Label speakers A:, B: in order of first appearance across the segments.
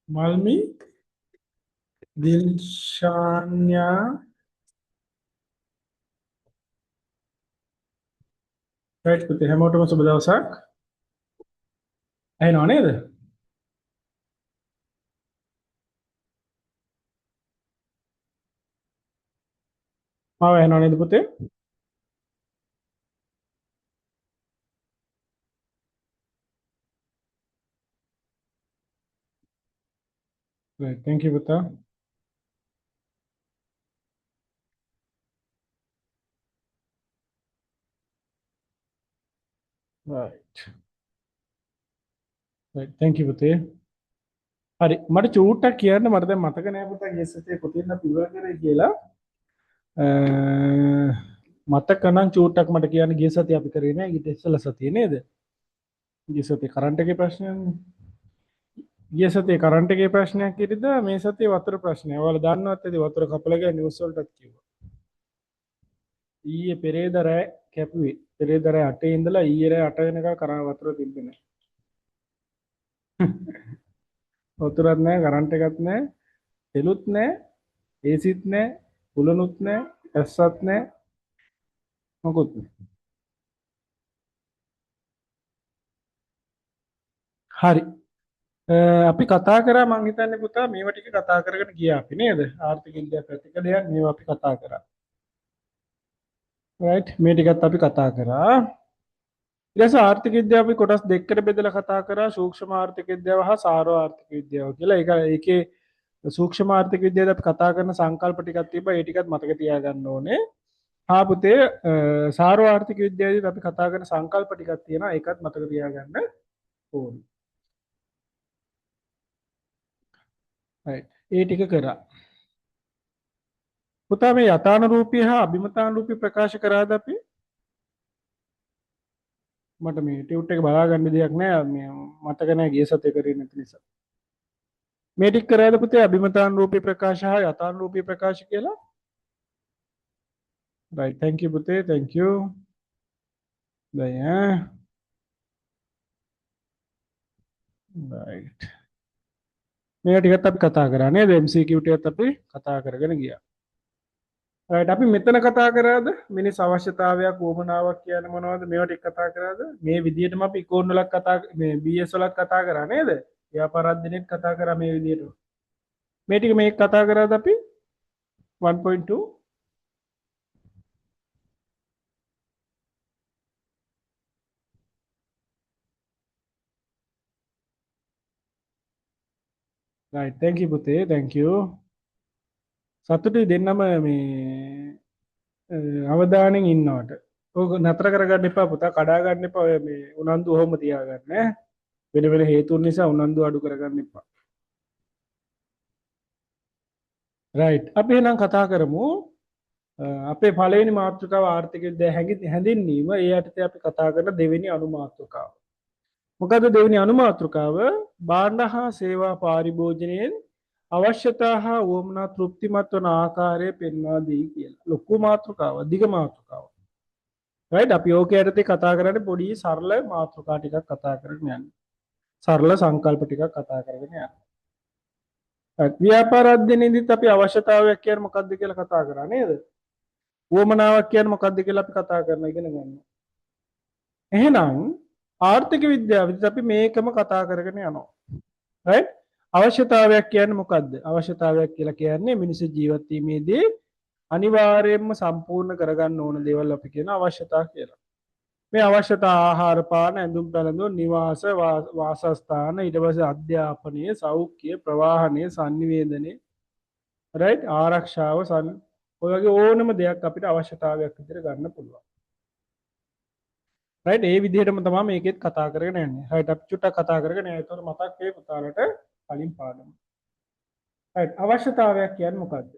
A: Malmi, Dilshanya, right පුතේ හැමෝටම සුබ දවසක්. ඇහෙනව නේද? මාව ඇහෙනව නේද පුතේ? Right, thank you පුතා. Right. Right, thank you පුතේ. හරි මට චූට්ටක් කියන්න මට දැන් මතක නෑ පුතා ගිය සතියේ කොතින්ද අපි ඉවර කරේ කියලා. මතක නම් චූට්ටක් මට කියන්න ගිය සතියේ අපි කරේ නෑ ඊට ඉස්සෙල්ලා සතියේ නේද? ගිය සතියේ කරන්ට් එකේ ප්‍රශ්නයක්. ගිය සතියේ කරන්ට් එකේ ප්‍රශ්නයක් ඉරිද මේ සතියේ වතුර ප්‍රශ්නය. ඔයාලා දන්නවත් ඇති වතුර කපලා ගිය නිවුස් වලටත් කිව්වා. ඊයේ පෙරේද රෑ කැපුවේ. පෙරේද රෑ 8 ඉඳලා ඊයේ රෑ 8 වෙනකන් කරා වතුර තිබ්බේ නැහැ. වතුරක් නැහැ, කරන්ට් එකක් නැහැ, තෙලුත් නැහැ, ඒසිත් නැහැ, කුලනුත් නැහැ, ඇස්සත් නැහැ, මොකුත් නැහැ. හරි. අපි කතා කරා මං හිතන්නේ පුතා මේවා ටික කතා කරගෙන ගියා අපි නේද? ආර්ථික විද්‍යාව ප්‍රතිකඩයක් මේවා අපි කතා කරා. රයිට් මේ ටිකත් අපි කතා කරා. ඊට ආර්ථික විද්‍යාව අපි කොටස් දෙකකට බෙදලා කතා කරා සූක්ෂම ආර්ථික විද්‍යාව හා සාරව ආර්ථික විද්‍යාව කියලා. ඒකේ සූක්ෂම ආර්ථික විද්‍යාවද අපි කතා කරන සංකල්ප ටිකක් තිබ්බා. ඒ ටිකත් මතක තියාගන්න ඕනේ. හා පුතේ සාරව ආර්ථික විද්‍යාවේදී අපි කතා කරන සංකල්ප ටිකක් තියෙනවා. ඒකත් මතක තියාගන්න ඕනේ. right. ඒ ටික කරා. පුතා මේ යථානුරූපී හා අභිමතානුරූපී ප්‍රකාශ කරාද අපි? මට මේ ටියුට් එක බලා ගන්න දෙයක් නෑ මේ මතක නෑ ගිය සතියේ කරේ නැති නිසා. මේ ටික කරාද පුතේ අභිමතානුරූපී ප්‍රකාශ හා යථානුරූපී ප්‍රකාශ කියලා? right thank you පුතේ thank you. දැන් right. මේ ටිකත් අපි කතා කරා නේද? MCQ ටිකත් අපි කතා කරගෙන ගියා. right අපි මෙතන කතා කරාද? මිනිස් අවශ්‍යතාවයක් වමනාවක් කියන්නේ මොනවද? මේවා ටික කතා කරාද? මේ විදිහටම අපි ඉකෝන් වලත් කතා මේ BS වලත් කතා කරා නේද? ව්‍යාපාර අධ්‍යයනෙත් කතා කරා මේ විදිහට. මේ ටික මේක කතා කරාද අපි 1.2 right thank you පුතේ thank you. සතුටුයි දෙන්නම මේ අවධානයෙන් ඉන්නවට. ඕක නතර කරගන්න එපා පුතා කඩා ගන්න එපා ඔය මේ උනන්දු ඔහොම තියාගන්න ඈ. වෙන වෙන හේතුන් නිසා උනන්දු අඩු කරගන්න එපා. right අපි එහෙනම් කතා කරමු අපේ පළවෙනි මාතෘකාව ආර්ථික විද්‍යාව හැඳින්වීම. ඒ යටතේ අපි කතා කරන දෙවෙනි අනු මාතෘකාව. මොකද දෙවෙනි අනු මාතෘකාව භාණ්ඩ හා සේවා පාරිභෝජනයෙන් අවශ්‍යතා හා වුවමනා තෘප්තිමත් වන ආකාරය පෙන්වා දී කියලා. ලොකු මාතෘකාව, දිග මාතෘකාව. right අපි ඕක යටතේ කතා කරන්නේ පොඩි සරල මාතෘකා ටිකක් කතා කරගෙන යන්න. සරල සංකල්ප ටිකක් කතා කරගෙන යන්න. ව්‍යාපාර අධ්‍යයනයේදීත් අපි අවශ්‍යතාවයක් කියන්නේ මොකක්ද කියලා කතා කරා නේද? වුවමනාවක් කියන්නේ මොකක්ද කියලා අපි කතා කරන ඉගෙන ගන්නවා. එහෙනම් ආර්ථික විද්‍යාවේදී අපි මේකම කතා කරගෙන යනවා. right අවශ්‍යතාවයක් කියන්නේ මොකක්ද? අවශ්‍යතාවයක් කියලා කියන්නේ මිනිස්සු ජීවත් වීමේදී අනිවාර්යයෙන්ම සම්පූර්ණ කරගන්න ඕන දේවල් අපි කියන අවශ්‍යතා කියලා. මේ අවශ්‍යතා ආහාර පාන ඇඳුම් පැළඳුම් නිවාස වාසස්ථාන ඊට පස්සේ අධ්‍යාපනය සෞඛ්‍ය ප්‍රවාහනය sannivedana right ආරක්ෂාව ඔය වගේ ඕනම දෙයක් අපිට අවශ්‍යතාවයක් විදිහට ගන්න පුළුවන්. right ඒ විදිහටම තමයි මේකෙත් කතා කරගෙන යන්නේ. right අපි චුට්ටක් කතා කරගෙන යනවා. ඒතකොට මතක් වෙයි පුතාලට කලින් පාඩම. right අවශ්‍යතාවයක් කියන්නේ මොකක්ද?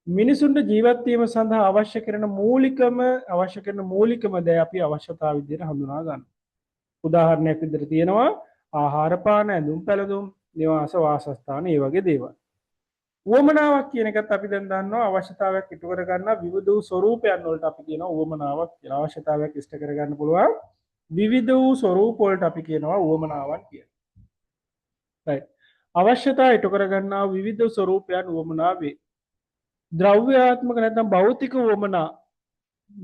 A: මිනිසුන්ට ජීවත් වීම සඳහා අවශ්‍ය කරන මූලිකම දේ අපි අවශ්‍යතාව විදිහට හඳුනා ගන්නවා. උදාහරණයක් විදිහට තියෙනවා ආහාර පාන ඇඳුම් පැළඳුම් නිවාස වාසස්ථාන මේ වගේ දේවල්. උවමනාවක් කියන එකත් අපි දැන් දන්නවා අවශ්‍යතාවයක් ඉටු කර ගන්න විවිධ වූ ස්වරූපයන් වලට අපි කියනවා උවමනාවක් කියලා. අවශ්‍යතාවයක් ඉෂ්ට කර ගන්න පුළුවන් විවිධ වූ ස්වරූප වලට අපි කියනවා උවමනාවන් කියලා. right අවශ්‍යතා ඉටු කරගන්නා විවිධ ස්වරූපයන් වමනා වේ ද්‍රව්‍යාත්මක නැත්නම් භෞතික වමනා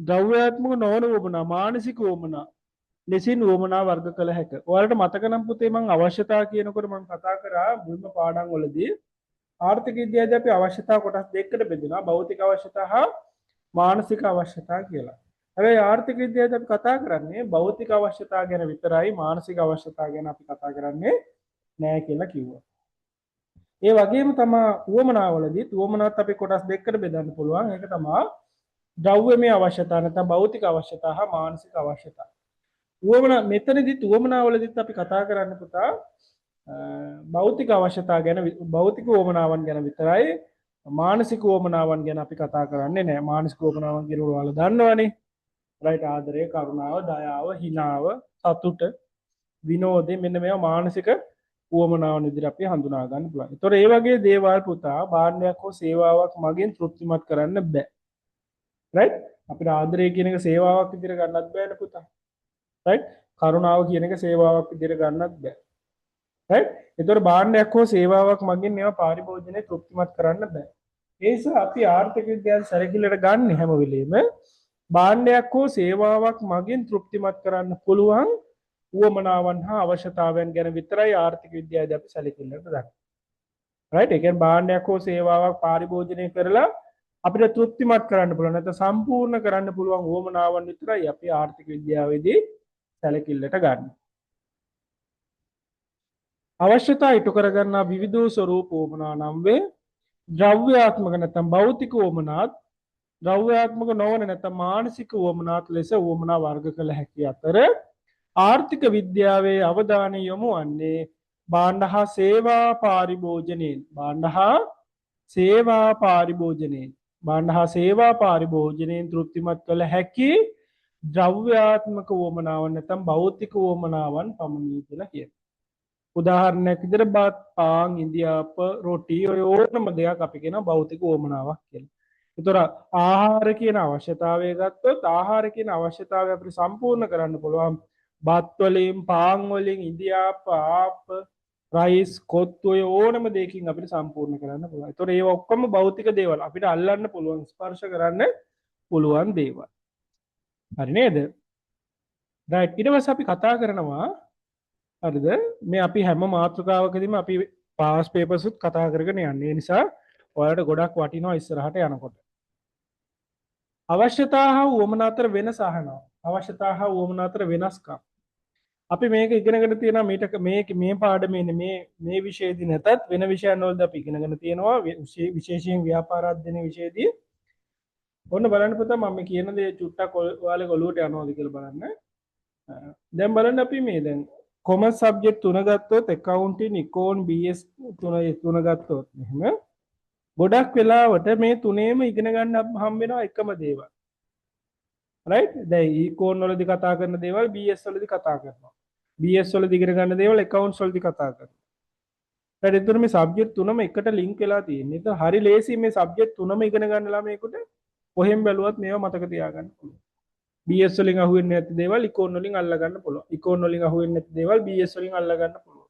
A: ද්‍රව්‍යාත්මක නොවන වමනා මානසික වමනා ලෙසින් වමනා වර්ග කළ හැක. ඔයාලට මතක නම් පුතේ මම අවශ්‍යතා කියනකොට මම කතා කරා මුල්ම පාඩම් වලදී ආර්ථික විද්‍යාවේදී අපි අවශ්‍යතා කොටස් දෙකකට බෙදුණා භෞතික අවශ්‍යතා හා මානසික අවශ්‍යතා කියලා. හැබැයි ආර්ථික විද්‍යාවේදී අපි කතා කරන්නේ භෞතික අවශ්‍යතා ගැන විතරයි මානසික අවශ්‍යතා ගැන අපි කතා කරන්නේ නෑ කියලා කිව්වා. ඒ වගේම තමයි උවමනාවලදී උවමනාවත් අපි කොටස් දෙකකට බෙදන්න පුළුවන්. ඒක තමයි ද්‍රව්‍යමය අවශ්‍යතා නැත්නම් භෞතික අවශ්‍යතා හා මානසික අවශ්‍යතා. උවමනා මෙතනදිත් උවමනාවලදීත් අපි කතා කරන්න පුතා භෞතික අවශ්‍යතා ගැන භෞතික උවමනාවන් ගැන විතරයි මානසික උවමනාවන් ගැන අපි කතා කරන්නේ නැහැ. මානසික උවමනාවන් කියනකොට ඔයාලා දන්නවනේ. රයිට් ආදරය, කරුණාව, දයාව, හිනාව, සතුට, විනෝදේ මෙන්න මේවා මානසික උවමනාවන් විදිහට අපි හඳුනා ගන්න පුළුවන්. ඒතොර ඒ වගේ දේවල් පුතා භාණ්ඩයක් හෝ සේවාවක් මගින් තෘප්තිමත් කරන්න බෑ. රයිට් අපිට ආදරය කියන එක සේවාවක් විදිහට ගන්නත් බෑනේ පුතා. රයිට් කරුණාව කියන එක සේවාවක් විදිහට ගන්නත් බෑ. රයිට් ඒතොර භාණ්ඩයක් හෝ සේවාවක් මගින් මේවා පරිභෝජනය තෘප්තිමත් කරන්න බෑ. ඒ නිසා අපි ආර්ථික විද්‍යාවේ සැලකිල්ලට ගන්න හැම වෙලෙම භාණ්ඩයක් හෝ සේවාවක් මගින් තෘප්තිමත් කරන්න පුළුවන් උවමනාවන් හා අවශ්‍යතාවයන් ගැන විතරයි ආර්ථික විද්‍යාවේදී අපි සැලකිල්ලට ගන්න. රයිට් ඒ කියන්නේ භාණ්ඩයක් හෝ සේවාවක් පරිභෝජනය කරලා අපිට තෘප්තිමත් කරන්න පුළුවන් නැත්නම් සම්පූර්ණ කරන්න පුළුවන් උවමනාවන් විතරයි අපි ආර්ථික විද්‍යාවේදී සැලකිල්ලට ගන්න. අවශ්‍යතා ඉටු කරගන්නා විවිධ ස්වරූප උවමනා නම් වේ ද්‍රව්‍යාත්මක නැත්නම් භෞතික උවමනාත් ද්‍රව්‍යාත්මක නොවන නැත්නම් මානසික උවමනාත් ලෙස උවමනා වර්ග කළ හැකි අතර ආර්ථික විද්‍යාවේ අවධානය යොමු වන්නේ භාණ්ඩ හා සේවා පරිභෝජනයෙන් භාණ්ඩ හා සේවා පරිභෝජනයෙන් තෘප්තිමත් කළ හැකි ද්‍රව්‍යාත්මක උවමනාවන් නැත්නම් භෞතික උවමනාවන් පමණයි කියලා කියනවා. උදාහරණයක් විදිහට බත් පාන් ඉන්දියාප රොටි ඔය ඕනම දෙයක් අපි කියනවා භෞතික උවමනාවක් කියලා. ඒතර ආහාර කියන අවශ්‍යතාවය ගත්තොත් ආහාර කියන අවශ්‍යතාවය අපිට සම්පූර්ණ කරන්න පුළුවන් බත් වලින් පාන් වලින් ඉන්දියාප ආප රයිස් කොත්තු ඔය ඕනම දෙයකින් අපිට සම්පූර්ණ කරන්න පුළුවන්. ඒතර ඒව ඔක්කොම භෞතික දේවල් අපිට අල්ලන්න පුළුවන් ස්පර්ශ කරන්න පුළුවන් දේවල්. හරි නේද? රයිට් ඊට පස්සේ අපි කතා කරනවා හරිද මේ අපි හැම මාතෘකාවකදීම අපි පාස් පේපර්ස් උත් කතා කරගෙන යන්නේ. ඒ නිසා ඔයාලට ගොඩක් වටිනවා ඉස්සරහට යනකොට. අවශ්‍යතා හා උවමනා අතර වෙනස අහනවා. අවශ්‍යතා හා උවමනා අතර වෙනස්කම්. අපි මේක ඉගෙනගෙන තියෙනවා මේ පාඩමේ මේ විෂයේදී නැතත් වෙන විෂයන් වලදී අපි ඉගෙනගෙන තියෙනවා විශේෂයෙන් ව්‍යාපාර අධ්‍යයන විෂයේදී. ඔන්න බලන්න පුතා මම කියන දේ චුට්ටක් ඔයාලගේ ඔළුවට යනවාද කියලා බලන්න. දැන් බලන්න අපි මේ දැන් කොමර්ස් සබ්ජෙක්ට් තුන ගත්තොත් accounting econ bs තුන ගත්තොත් එහෙම ගොඩක් වෙලාවට මේ තුනේම ඉගෙන ගන්න හම්බ වෙනවා එකම දේවල්. රයිට් දැන් econ වලදී කතා කරන දේවල් bs වලදී කතා කරනවා. bs වලදී ඉගෙන ගන්න දේවල් accounts වලදී කතා කරනවා. ඊට එතන මේ සබ්ජෙක්ට් තුනම එකට ලින්ක් වෙලා තියෙනවා. ඒක හරි ලේසි මේ සබ්ජෙක්ට් තුනම ඉගෙන ගන්න ළමයෙකුට කොහෙන් බැලුවත් මේවා මතක තියාගන්න පුළුවන්. BS වලින් අහුවෙන්නේ නැති දේවල් econ වලින් අල්ල ගන්න පුළුවන්. econ වලින් අහුවෙන්නේ නැති දේවල් BS වලින් අල්ල ගන්න පුළුවන්.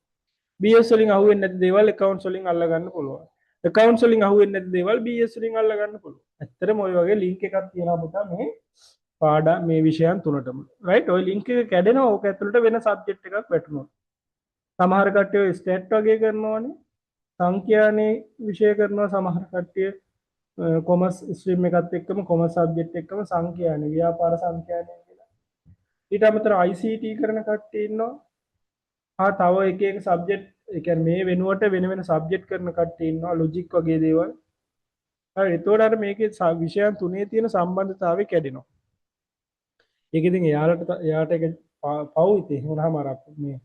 A: BS වලින් අහුවෙන්නේ නැති දේවල් accounts වලින් අල්ල ගන්න පුළුවන්. accounts වලින් අහුවෙන්නේ නැති දේවල් BS වලින් අල්ල ගන්න පුළුවන්. ඇත්තටම ওই වගේ link එකක් තියෙනවා පුතා මේ පාඩම් මේ විෂයන් තුනටම. right ওই link එක කැඩෙනවා ඕක ඇතුළට වෙන subject එකක් වැටුණොත්. සමහර කට්ටිය ඔය stat වගේ කරනවානේ. සංඛ්‍යානේ විෂය කරනවා සමහර කට්ටිය කොමර්ස් ස්ට්‍රීම් එකත් එක්කම කොමර්ස් සබ්ජෙක්ට් එක්කම සංඛ්‍යානේ ව්‍යාපාර සංඛ්‍යානේ කියලා. ඊට අමතරව ICT කරන කට්ටිය ඉන්නවා. තව එක සබ්ජෙක්ට් ඒ කියන්නේ මේ වෙනුවට වෙන වෙන සබ්ජෙක්ට් කරන කට්ටිය ඉන්නවා ලොජික් වගේ දේවල්. හරි එතකොට අර මේකේ විෂයන් තුනේ තියෙන සම්බන්ධතාවය කැඩෙනවා. ඒක ඉතින් එයාට ඒක පව් ඉතින් වුණාම අර මේ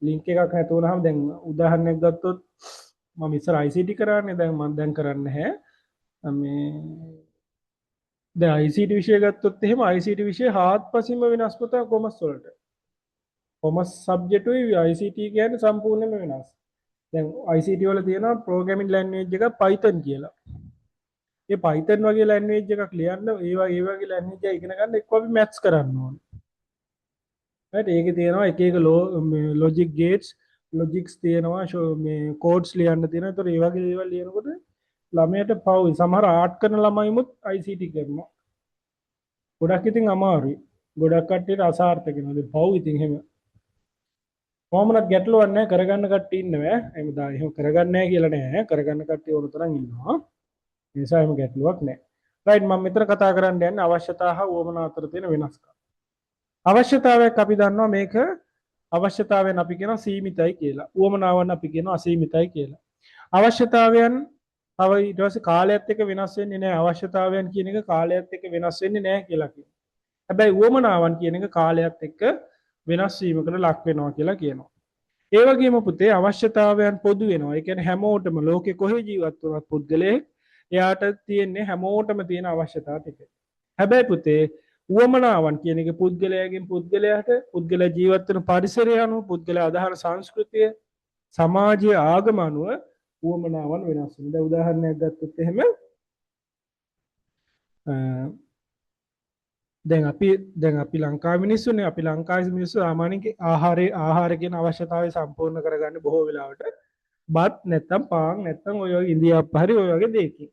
A: ලින්ක් එකක් නැතු වුණාම දැන් උදාහරණයක් ගත්තොත් මම ඉස්සර ICT කරානේ දැන් මම දැන් කරන්නේ නැහැ. මේ දැන් ICT විෂය ගත්තොත් එහෙම ICT විෂය හාත්පසින්ම වෙනස් පුතා කොමර්ස් වලට. කොමර්ස් සබ්ජෙක්ට් උයි ICT කියන්නේ සම්පූර්ණයෙන්ම වෙනස්. දැන් ICT වල තියෙනවා ප්‍රෝග්‍රෑමින් ලැන්ග්වේජ් එක Python කියලා. ඒ Python වගේ ලැන්ග්වේජ් එකක් ලියන්න ඒ වගේ ලැන්ග්වේජ් එක ඉගෙන ගන්න එක්ක අපි මැත්ස් කරන්න ඕනේ. right ඒකේ තියෙනවා එක එක ලොජික් ගේට්ස් ලොජික්ස් තියෙනවා මේ කෝඩ්ස් ලියන්න තියෙනවා. ඒතර ඒ වගේ දේවල් ලියනකොට ළමයට පවුයි. සමහර ආර්ට් කරන ළමයිමුත් ICT කරනවා. ගොඩක් ඉතින් අමාරුයි. ගොඩක් කට්ටියට අසාර්ථක වෙනවා. ඒ පව් ඉතින් එහෙම කොහොමවත් ගැටලුවක් නැහැ. කරගන්න කට්ටිය ඉන්නවා. එහෙම එහෙම කරගන්නේ නැහැ කියලා නෑ. කරගන්න කට්ටිය ඕන තරම් ඉන්නවා. ඒ නිසා එහෙම ගැටලුවක් නැහැ. රයිට් මම මෙතන කතා කරන්න යන්නේ අවශ්‍යතා හා උවමනා අතර තියෙන වෙනස්කම්. අවශ්‍යතාවයක් අපි දන්නවා මේක අවශ්‍යතාවයන් අපි කියනවා සීමිතයි කියලා. උවමනාවන් අපි කියනවා අසීමිතයි කියලා. අවශ්‍යතාවයන් තව ඊට පස්සේ කාලයත් එක්ක වෙනස් වෙන්නේ නැහැ. අවශ්‍යතාවයන් කියන එක කාලයත් එක්ක වෙනස් වෙන්නේ නැහැ කියලා කියනවා. හැබැයි උවමනාවන් කියන එක කාලයත් එක්ක වෙනස් වීමකට ලක් වෙනවා කියලා කියනවා. ඒ වගේම පුතේ අවශ්‍යතාවයන් පොදු වෙනවා. ඒ කියන්නේ හැමෝටම ලෝකේ කොහේ ජීවත් වුණත් පුද්ගලයෙක් එයාට තියෙන්නේ හැමෝටම තියෙන අවශ්‍යතා ටික. හැබැයි පුතේ උවමනාවන් කියන එක පුද්ගලයාගෙන් පුද්ගලයාට පුද්ගල ජීවත් වෙන පරිසරය අනුව පුද්ගලයා අදහන සංස්කෘතිය සමාජීය ආගම අනුව උවමනාවන් වෙනස් වෙනවා. දැන් උදාහරණයක් ගත්තොත් එහෙම දැන් අපි ලංකාවේ මිනිස්සුනේ අපි ලංකාවේ මිනිස්සු සාමාන්‍යයෙන් ආහාර කියන අවශ්‍යතාවය සම්පූර්ණ කරගන්න බොහෝ වෙලාවට බත් නැත්තම් පාන් නැත්තම් ඔය වගේ ඉන්දියාප්ප හරි ඔය වගේ දෙයකින්.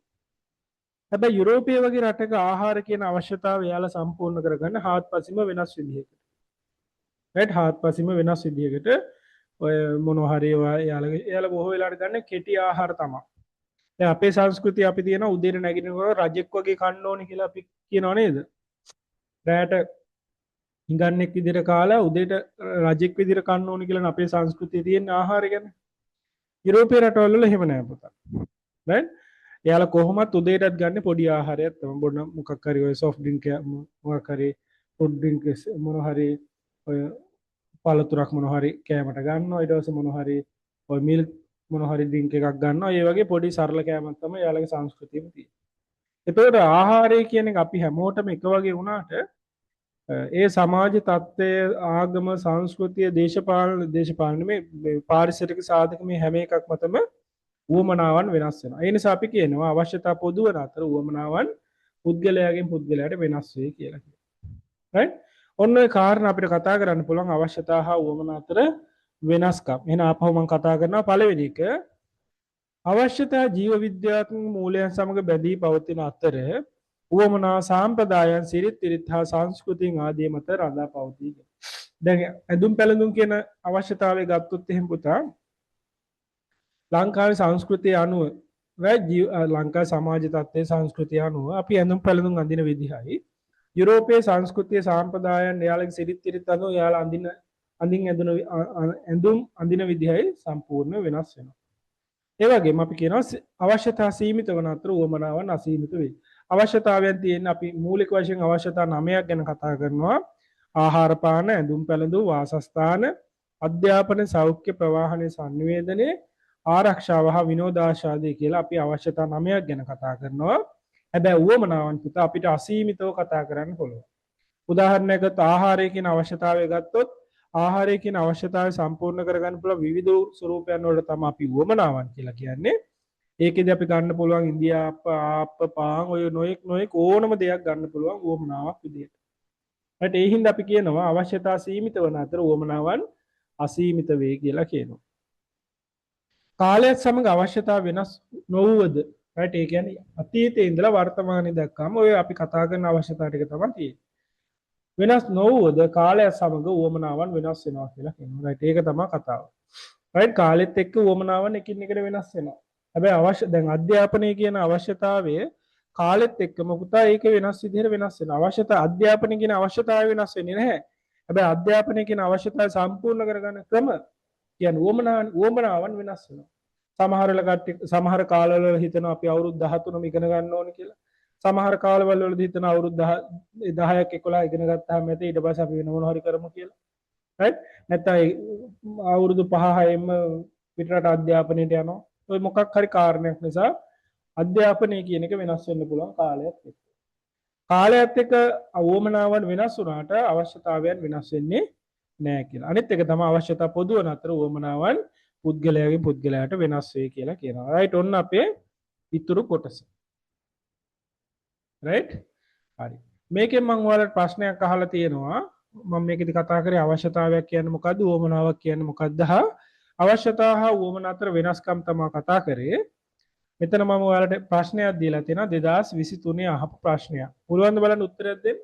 A: හැබැයි යුරෝපයේ වගේ රටක ආහාර කියන අවශ්‍යතාවය යාලා සම්පූර්ණ කරගන්න හාත්පසින්ම වෙනස් විදිහකට. රයිට් හාත්පසින්ම වෙනස් විදිහකට ඔය මොනවා හරි යාලා බොහෝ වෙලාවට ගන්න කෙටි ආහාර තමයි. දැන් අපේ සංස්කෘතිය අපි තියෙන උදේට නැගිටිනකොට රජෙක් වගේ කන්න ඕනේ කියලා අපි කියනවා නේද? රැට හිඟන්නෙක් විදිහට කාලා උදේට රජෙක් විදිහට කන්න ඕනේ කියලා අපේ සංස්කෘතියේ තියෙන ආහාර ගැන. යුරෝපීය රටවල් වල එහෙම නෑ පුතා. right? එයාලා කොහොමත් උදේටත් ගන්න පොඩි ආහාරයක් තමයි බොන මොකක් හරි ඔය soft drink මොකක් හරි food drink මොන හරි ඔය පළතුරක් මොන හරි කෑමට ගන්නවා. ඊට පස්සේ මොන හරි ඔය milk මොන හරි drink එකක් ගන්නවා. ඒ වගේ පොඩි සරල කෑමක් තමයි එයාලගේ සංස්කෘතියෙම තියෙන්නේ. එතකොට ආහාරය කියන එක අපි හැමෝටම එක වගේ වුණාට ඒ සමාජ තත්ත්වය ආගම සංස්කෘතිය දේශපාලන මේ පාරිසරික සාධක මේ හැම එකක් මතම උවමනාවන් වෙනස් වෙනවා. ඒ නිසා අපි කියනවා අවශ්‍යතා පොදු වන අතර උවමනාවන් පුද්ගලයාගෙන් පුද්ගලයාට වෙනස් වෙයි කියලා කියනවා. right? ඔන්න ඔය කාරණා අපිට කතා කරන්න පුළුවන් අවශ්‍යතා හා උවමනා අතර වෙනස්කම්. එහෙනම් ආපහු මම කතා කරනවා පළවෙනි එක අවශ්‍යතා ජීව විද්‍යාත්මක මූලයන් සමග බැඳී පවතින අතර උවමනා සාම්ප්‍රදායන් සිරිත් විරිත් හා සංස්කෘතියන් ආදී මත රඳා පවතී. දැන් ඇඳුම් පැළඳුම් කියන අවශ්‍යතාවය ගත්තොත් එහෙම පුතා ලංකාවේ සංස්කෘතිය අනුව ලංකා සමාජ තත්ත්වයේ සංස්කෘතිය අනුව අපි ඇඳුම් පැළඳුම් අඳින විදිහයි යුරෝපයේ සංස්කෘතිය සාම්ප්‍රදායන් එයාලගේ සිරිත් විරිත් අනුව එයාලා ඇඳුම් අඳින විදිහයි සම්පූර්ණ වෙනස් වෙනවා. ඒ වගේම අපි කියනවා අවශ්‍යතා සීමිත වන අතර උවමනාවන් අසීමිත වේ. අවශ්‍යතාවයන් තියෙන අපි මූලික වශයෙන් අවශ්‍යතා 9ක් ගැන කතා කරනවා. ආහාර පාන, ඇඳුම් පැළඳුම්, වාසස්ථාන, අධ්‍යාපන, සෞඛ්‍ය, ප්‍රවාහන, සංනිවේදනයේ ආරක්ෂාව හා විනෝදාශාදී කියලා අපි අවශ්‍යතා 9ක් ගැන කතා කරනවා. හැබැයි උවමනාවන් පුතා අපිට අසීමිතව කතා කරන්න පුළුවන්. උදාහරණයක් ගත්තොත් ආහාරය කියන අවශ්‍යතාවය ගත්තොත් ආහාරය කියන අවශ්‍යතාවය සම්පූර්ණ කරගන්න පුළුවන් විවිධ ස්වරූපයන් වලට තමයි අපි උවමනාවන් කියලා කියන්නේ. ඒකෙදි අපි ගන්න පුළුවන් ඉන්දියාප්ප ආප්ප පාන් ඔය නොයෙක් ඕනම දෙයක් ගන්න පුළුවන් උවමනාවක් විදියට. right ඒ හින්දා අපි කියනවා අවශ්‍යතා සීමිත වන අතර උවමනාවන් අසීමිත වේ කියලා කියනවා. කාලයත් සමග අවශ්‍යතා වෙනස් නොවුවද right ඒ කියන්නේ අතීතයේ ඉඳලා වර්තමානයේ දක්වාම ඔය අපි කතා කරන අවශ්‍යතා ටික තමයි තියෙන්නේ. වෙනස් නොවුවද කාලයත් සමග උවමනාවන් වෙනස් වෙනවා කියලා කියනවා. right ඒක තමයි කතාව. right කාලෙත් එක්ක උවමනාවන් එකින් එකට වෙනස් වෙනවා. හැබැයි දැන් අධ්‍යාපනය කියන අවශ්‍යතාවය කාලෙත් එක්කම පුතා ඒක වෙනස් විදිහට වෙනස් වෙනවා. අවශ්‍යතා අධ්‍යාපනය කියන අවශ්‍යතාවය වෙනස් වෙන්නේ නැහැ. හැබැයි අධ්‍යාපනය කියන අවශ්‍යතාවය සම්පූර්ණ කරගන්න ක්‍රම කියන්නේ උවමනාවන් වෙනස් වෙනවා. සමහර කාලවල හිතනවා අපි අවුරුදු 13ම ඉගෙන ගන්න ඕනේ කියලා. සමහර කාලවල හිතනවා අවුරුදු 10ක් 11 ඉගෙන ගත්තාම ඇති ඊට පස්සේ අපි වෙන මොනවා හරි කරමු කියලා. right නැත්නම් අවුරුදු 5-6ෙම පිටරට අධ්‍යාපනයට යනවා. ඔය මොකක් හරි කාරණයක් නිසා අධ්‍යාපනය කියන එක වෙනස් වෙන්න පුළුවන් කාලයත් එක්ක. කාලයත් එක්ක අවමනාවන් වෙනස් වුණාට අවශ්‍යතාවයන් වෙනස් වෙන්නේ නැහැ කියලා. අනිත් එක තමයි අවශ්‍යතා පොදු වන අතර උවමනාවන් පුද්ගලයාගෙන් පුද්ගලයාට වෙනස් වෙයි කියලා කියනවා. right ඔන්න අපේ ඉතුරු කොටස. right හරි. මේකෙන් මම ඔයාලට ප්‍රශ්නයක් අහලා තියෙනවා. මම මේකෙදි කතා කරේ අවශ්‍යතාවයක් කියන්නේ මොකද්ද? උවමනාවක් කියන්නේ මොකද්ද? අවශ්‍යතා හා වුවමනා අතර වෙනස්කම් තමයි කතා කරේ. මෙතන මම ඔයාලට ප්‍රශ්නයක් දීලා තියෙනවා 2023 අහපු ප්‍රශ්නයක්. පුළුවන් ද බලන්න උත්තරයක් දෙන්න?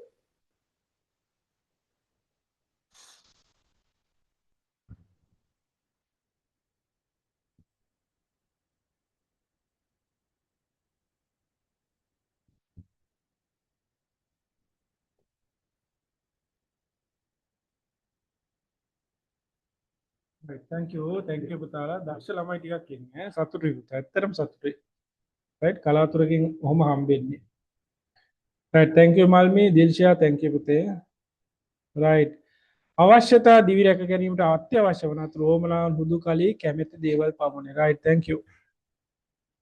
A: right thank you පුතාලා. දක්ෂ ළමයි ටිකක් ඉන්නේ. සතුටුයි පුතා. ඇත්තටම සතුටුයි. right කලාතුරකින් ඔහොම හම්බෙන්නේ. right thank you මල්මි දිල්ෂා thank you පුතේ. right අවශ්‍යතා දිවි රැක ගැනීමට අත්‍යවශ්‍ය වන අතුරු ඕමනාවන් හුදු කලී කැමැති දේවල් පමණයි. right thank you.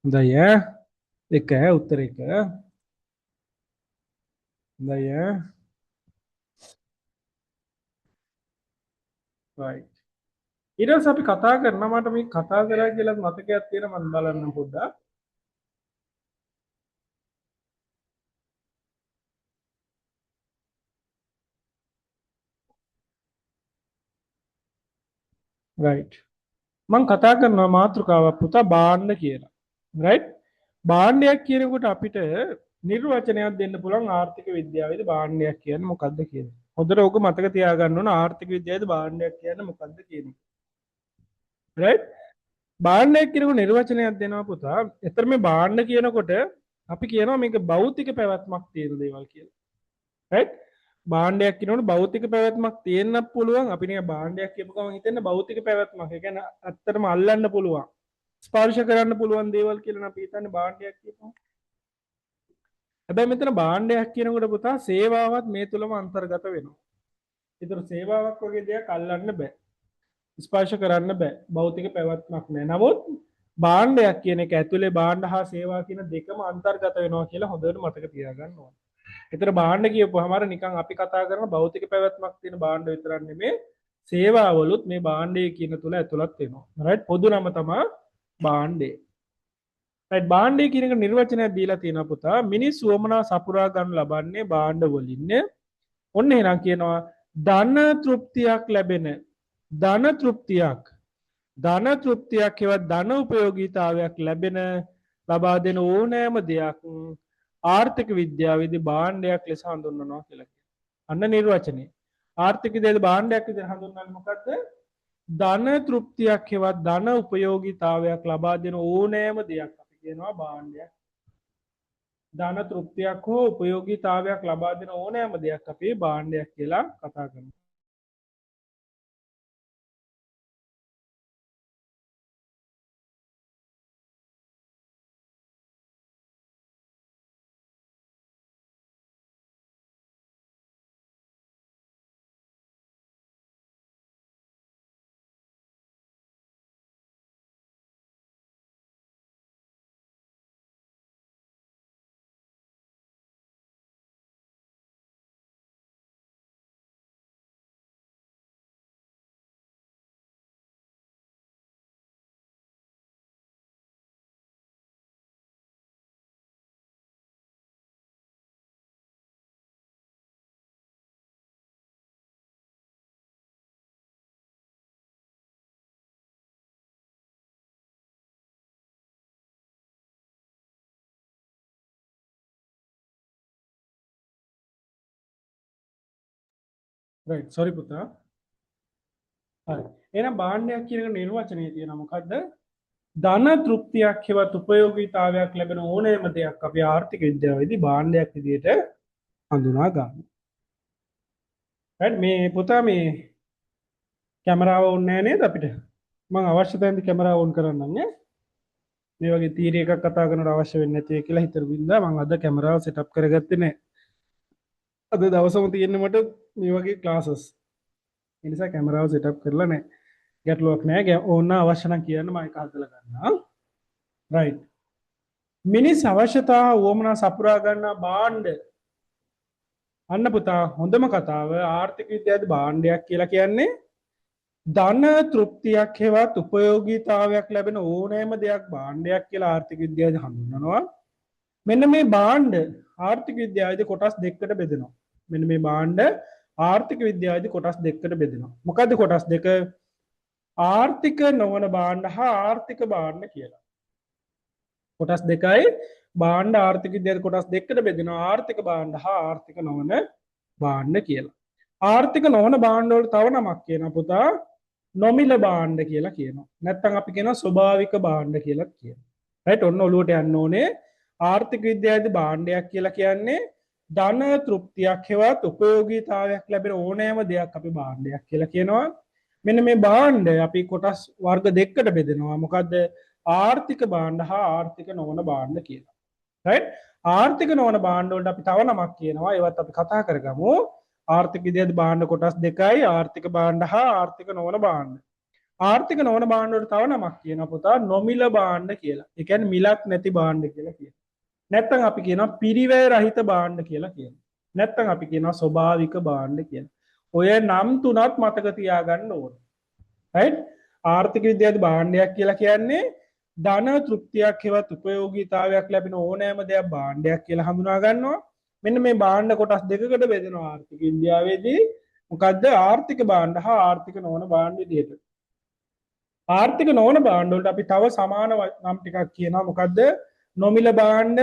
A: හොඳයි ඈ. එක උත්තර එක. හොඳයි ඈ. right ඊට පස්සේ අපි කතා කරනවා මට මේ කතා කරා කියලා මතකයක් තියෙනවා මම බලන්න පොඩ්ඩක්. right මම කතා කරනවා මාතෘකාවක් පුතා භාණ්ඩ කියලා. right භාණ්ඩයක් කියනකොට අපිට නිර්වචනයක් දෙන්න පුළුවන් ආර්ථික විද්‍යාවේදී භාණ්ඩයක් කියන්නේ මොකක්ද කියලා. හොඳට ඕක මතක තියාගන්න ඕන ආර්ථික විද්‍යාවේදී භාණ්ඩයක් කියන්නේ මොකක්ද කියන එක. right භාණ්ඩයක් කියනකොට නිර්වචනයක් දෙනවා පුතා. එතන මේ භාණ්ඩ කියනකොට අපි කියනවා මේක භෞතික පැවැත්මක් තියෙන දේවල් කියලා. right භාණ්ඩයක් කියනකොට භෞතික පැවැත්මක් තියෙන්න පුළුවන්. අපි නිකන් භාණ්ඩයක් කියපු ගමන් හිතෙන්න භෞතික පැවැත්මක්. ඒ කියන්නේ ඇත්තටම අල්ලන්න පුළුවන්. ස්පර්ශ කරන්න පුළුවන් දේවල් කියලා අපි හිතන්නේ භාණ්ඩයක් කියපුවා. හැබැයි මෙතන භාණ්ඩයක් කියනකොට පුතා සේවාවත් මේ තුලම අන්තර්ගත වෙනවා. ඒතර සේවාවක් වගේ දෙයක් අල්ලන්න බෑ. ස්පර්ශ කරන්න බෑ. භෞතික පැවැත්මක් නෑ. නමුත් භාණ්ඩයක් කියන එක ඇතුලේ භාණ්ඩ හා සේවා කියන දෙකම අන්තර්ගත වෙනවා කියලා හොඳට මතක තියාගන්න ඕනේ. ඒතර භාණ්ඩ කියපුවාම අර නිකන් අපි කතා කරන භෞතික පැවැත්මක් තියෙන භාණ්ඩ විතරක් නෙමෙයි සේවාවලුත් මේ භාණ්ඩය කියන තුල ඇතුළත් වෙනවා. right පොදු නම තමයි භාණ්ඩය. right භාණ්ඩය කියන එක නිර්වචනයක් දීලා තියෙනවා පුතා. මිනිස් වමනා සපුරා ගන්න ලබන්නේ භාණ්ඩ වලින්. ඔන්න එහෙනම් කියනවා ධන තෘප්තියක් ලැබෙන ධන තෘප්තියක් හෙවත් ධන උපයෝගීතාවයක් ලැබෙන ලබා දෙන ඕනෑම දෙයක් ආර්ථික විද්‍යාවේදී භාණ්ඩයක් ලෙස හඳුන්වනවා කියලා කියනවා. අන්න නිර්වචනය. ආර්ථික විද්‍යාවේ භාණ්ඩයක් විදිහට හඳුන්වන්නේ මොකද්ද? ධන තෘප්තියක් හෙවත් ධන උපයෝගීතාවයක් ලබා දෙන ඕනෑම දෙයක් අපි කියනවා භාණ්ඩයක්. ධන තෘප්තියක් හෝ උපයෝගීතාවයක් ලබා දෙන ඕනෑම දෙයක් අපි භාණ්ඩයක් කියලා කතා කරනවා. right sorry පුතා. හරි. එහෙනම් භාණ්ඩයක් කියන එක නිර්වචනයේ තියෙනවා මොකද්ද? ධන තෘප්තියක් හෙවත් උපයෝගීතාවයක් ලැබෙන ඕනෑම දෙයක් අපි ආර්ථික විද්‍යාවේදී භාණ්ඩයක් විදිහට හඳුනා ගන්නවා. right මේ පුතා මේ කැමරාව ඕනේ නැහැ නේද අපිට? මම අවශ්‍ය තැනදී කැමරාව ඕන් කරන්නම් නේ. මේ වගේ තීරය එකක් කතා කරනකොට අවශ්‍ය වෙන්නේ නැති කියලා හිතරු බින්දා මම අද කැමරාව සෙටප් කරගත්තේ නැහැ. අද දවසම තියෙන්නේ මට මේ වගේ ක්ලාසස්. ඒ නිසා කැමරාව සෙටප් කරලා නැහැ. ගැටලුවක් නැහැ. ඕන අවශ්‍ය නම් කියන්න මම ඒක හදලා ගන්නවා. right. මිනිස් අවශ්‍යතා වුවමනා සපුරා ගන්න භාණ්ඩ. අන්න පුතා හොඳම කතාව ආර්ථික විද්‍යාවේ භාණ්ඩයක් කියලා කියන්නේ ධන තෘප්තියක් හෙවත් උපයෝගීතාවයක් ලැබෙන ඕනෑම දෙයක් භාණ්ඩයක් කියලා ආර්ථික විද්‍යාවේ හඳුන්වනවා. මෙන්න මේ භාණ්ඩ ආර්ථික විද්‍යාවේදී කොටස් දෙකකට බෙදෙනවා. මෙන්න මේ භාණ්ඩ ආර්ථික විද්‍යාවේදී කොටස් දෙකකට බෙදෙනවා. මොකද්ද කොටස් දෙක? ආර්ථික නොවන භාණ්ඩ හා ආර්ථික භාණ්ඩ කියලා. කොටස් දෙකයි භාණ්ඩ ආර්ථික විද්‍යාවේ කොටස් දෙකකට බෙදෙනවා ආර්ථික භාණ්ඩ හා ආර්ථික නොවන භාණ්ඩ කියලා. ආර්ථික නොවන භාණ්ඩ වලට තව නමක් කියනවා පුතා නොමිල භාණ්ඩ කියලා කියනවා. නැත්නම් අපි කියනවා ස්වභාවික භාණ්ඩ කියලා කියනවා. රයිට් ඔන්න ඔලුවට යන්න ඕනේ ආර්ථික විද්‍යාවේදී භාණ්ඩයක් කියලා කියන්නේ ධන තෘප්තියක් හෙවත් උපයෝගීතාවයක් ලැබෙන ඕනෑම දෙයක් අපි භාණ්ඩයක් කියලා කියනවා. මෙන්න මේ භාණ්ඩ අපි කොටස් වර්ග දෙකකට බෙදෙනවා. මොකද්ද? ආර්ථික භාණ්ඩ හා ආර්ථික නොවන භාණ්ඩ කියලා. රයිට්? ආර්ථික නොවන භාණ්ඩ වලට අපි තව නමක් කියනවා. ඒවත් අපි කතා කරගමු. ආර්ථික විද්‍යාවේ භාණ්ඩ කොටස් දෙකයි ආර්ථික භාණ්ඩ හා ආර්ථික නොවන භාණ්ඩ. ආර්ථික නොවන භාණ්ඩ වලට තව නමක් කියනවා පුතා නොමිල භාණ්ඩ කියලා. ඒ කියන්නේ මිලක් නැති භාණ්ඩ කියලා කියනවා. නැත්නම් අපි කියනවා පිරිවැය රහිත භාණ්ඩ කියලා කියනවා. නැත්නම් අපි කියනවා ස්වභාවික භාණ්ඩ කියලා. ඔය නම් තුනක් මතක තියාගන්න ඕනේ. රයිට්? ආර්ථික විද්‍යාවේ භාණ්ඩයක් කියලා කියන්නේ ධන තෘප්තියක් හෙවත් උපයෝගීතාවයක් ලැබෙන ඕනෑම දෙයක් භාණ්ඩයක් කියලා හඳුනා ගන්නවා. මෙන්න මේ භාණ්ඩ කොටස් දෙකකට බෙදෙනවා ආර්ථික විද්‍යාවේදී. මොකද්ද? ආර්ථික භාණ්ඩ හා ආර්ථික නොවන භාණ්ඩ විදියට. ආර්ථික නොවන භාණ්ඩ වලට අපි තව සමාන නම් ටිකක් කියනවා. මොකද්ද? නොමිල භාණ්ඩ,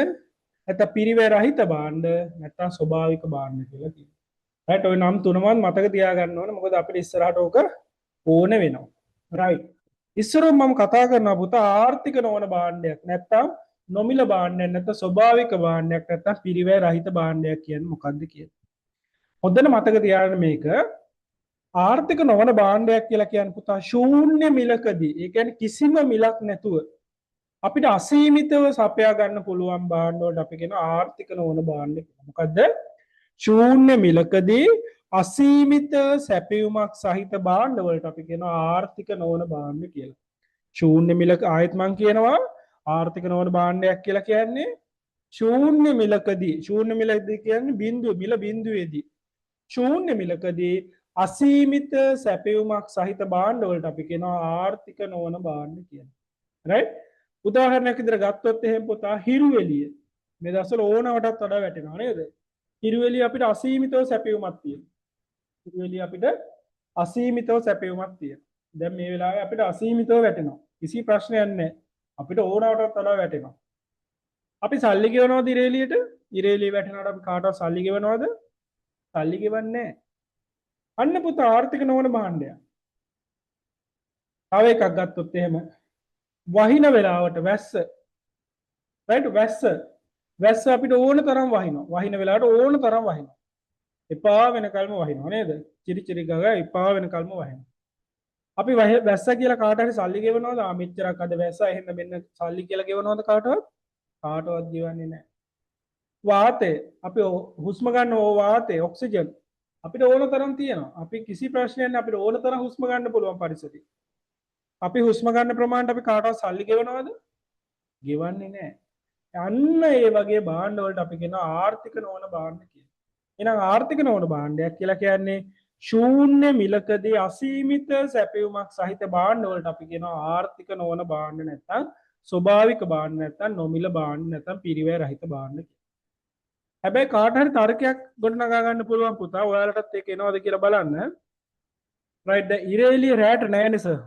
A: නැත්නම් පිරිවැය රහිත භාණ්ඩ, නැත්නම් ස්වභාවික භාණ්ඩ කියලා කියනවා. රයිට් ඔය නම් තුනම මතක තියාගන්න ඕනේ. මොකද අපිට ඉස්සරහට ඕක ඕන වෙනවා. රයිට්. ඉස්සරොම මම කතා කරනවා පුතා ආර්ථික නොවන භාණ්ඩයක් නැත්නම් නොමිල භාණ්ඩයක් නැත්නම් ස්වභාවික භාණ්ඩයක් නැත්නම් පිරිවැය රහිත භාණ්ඩයක් කියන්නේ මොකක්ද කියලා. හොඳට මතක තියාගන්න මේක ආර්ථික නොවන භාණ්ඩයක් කියලා කියන්නේ පුතා ශූන්‍ය මිලකදී ඒ කියන්නේ කිසිම මිලක් නැතුව අපිට අසීමිතව සපයා ගන්න පුළුවන් භාණ්ඩ වලට අපි කියන ආර්ථික නොවන භාණ්ඩ කියලා. මොකද්ද? ශූන්‍ය මිලකදී අසීමිත සැපයුමක් සහිත භාණ්ඩ වලට අපි කියනවා ආර්ථික නොවන භාණ්ඩ කියලා. ශූන්‍ය මිලක ආයත් මං කියනවා ආර්ථික නොවන භාණ්ඩයක් කියලා කියන්නේ ශූන්‍ය මිලකදී ශූන්‍ය මිලකදී කියන්නේ බිඳුව මිල බිඳුවේදී ශූන්‍ය මිලකදී අසීමිත සැපයුමක් සහිත භාණ්ඩ වලට අපි කියනවා ආර්ථික නොවන භාණ්ඩ කියලා. රයිට්? උදාහරණයක් විදිහට ගත්තොත් එහෙම පුතා හිරු එළිය මේ දවස්වල ඕනවටත් වඩා වැටෙනවා නේද? හිරු එළිය අපිට අසීමිතව සැපයුමක් තියෙනවා. හිරු එළිය අපිට අසීමිතව සැපයුමක් තියෙනවා. දැන් මේ වෙලාවේ අපිට අසීමිතව වැටෙනවා. කිසි ප්‍රශ්නයක් නැහැ. අපිට ඕනවටත් වඩා වැටෙනවා. අපි සල්ලි ගෙවනවද හිරු එළියට? හිරු එළිය වැටෙනකොට අපි කාටවත් සල්ලි ගෙවනවද? සල්ලි ගෙවන්නේ නැහැ. අන්න පුතා ආර්ථික නොවන භාණ්ඩයක්. තව එකක් ගත්තොත් එහෙම වහින වෙලාවට වැස්ස රයිට් වැස්ස අපිට ඕන තරම් වහිනවා. වහින වෙලාවට ඕන තරම් වහිනවා. එපා වෙනකල්ම වහිනවා නේද? චිරි චිරි ගගා එපා වෙනකල්ම වහිනවා. අපි වැස්ස කියලා කාට හරි සල්ලි ගෙවනවද? මෙච්චරක් අද වැස්ස එහෙනම් මෙන්න සල්ලි කියලා ගෙවනවද කාටවත්? කාටවත් ගෙවන්නේ නැහැ. වාතය අපි හුස්ම ගන්න ඕ වාතය ඔක්සිජන් අපිට ඕන තරම් තියෙනවා. අපි කිසි ප්‍රශ්නයක් නැහැ අපිට ඕන තරම් හුස්ම ගන්න පුළුවන් පරිසරේ. අපි හුස්ම ගන්න ප්‍රමාණයට අපි කාටවත් සල්ලි ගෙවනවද? ගෙවන්නේ නැහැ. අන්න ඒ වගේ භාණ්ඩ වලට අපි කියනවා ආර්ථික නොවන භාණ්ඩ කියලා. එහෙනම් ආර්ථික නොවන භාණ්ඩයක් කියලා කියන්නේ ශූන්‍ය මිලකදී අසීමිත සැපයුමක් සහිත භාණ්ඩ වලට අපි කියනවා ආර්ථික නොවන භාණ්ඩ නැත්නම් ස්වභාවික භාණ්ඩ නැත්නම් නොමිල භාණ්ඩ නැත්නම් පිරිවැය රහිත භාණ්ඩ කියලා. හැබැයි කාට හරි තර්කයක් ගොඩනගා ගන්න පුළුවන් පුතා ඔයාලටත් ඒක එනවද කියලා බලන්න. රයිට් දැන් ඉරේලිය රැට නෑනේ සර්.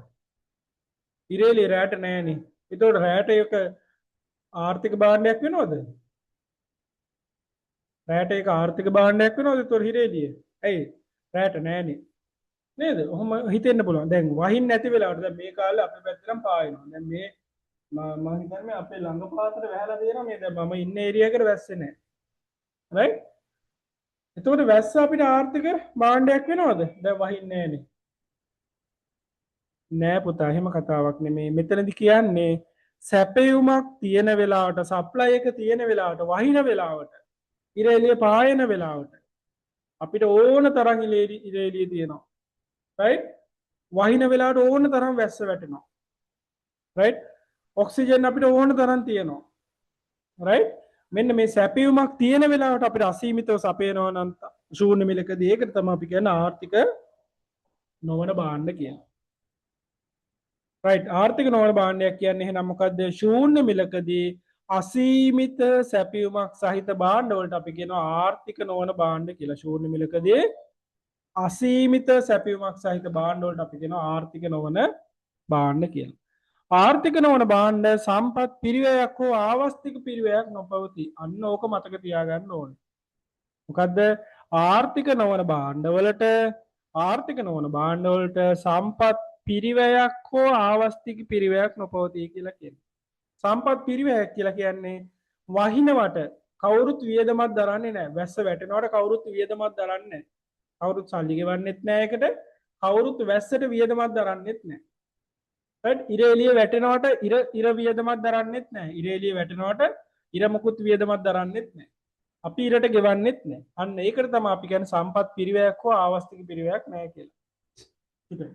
A: ඉරේලිය රැට නෑනේ. ඒතකොට රැට එක ආර්ථික භාණ්ඩයක් වෙනවද? රැට එක ආර්ථික භාණ්ඩයක් වෙනවද? ඒතකොට ඉරේලිය. ඇයි? රැට නෑනේ. නේද? ඔහොම හිතෙන්න පුළුවන්. දැන් වහින්න නැති වෙලාවට දැන් මේ කාලේ අපේ පැත්තටම පායනවා. දැන් මේ මම හිතන්නේ අපේ ළඟ පාතට වැහලා දෙනවා මේ දැන් මම ඉන්න ඒරියා එකට වැස්සේ නෑ. රයිට්? එතකොට වැස්ස අපිට ආර්ථික භාණ්ඩයක් වෙනවද? දැන් වහින්නේ නෑනේ. නෑ පුතා එහෙම කතාවක් නෙමෙයි. මෙතනදි කියන්නේ සැපයුමක් තියෙන වෙලාවට සප්ලයි එක තියෙන වෙලාවට වහින වෙලාවට ඉර එළිය පායන වෙලාවට අපිට ඕන තරම් ඉර එළිය තියෙනවා. රයිට්? වහින වෙලාවට ඕන තරම් වැස්ස වැටෙනවා. රයිට්? ඔක්සිජන් අපිට ඕන තරම් තියෙනවා. රයිට්? මෙන්න මේ සැපයුමක් තියෙන වෙලාවට අපිට අසීමිතව සපයනවා නම් ශූන්‍ය මිලකදී ඒකට තමයි අපි කියන්නේ ආර්ථික නොවන භාණ්ඩ කියලා. රයිට් ආර්ථික නොවන භාණ්ඩයක් කියන්නේ එහෙනම් මොකද්ද? ශූන්‍ය මිලකදී අසීමිත සැපයුමක් සහිත භාණ්ඩ වලට අපි කියනවා ආර්ථික නොවන භාණ්ඩ කියලා. ශූන්‍ය මිලකදී අසීමිත සැපයුමක් සහිත භාණ්ඩ වලට අපි කියනවා ආර්ථික නොවන භාණ්ඩ කියලා. ආර්ථික නොවන භාණ්ඩ සම්පත් පිරිවැයක් හෝ ආවස්තික පිරිවැයක් නොපවතී. අන්න ඕක මතක තියාගන්න ඕනේ. මොකද්ද? ආර්ථික නොවන භාණ්ඩවලට ආර්ථික නොවන භාණ්ඩවලට සම්පත් පිරිවැයක් හෝ ආවස්තික පිරිවැයක් නොපවතී කියලා කියනවා. සම්පත් පිරිවැයක් කියලා කියන්නේ වහිනවට කවුරුත් වියදමක් දරන්නේ නැහැ. වැස්ස වැටෙනවට කවුරුත් වියදමක් දරන්නේ නැහැ. කවුරුත් සල්ලි ගෙවන්නෙත් නැහැ ඒකට. කවුරුත් වැස්සට වියදමක් දරන්නෙත් නැහැ. right? ඉර එළිය වැටෙනවට ඉර වියදමක් දරන්නෙත් නැහැ. ඉර එළිය වැටෙනවට ඉර මුකුත් වියදමක් දරන්නෙත් නැහැ. අපි ඉරට ගෙවන්නෙත් නැහැ. අන්න ඒකට තමයි අපි කියන්නේ සම්පත් පිරිවැයක් හෝ ආවස්තික පිරිවැයක් නැහැ කියලා. ඉතින්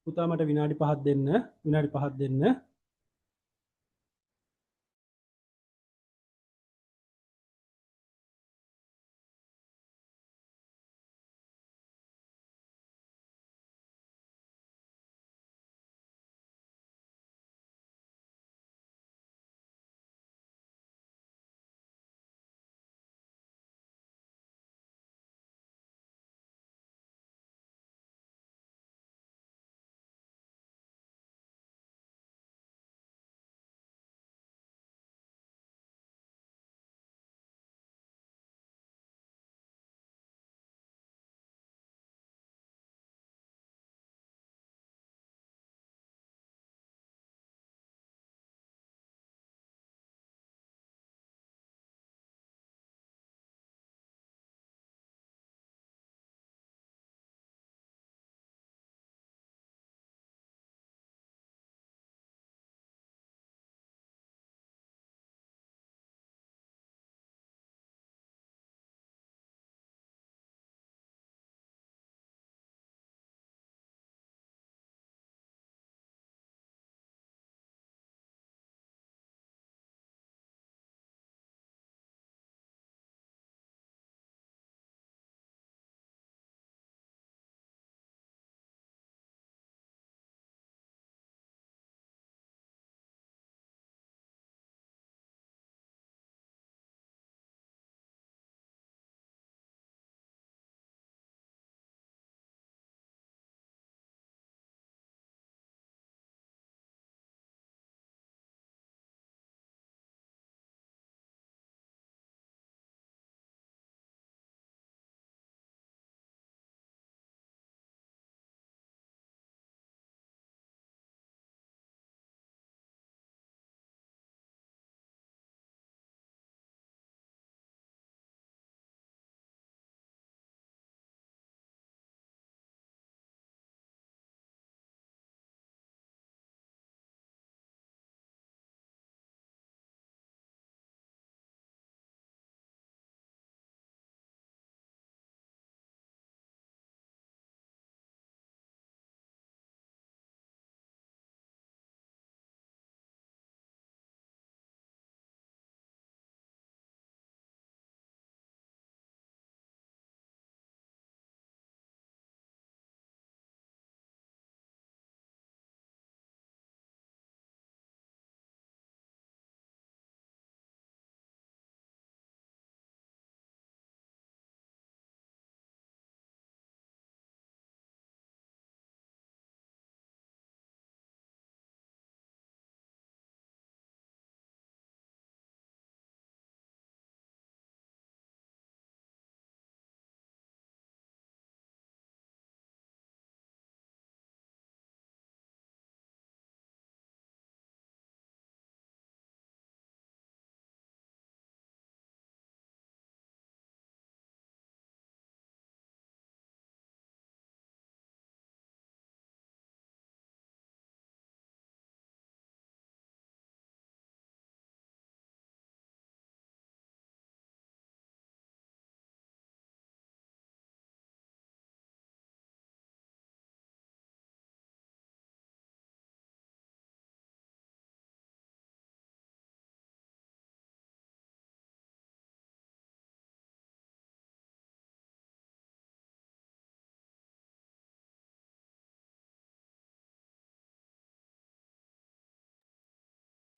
A: පුතා මට විනාඩි 5ක් දෙන්න. විනාඩි 5ක් දෙන්න.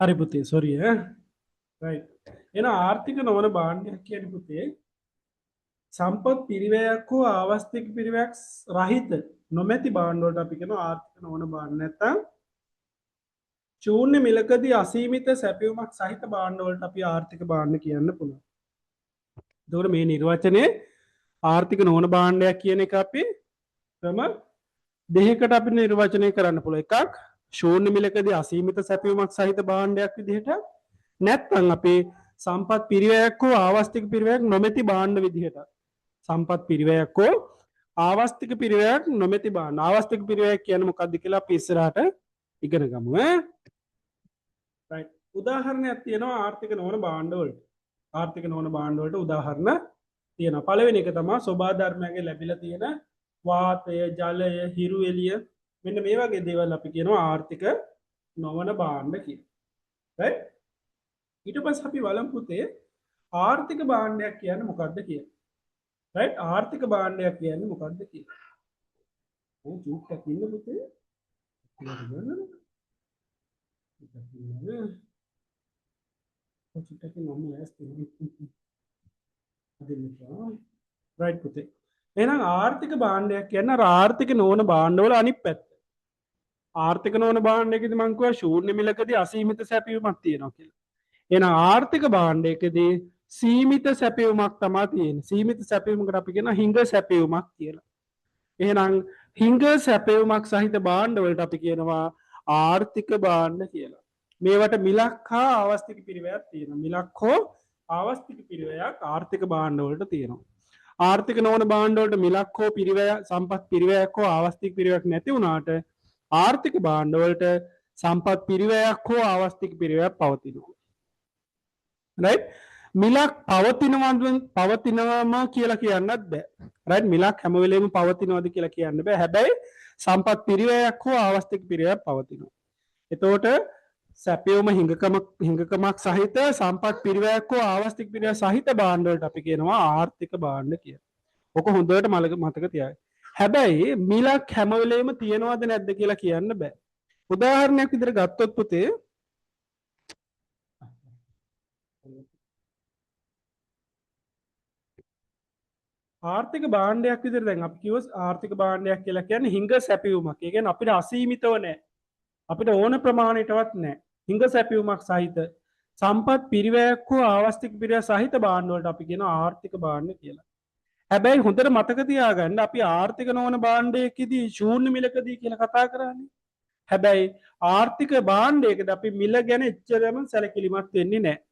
A: හරි පුතේ sorry ඈ right එහෙනම් ආර්ථික නොවන භාණ්ඩයක් කියන්නේ පුතේ සම්පත් පිරිවැයක් හෝ ආවස්තික පිරිවැයක් රහිත නොමැති භාණ්ඩ වලට අපි කියනවා ආර්ථික නොවන භාණ්ඩ නැත්නම් ශූන්‍ය මිලකදී අසීමිත සැපයුමක් සහිත භාණ්ඩ වලට අපි ආර්ථික භාණ්ඩ කියන්න පුළුවන්. එතකොට මේ නිර්වචනයේ ආර්ථික නොවන භාණ්ඩයක් කියන එක අපි ක්‍රම දෙකකට අපි නිර්වචනය කරන්න පුළුවන්. එකක් ශූන්‍ය මිලකදී අසීමිත සැපයුමක් සහිත භාණ්ඩයක් විදිහට නැත්නම් අපේ සම්පත් පිරිවැයක් හෝ ආවස්තික පිරිවැයක් නොමැති භාණ්ඩ විදිහට සම්පත් පිරිවැයක් හෝ ආවස්තික පිරිවැයක් නොමැති භාණ්ඩ ආවස්තික පිරිවැයක් කියන්නේ මොකක්ද කියලා අපි ඉස්සරහට ඉගෙන ගමු ඈ right උදාහරණයක් තියෙනවා ආර්ථික නොවන භාණ්ඩ වලට ආර්ථික නොවන භාණ්ඩ වලට උදාහරණ තියෙනවා පළවෙනි එක තමයි සෝබා ධර්මයෙන් ලැබිලා තියෙන වාතය ජලය හිරු එළිය මෙන්න මේ වගේ දේවල් අපි කියනවා ආර්ථික නොවන භාණ්ඩ කියලා right ඊට පස්සේ අපි බලමු පුතේ ආර්ථික භාණ්ඩයක් කියන්නේ මොකක්ද කියලා right ආර්ථික භාණ්ඩයක් කියන්නේ මොකක්ද කියලා ඔය චුට්ටක් ඉන්න පුතේ right පුතේ එහෙනම් ආර්ථික භාණ්ඩයක් කියන්නේ අර ආර්ථික නොවන භාණ්ඩවල අනිත් පැත්ත ආර්ථික නොවන භාණ්ඩයකදී මම කිව්වා ශූන්‍ය මිලකදී අසීමිත සැපයුමක් තියෙනවා කියලා එහෙනම් ආර්ථික භාණ්ඩයකදී සීමිත සැපයුමක් තමයි තියෙන්නේ. සීමිත සැපයුමකට අපි කියනවා හිඟ සැපයුමක් කියලා. එහෙනම් හිඟ සැපයුමක් සහිත භාණ්ඩ වලට අපි කියනවා ආර්ථික භාණ්ඩ කියලා. මේවට මිලක් හා ආවස්තික පිරිවැයක් තියෙනවා. මිලක් හෝ ආවස්තික පිරිවැයක් ආර්ථික භාණ්ඩ වලට තියෙනවා. ආර්ථික නොවන භාණ්ඩ වලට මිලක් හෝ පිරිවැය සම්පත් පිරිවැයක් හෝ ආවස්තික පිරිවැයක් නැති වුණාට ආර්ථික භාණ්ඩ වලට සම්පත් පිරිවැයක් හෝ ආවස්තික පිරිවැයක් පවතිනවා. right මිලක් පවතිනවම කියලා කියන්නත් බෑ right මිලක් හැම වෙලේම පවතිනවද කියලා කියන්න බෑ හැබැයි සම්පත් පිරිවැයක් හෝ ආවස්තික පිරිවැයක් පවතිනවා එතකොට සැපයුම හිඟකමක් සහිත සම්පත් පිරිවැයක් හෝ ආවස්තික පිරිවැයක් සහිත භාණ්ඩ වලට අපි කියනවා ආර්ථික භාණ්ඩ කියලා. ඔක හොඳට මතක තියාගන්න. හැබැයි මිලක් හැම වෙලේම තියනවද නැද්ද කියලා කියන්න බෑ. උදාහරණයක් විදිහට ගත්තොත් පුතේ ආර්ථික භාණ්ඩයක් විදිහට දැන් අපි කිව්ව ආර්ථික භාණ්ඩයක් කියලා කියන්නේ හිඟ සැපයුමක්. ඒ කියන්නේ අපිට අසීමිතව නැහැ. අපිට ඕන ප්‍රමාණයටවත් නැහැ. හිඟ සැපයුමක් සහිත සම්පත් පිරිවැයක් හෝ ආවස්තික පිරිවැය සහිත භාණ්ඩ වලට අපි කියනවා ආර්ථික භාණ්ඩ කියලා. හැබැයි හොඳට මතක තියාගන්න අපි ආර්ථික නොවන භාණ්ඩයකදී ශූන්‍ය මිලකදී කියලා කතා කරන්නේ. හැබැයි ආර්ථික භාණ්ඩයකදී අපි මිල ගැන එච්චරම සැලකිලිමත් වෙන්නේ නැහැ.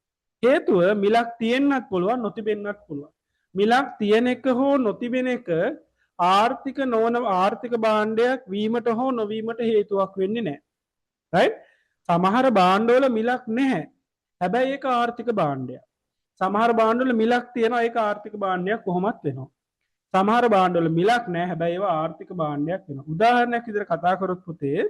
A: හේතුව මිලක් තියෙන්නත් පුළුවන් නොතිබෙන්නත් පුළුවන්. මිලක් තියෙන එක හෝ නොතිබෙන එක ආර්ථික නොවන ආර්ථික භාණ්ඩයක් වීමට හෝ නොවීමට හේතුවක් වෙන්නේ නැහැ. right? සමහර භාණ්ඩවල මිලක් නැහැ. හැබැයි ඒක ආර්ථික භාණ්ඩයක්. සමහර භාණ්ඩවල මිලක් තියෙනවා ඒක ආර්ථික භාණ්ඩයක් කොහොමත් වෙනවා. සමහර භාණ්ඩවල මිලක් නැහැ හැබැයි ඒවා ආර්ථික භාණ්ඩයක් වෙනවා. උදාහරණයක් විදිහට කතා කරොත් පුතේ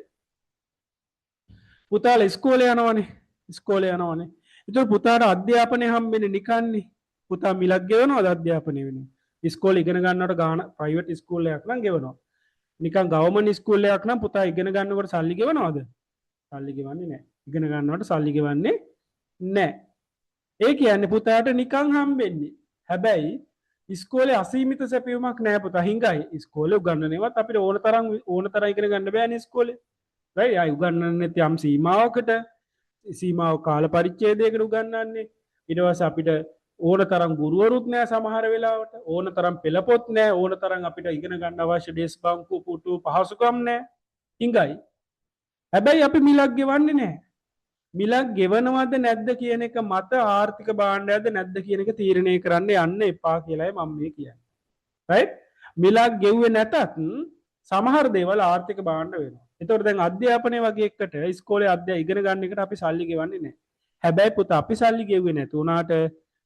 A: පුතාලා ඉස්කෝලේ යනවනේ. ඉස්කෝලේ යනවනේ. ඒතකොට පුතාට අධ්‍යාපනය හම්බෙන්නේ නිකන්නේ. පුතා මිලක් ගෙවනවද අධ්‍යාපනය වෙනුවෙන්? ඉස්කෝලේ ඉගෙන ගන්නවට ගාන ප්‍රයිවට් ස්කූල් එකක් නම් ගෙවනවා. නිකන් ගවර්න්මන්ට් ස්කූල් එකක් නම් පුතා ඉගෙන ගන්නකොට සල්ලි ගෙවනවද? සල්ලි ගෙවන්නේ නැහැ. ඉගෙන ගන්නවට සල්ලි ගෙවන්නේ නැහැ. ඒ කියන්නේ පුතාට නිකන් හම්බෙන්නේ. හැබැයි ඉස්කෝලේ අසීමිත සැපයුමක් නැහැ පුතා. හිඟයි. ඉස්කෝලේ උගන්වනේවත් අපිට ඕන තරම් ඉගෙන ගන්න බෑනේ ඉස්කෝලේ. right? ආයි උගන්වන්නේ යම් සීමාවකට සීමාව කාල පරිච්ඡේදයකට උගන්වන්නේ. ඊට පස්සේ අපිට ඕන තරම් ගුරුවරුත් නෑ සමහර වෙලාවට ඕන තරම් පෙළපොත් නෑ ඕන තරම් අපිට ඉගෙන ගන්න අවශ්‍ය දේශ බංකු පුටු පහසුකම් නෑ හිඟයි හැබැයි අපි මිලක් ගෙවන්නේ නෑ මිලක් ගෙවනවද නැද්ද කියන එක මත ආර්ථික භාණ්ඩයක්ද නැද්ද කියන එක තීරණය කරන්න යන්න එපා කියලායි මම මේ කියන්නේ right මිලක් ගෙව්වේ නැතත් සමහර දේවල් ආර්ථික භාණ්ඩ වෙනවා එතකොට දැන් අධ්‍යාපනය වගේ එකට ඉස්කෝලේ ඉගෙන ගන්න එකට අපි සල්ලි ගෙවන්නේ නෑ හැබැයි පුතා අපි සල්ලි ගෙව්වේ නැතු උනාට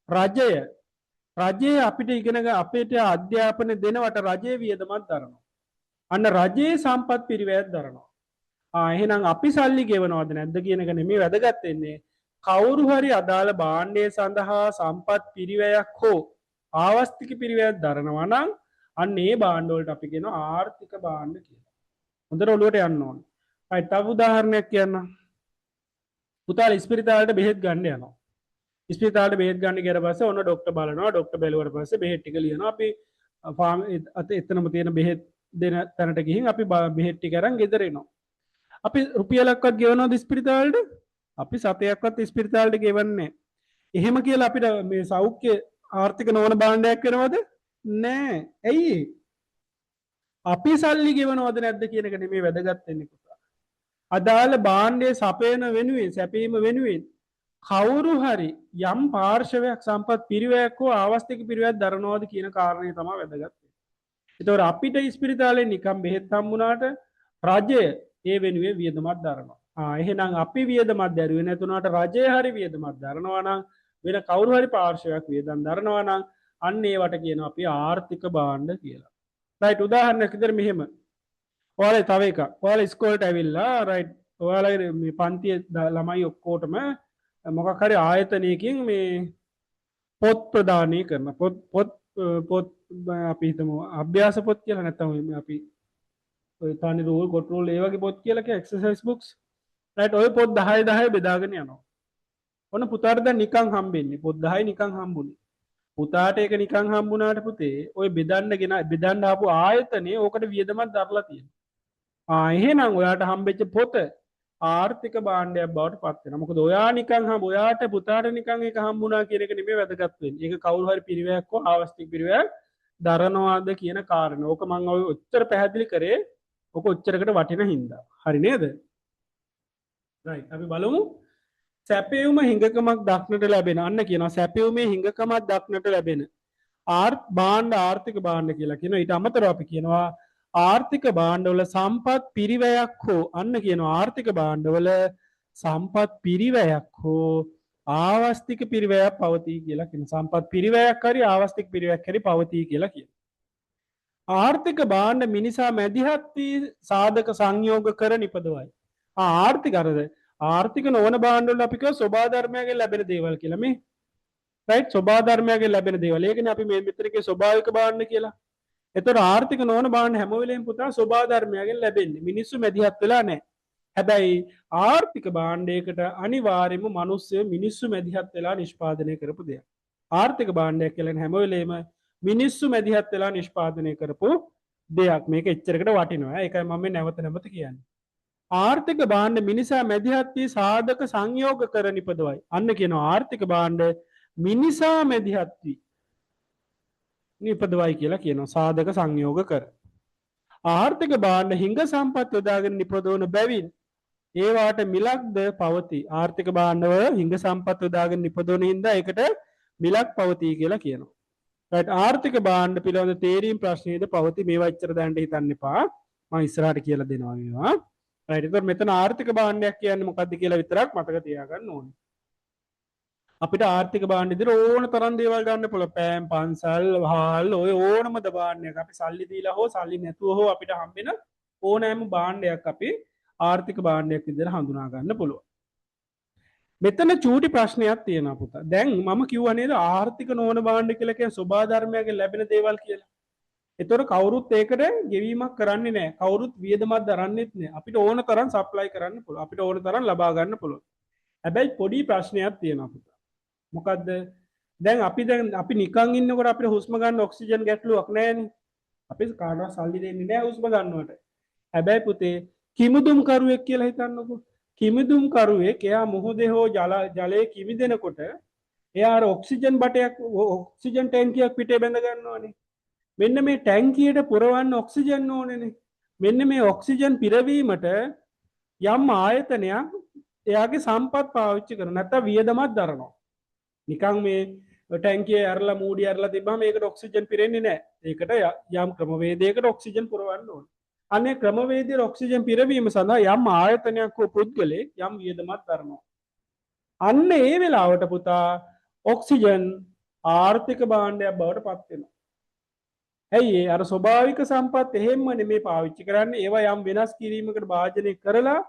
A: රජය අපිට ඉගෙන අපිට අධ්‍යාපන දෙනවට රජයේ වියදමක් දරනවා. අන්න රජයේ සම්පත් පිරිවැයක් දරනවා. එහෙනම් අපි සල්ලි ගෙවනවද නැද්ද කියන එක නෙමෙයි වැදගත් වෙන්නේ. කවුරු හරි අදාළ භාණ්ඩය සඳහා සම්පත් පිරිවැයක් හෝ ආවස්තික පිරිවැයක් දරනවා නම් අන්න ඒ භාණ්ඩ වලට අපි කියනවා ආර්ථික භාණ්ඩ කියලා. හොඳට ඔළුවට යන්න ඕනේ. තව උදාහරණයක් කියන්නම්. පුතාලා ඉස්පිරිතාලට බෙහෙත් ගන්න යනවා. ඉස්පිරිතාලට බෙහෙත් ගන්න ගියට පස්සේ ඔන්න ડોක්ටර් බලනවා. ડોක්ටර් බැලුවට පස්සේ බෙහෙත් ටික ලියනවා. අපි ෆාම් එතනම තියෙන බෙහෙත් දෙන තැනට ගිහින් අපි බෙහෙත් ටික අරන් ගෙදර එනවා. අපි රුපියලක්වත් ගෙවනවද ඉස්පිරිතාලට? අපි සතයක්වත් ඉස්පිරිතාලට ගෙවන්නේ නැහැ. එහෙම කියලා අපිට මේ සෞඛ්‍ය ආර්ථික නොවන භාණ්ඩයක් වෙනවද? නෑ. ඇයි? අපි සල්ලි ගෙවනවද නැද්ද කියන එක නෙමෙයි වැදගත් වෙන්නේ පුතා. අදාළ භාණ්ඩයේ සපයන වෙනුවෙන් සැපීම වෙනුවෙන් කවුරු හරි යම් පාර්ශවයක් සම්පත් පිරිවැයක් හෝ ආවස්තික පිරිවැයක් දරනවද කියන කාරණය තමයි වැදගත් වෙන්නේ. ඒතකොට අපිට ඉස්පිරිතාලේ නිකම් බෙහෙත් හම්බුනාට රජය ඒ වෙනුවෙන් වියදමක් දරනවා. එහෙනම් අපි වියදමක් දැරුවේ නැතුණාට රජය හරි වියදමක් දරනවා නම් වෙන කවුරු හරි පාර්ශවයක් වියදම් දරනවා නම් අන්න ඒවට කියනවා අපි ආර්ථික භාණ්ඩ කියලා. රයිට් උදාහරණයක් විදිහට මෙහෙම. ඔයාලා තව එකක්. ඔයාලා ඉස්කෝලේට ඇවිල්ලා රයිට් ඔයාලා මේ පන්තියේ ළමයි ඔක්කොටම මොකක් හරි ආයතනයකින් මේ පොත් ප්‍රදානය කරන පොත් අපි හිතමු අභ්‍යාස පොත් කියලා නැත්නම් අපි ඔය තනි රූල් කොට රූල් ඒ වගේ පොත් කියලා කිය එක්සර්සයිස් බුක්ස් රයිට් ඔය පොත් 10 10 බෙදාගෙන යනවා. ඔන්න පුතාට දැන් නිකන් හම්බෙන්නේ පොත් 10 නිකන් හම්බුනේ. පුතාට ඒක නිකන් හම්බුණාට පුතේ ඔය බෙදන්න ආපු ආයතනේ ඕකට වියදමක් දරලා තියෙනවා. එහෙනම් ඔයාට හම්බෙච්ච පොත ආර්ථික භාණ්ඩයක් බවට පත් වෙනවා. මොකද ඔයා නිකන් ඔයාට පුතාට නිකන් ඒක හම්බුණා කියන එක නෙමෙයි වැදගත් වෙන්නේ. ඒක කවුරු හරි පිරිවැයක් හෝ ආවස්තික පිරිවැයක් දරනවාද කියන කාරණා. ඕක මම ඔය උත්තර පැහැදිලි කරේ ඕක උච්චරකට වටින හින්දා. හරි නේද? රයිට් අපි බලමු සැපයුම හිඟකමක් දක්නට ලැබෙන අන්න කියනවා සැපයුමේ හිඟකමක් දක්නට ලැබෙන භාණ්ඩ ආර්ථික භාණ්ඩ කියලා කියනවා. ඊට අමතරව අපි කියනවා ආර්ථික භාණ්ඩවල සම්පත් පිරිවැයක් හෝ අන්න කියනවා ආර්ථික භාණ්ඩවල සම්පත් පිරිවැයක් හෝ ආවස්තික පිරිවැයක් පවතී කියලා කියනවා. සම්පත් පිරිවැයක් හරි ආවස්තික පිරිවැයක් හරි පවතී කියලා කියනවා. ආර්ථික භාණ්ඩ මිනිසා මැදිහත් වී සාධක සංයෝග කර නිපදවයි. ආර්ථික අරද ආර්ථික නොවන භාණ්ඩවල අපි කියව සෝබා ධර්මයෙන් ලැබෙන දේවල් කියලා මේ රයිට් සෝබා ධර්මයෙන් ලැබෙන දේවල්. ඒකනේ අපි මේ මෙතනකේ ස්වභාවික භාණ්ඩ කියලා. එතකොට ආර්ථික නොවන භාණ්ඩ හැම වෙලෙම පුතා සෝබා ධර්මයෙන් ලැබෙන්නේ. මිනිස්සු මැදිහත් වෙලා නැහැ. හැබැයි ආර්ථික භාණ්ඩයකට අනිවාර්යයෙන්ම මිනිස්සු මිනිස්සු මැදිහත් වෙලා නිෂ්පාදනය කරපු දෙයක්. ආර්ථික භාණ්ඩයක් කියලා හැම වෙලෙම මිනිස්සු මැදිහත් වෙලා නිෂ්පාදනය කරපු දෙයක්. මේක එච්චරකට වටිනවා. ඒකයි මම නැවත නැවත කියන්නේ. ආර්ථික භාණ්ඩ මිනිසා මැදිහත් වී සාධක සංයෝග කර නිපදවයි. අන්න කියනවා ආර්ථික භාණ්ඩ මිනිසා මැදිහත් වී නිපදවයි කියලා කියනවා සාධක සංයෝග කර. ආර්ථික භාණ්ඩ හිඟ සම්පත් යොදාගෙන නිපදවන බැවින් ඒවාට මිලක්ද පවතී. ආර්ථික භාණ්ඩවල හිඟ සම්පත් යොදාගෙන නිපදවන හින්දා ඒකට මිලක් පවතී කියලා කියනවා. රයිට් ආර්ථික භාණ්ඩ පිළිබඳ තේරීම් ප්‍රශ්නේද පවතී. මේවා ඉච්චර දැනට හිතන්න එපා. මම ඉස්සරහට කියලා දෙනවා මේවා. රයිට් ඒතකොට මෙතන ආර්ථික භාණ්ඩයක් කියන්නේ මොකක්ද කියලා විතරක් මතක තියාගන්න ඕනේ. අපිට ආර්ථික භාණ්ඩ විතර ඕන තරම් දේවල් ගන්න පුළුවන්. පෑන් පන්සල් වහල් ඔය ඕනම ද භාණ්ඩයක් අපි සල්ලි දීලා හෝ සල්ලි නැතුව හෝ අපිට හම්බෙන ඕනෑම භාණ්ඩයක් අපි ආර්ථික භාණ්ඩයක් විදිහට හඳුනා ගන්න පුළුවන්. මෙතන චූටි ප්‍රශ්නයක් තියෙනවා පුතා. දැන් මම කිව්වා නේද ආර්ථික නොවන භාණ්ඩ කියලා කියන්නේ සෝබා ධර්මයෙන් ලැබෙන දේවල් කියලා. ඒතර කවුරුත් ඒකට ගෙවීමක් කරන්නේ නැහැ. කවුරුත් වියදමක් දරන්නෙත් නැහැ. අපිට ඕන තරම් සප්ලයි කරන්න පුළුවන්. අපිට ඕන තරම් ලබා ගන්න පුළුවන්. හැබැයි පොඩි ප්‍රශ්නයක් තියෙනවා පුතා. මොකද්ද? දැන් අපි නිකන් ඉන්නකොට අපිට හුස්ම ගන්න ඔක්සිජන් ගැටලුවක් නැහැනේ. අපි කාටවත් සල්ලි දෙන්නේ නැහැ හුස්ම ගන්නවට. හැබැයි පුතේ කිමුදුම් කරුවෙක් කියලා හිතන්නකෝ. කිමිදුම් කරුවෙක් එයා මුහුදේ හෝ ජලයේ කිමිදෙනකොට එයා අර ඔක්සිජන් බටයක් ඔක්සිජන් ටැංකියක් පිටේ බැඳ ගන්නවානේ. මෙන්න මේ ටැංකියට පුරවන්න ඔක්සිජන් ඕනේනේ. මෙන්න මේ ඔක්සිජන් පිරවීමට යම් ආයතනයක් එයාගේ සම්පත් පාවිච්චි කරන නැත්නම් වියදමක් දරනවා. නිකන් මේ ටැංකිය ඇරලා මූඩි ඇරලා තිබ්බම මේකට ඔක්සිජන් පිරෙන්නේ නැහැ. ඒකට යම් ක්‍රමවේදයකට ඔක්සිජන් පුරවන්න ඕනේ. අනේ ක්‍රමවේදයේ ඔක්සිජන් පිරවීම සඳහා යම් ආයතනයක් හෝ පුද්ගලයෙක් යම් වියදමක් දරනවා. අන්න ඒ වෙලාවට පුතා ඔක්සිජන් ආර්ථික භාණ්ඩයක් බවට පත් වෙනවා. ඇයි අර ස්වභාවික සම්පත් එහෙම්ම නෙමේ පාවිච්චි කරන්නේ. ඒවා යම් වෙනස් කිරීමකට භාජනය කරලා